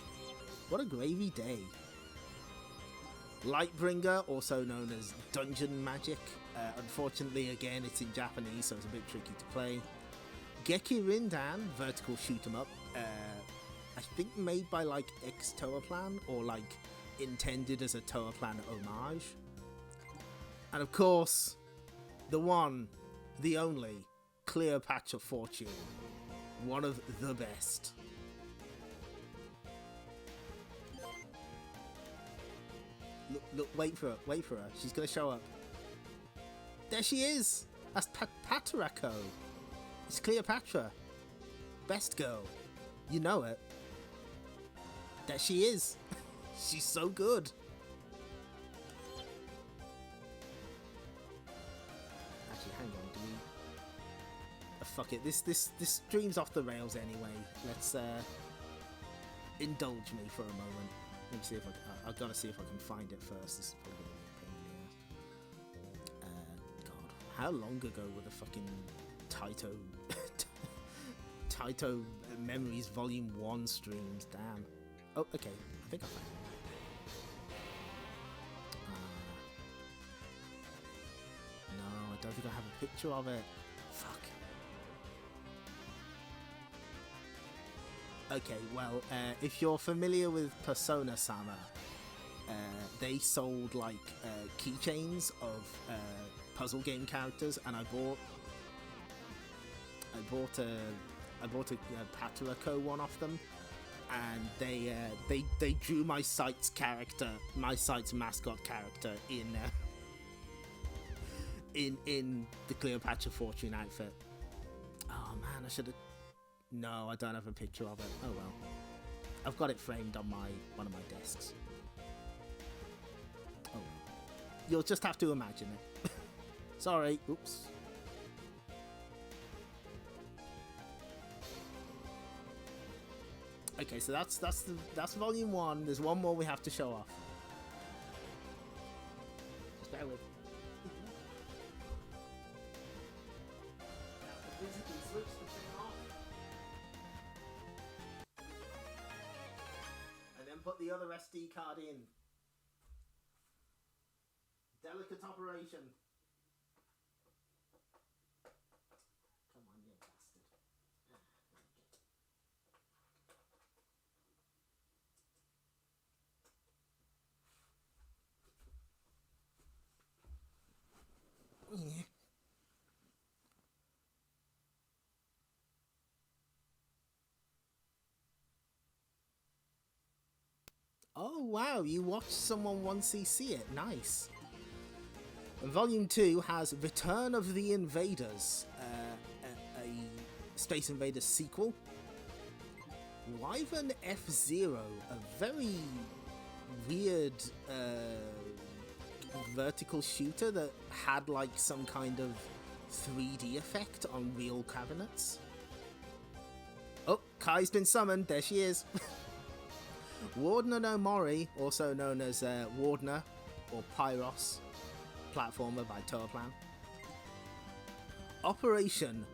What a gravy day. Lightbringer, also known as Dungeon Magic. Unfortunately, again, it's in Japanese, so it's a bit tricky to play. Geki Rindan, vertical shoot 'em up. I think made by like ex-Toaplan, or like intended as a Toaplan homage. And of course, the one, the only, Cleopatra Fortune. One of the best. Look, wait for her. She's gonna show up. There she is! That's Patarako. It's Cleopatra. Best girl. You know it. There she is. She's so good. Actually, hang on, do we... fuck it, this stream's off the rails anyway. Let's indulge me for a moment. Let me see if I've got to see if I can find it first. This is probably a pain in the ass. God, how long ago were the fucking Taito Memories Volume 1 streams? Damn. Oh, okay. I think I found it. No, I don't think I have a picture of it. Fuck. Okay, well, if you're familiar with Persona-sama, they sold like keychains of puzzle game characters, and I bought a Patarako one off them, and they drew my site's mascot character in the Cleopatra Fortune outfit. Oh man, I should have. No, I don't have a picture of it. Oh well. I've got it framed on one of my desks. Oh well. You'll just have to imagine it. Sorry. Oops. Okay, so that's volume 1. There's one more we have to show off. Just bear with. Put the other SD card in. Delicate operation. Come on, you bastard. Yeah. Oh wow, you watched someone 1cc it, nice. And Volume 2 has Return of the Invaders, a Space Invaders sequel. Wyvern F-Zero, a very weird vertical shooter that had like some kind of 3D effect on real cabinets. Oh, Kai's been summoned, there she is. Wardner no Mori, also known as Wardner or Pyros, platformer by Toaplan. Operation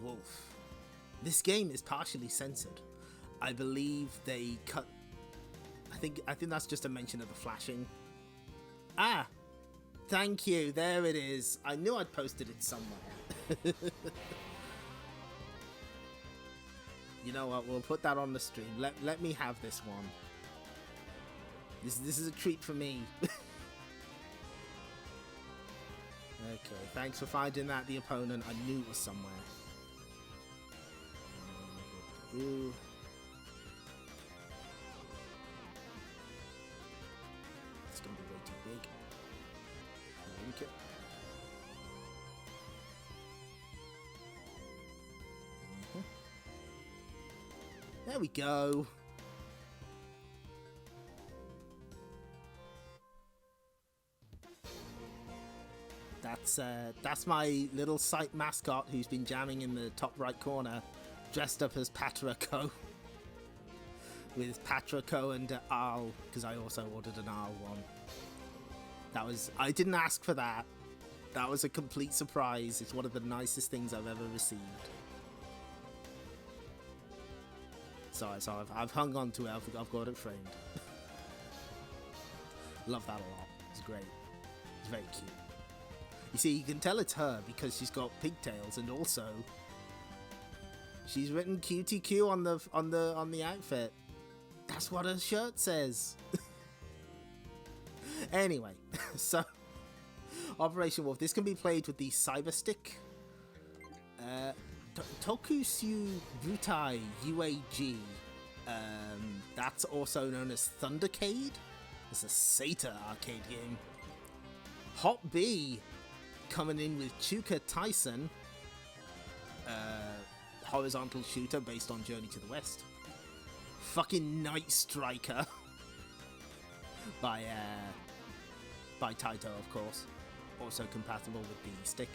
Wolf. This game is partially censored. I believe they cut. I think that's just a mention of the flashing. Ah, thank you. There it is. I knew I'd posted it somewhere. You know what? We'll put that on the stream. Let me have this one. This is a treat for me. Okay, thanks for finding that. The opponent I knew was somewhere. Ooh. It's gonna be way too big. Link it. There we go. That's my little site mascot who's been jamming in the top right corner, dressed up as Patrico. With Patrico and Arl, because I also ordered an Arl one. I didn't ask for that. That was a complete surprise. It's one of the nicest things I've ever received. So I've hung on to it. I've got it framed. Love that a lot. It's great. It's very cute. You see, you can tell it's her because she's got pigtails, and also she's written QTQ on the outfit. That's what her shirt says. Anyway, so Operation Wolf. This can be played with the Cyber Stick. Tokushu Butai UAG. That's also known as Thundercade. It's a SATA arcade game. Hot B coming in with Chuka Tyson, horizontal shooter based on Journey to the West. Fucking Night Striker by Taito, of course, also compatible with the stick.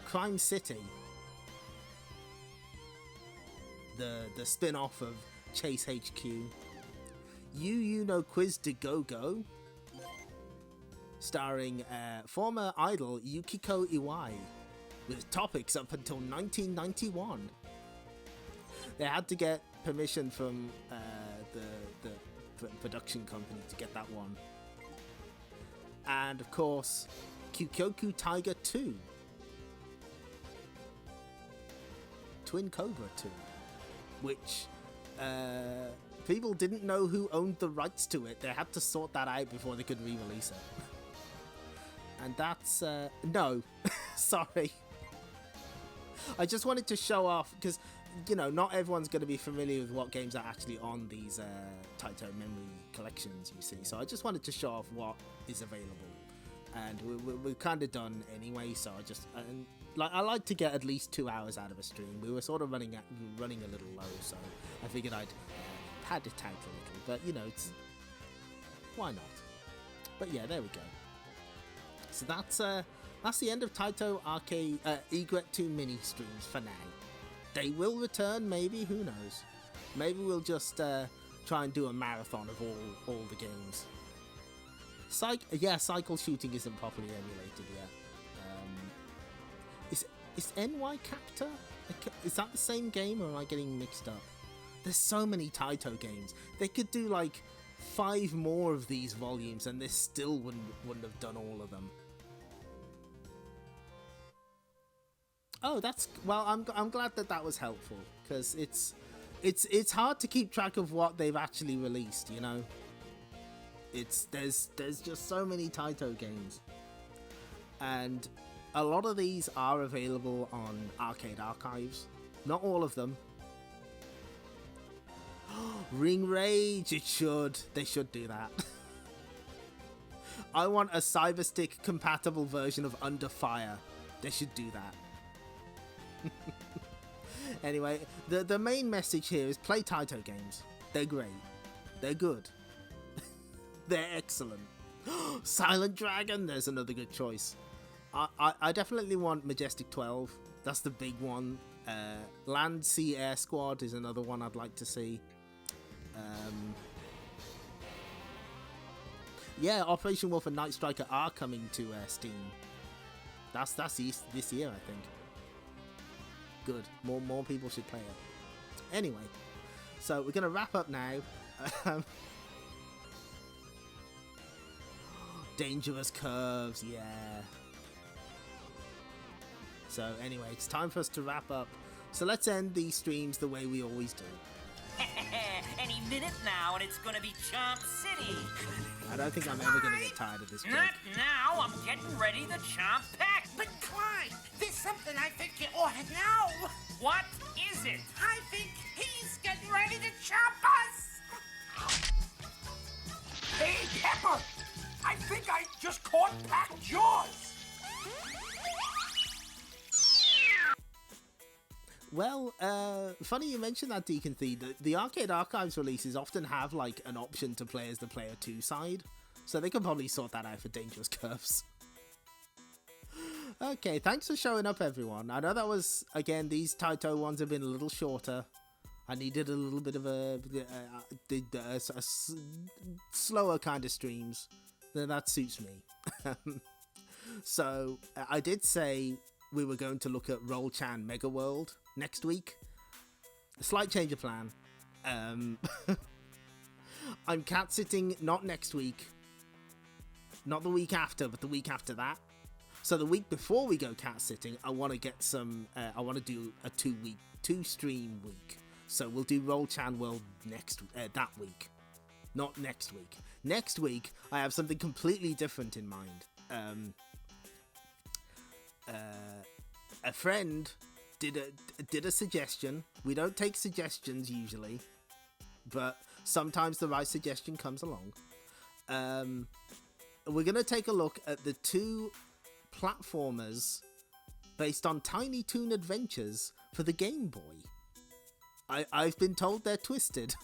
Crime City, the spin-off of Chase HQ. You Know Quiz de Go Go, starring former idol Yukiko Iwai, with topics up until 1991. They had to get permission from the production company to get that one. And of course, Kyukyoku Tiger 2, Twin Cobra 2, which people didn't know who owned the rights to it. They had to sort that out before they could re-release it. And that's no, sorry. I just wanted to show off because, you know, not everyone's going to be familiar with what games are actually on these Taito memory collections, you see. So I just wanted to show off what is available, and we're kind of done anyway. So I like to get at least 2 hours out of a stream. We were sort of running a little low, so I figured I'd pad it out a little. But you know, why not? But yeah, there we go. So that's the end of Taito Egret II Mini streams for now. They will return, maybe, who knows. Maybe we'll just try and do a marathon of all the games. Cycle shooting isn't properly emulated yet. Is NY Captor? Is that the same game, or am I getting mixed up? There's so many Taito games. They could do like 5 more of these volumes, and this still wouldn't have done all of them. Oh, I'm glad that was helpful, because it's hard to keep track of what they've actually released, you know. There's just so many Taito games, and a lot of these are available on Arcade Archives. Not all of them. Ring Rage, they should do that. I want a Cyberstick compatible version of Under Fire. They should do that. Anyway, the main message here is play Taito games. They're great. They're good. They're excellent. Silent Dragon, there's another good choice. I definitely want Majestic 12. That's the big one. Land Sea Air Squad is another one I'd like to see. Yeah, Operation Wolf and Night Striker are coming to Steam. That's this year, I think. Good. More people should play it. Anyway, So we're going to wrap up now. Dangerous curves, yeah. So anyway, it's time for us to wrap up. So let's end these streams the way we always do. Any minute now, and it's gonna be Chomp City. I don't think I'm ever gonna get tired of this joke. Not now. I'm getting ready to chomp pack. But Clyde, there's something I think you ought to know. What is it? I think he's getting ready to chomp us. Hey, Pepper! I think I just caught packed jaws. Well, funny you mentioned that, Deacon Thee. The Arcade Archives releases often have like an option to play as the player 2 side, so they can probably sort that out for Dangerous Curves. Okay, thanks for showing up, everyone. I know that was, again, these Taito ones have been a little shorter. I needed a little bit of a slower kind of streams. That suits me. So, I did say we were going to look at Roll-Chan Mega World next week. A slight change of plan. I'm cat-sitting not next week. Not the week after, but the week after that. So the week before we go cat-sitting, I want to get some... I want to do a two-stream week. So we'll do Roll-Chan World that week. Not next week. Next week, I have something completely different in mind. A friend did a suggestion. We don't take suggestions usually, but sometimes the right suggestion comes along. We're going to take a look at the 2 platformers based on Tiny Toon Adventures for the Game Boy. I've been told they're twisted.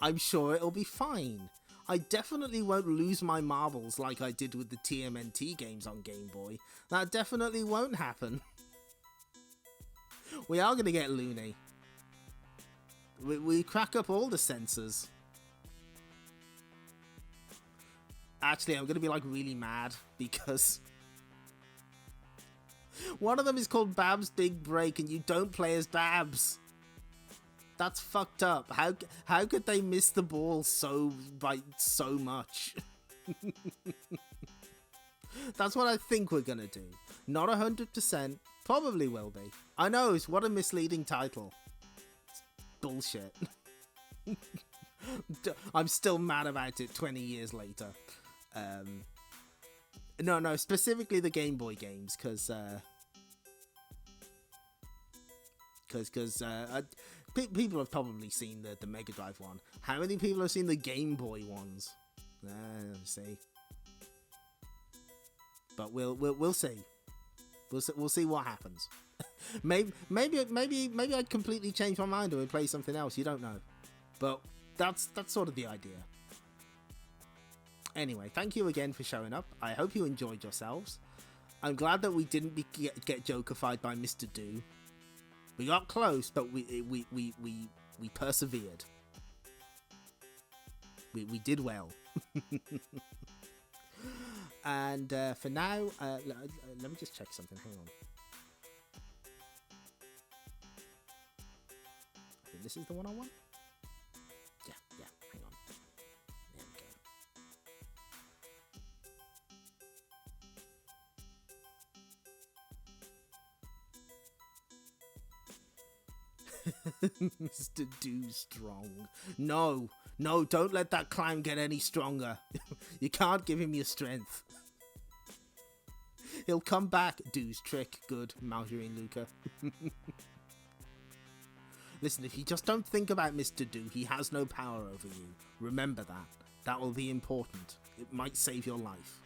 I'm sure it'll be fine. I definitely won't lose my marbles like I did with the TMNT games on Game Boy. That definitely won't happen. We are going to get loony. We crack up all the sensors. Actually, I'm going to be like really mad because one of them is called Babs Big Break and you don't play as Babs. That's fucked up. How could they miss the ball by so much? That's what I think we're gonna do. Not 100%. Probably will be. I know. What a misleading title. It's bullshit. I'm still mad about it 20 years later. No. Specifically the Game Boy games, because people have probably seen the Mega Drive one. How many people have seen the Game Boy ones? Let's see. But we'll see. We'll see what happens. maybe I'd completely change my mind and play something else. You don't know. But that's sort of the idea. Anyway, thank you again for showing up. I hope you enjoyed yourselves. I'm glad that we didn't get jokerified by Mr. Do. We got close, but we persevered. We did well. And for now, let me just check something. Hang on. I think this is the one I want. Yeah. Hang on. There we go. Mr. Do strong. No, don't let that climb get any stronger. You can't give him your strength. He'll come back. Do's trick. Good. Margarine Luca. Listen, if you just don't think about Mr. Do, he has no power over you. Remember that. That will be important. It might save your life.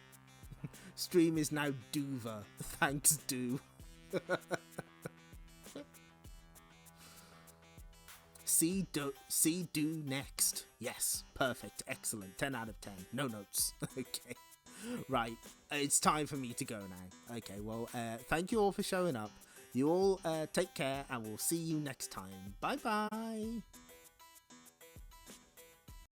Stream is now Dover. Thanks, Do. See Do next. Yes, perfect, excellent, 10 out of 10. No notes. Okay, right, it's time for me to go now. Okay, well, thank you all for showing up. You all take care, and we'll see you next time. Bye bye.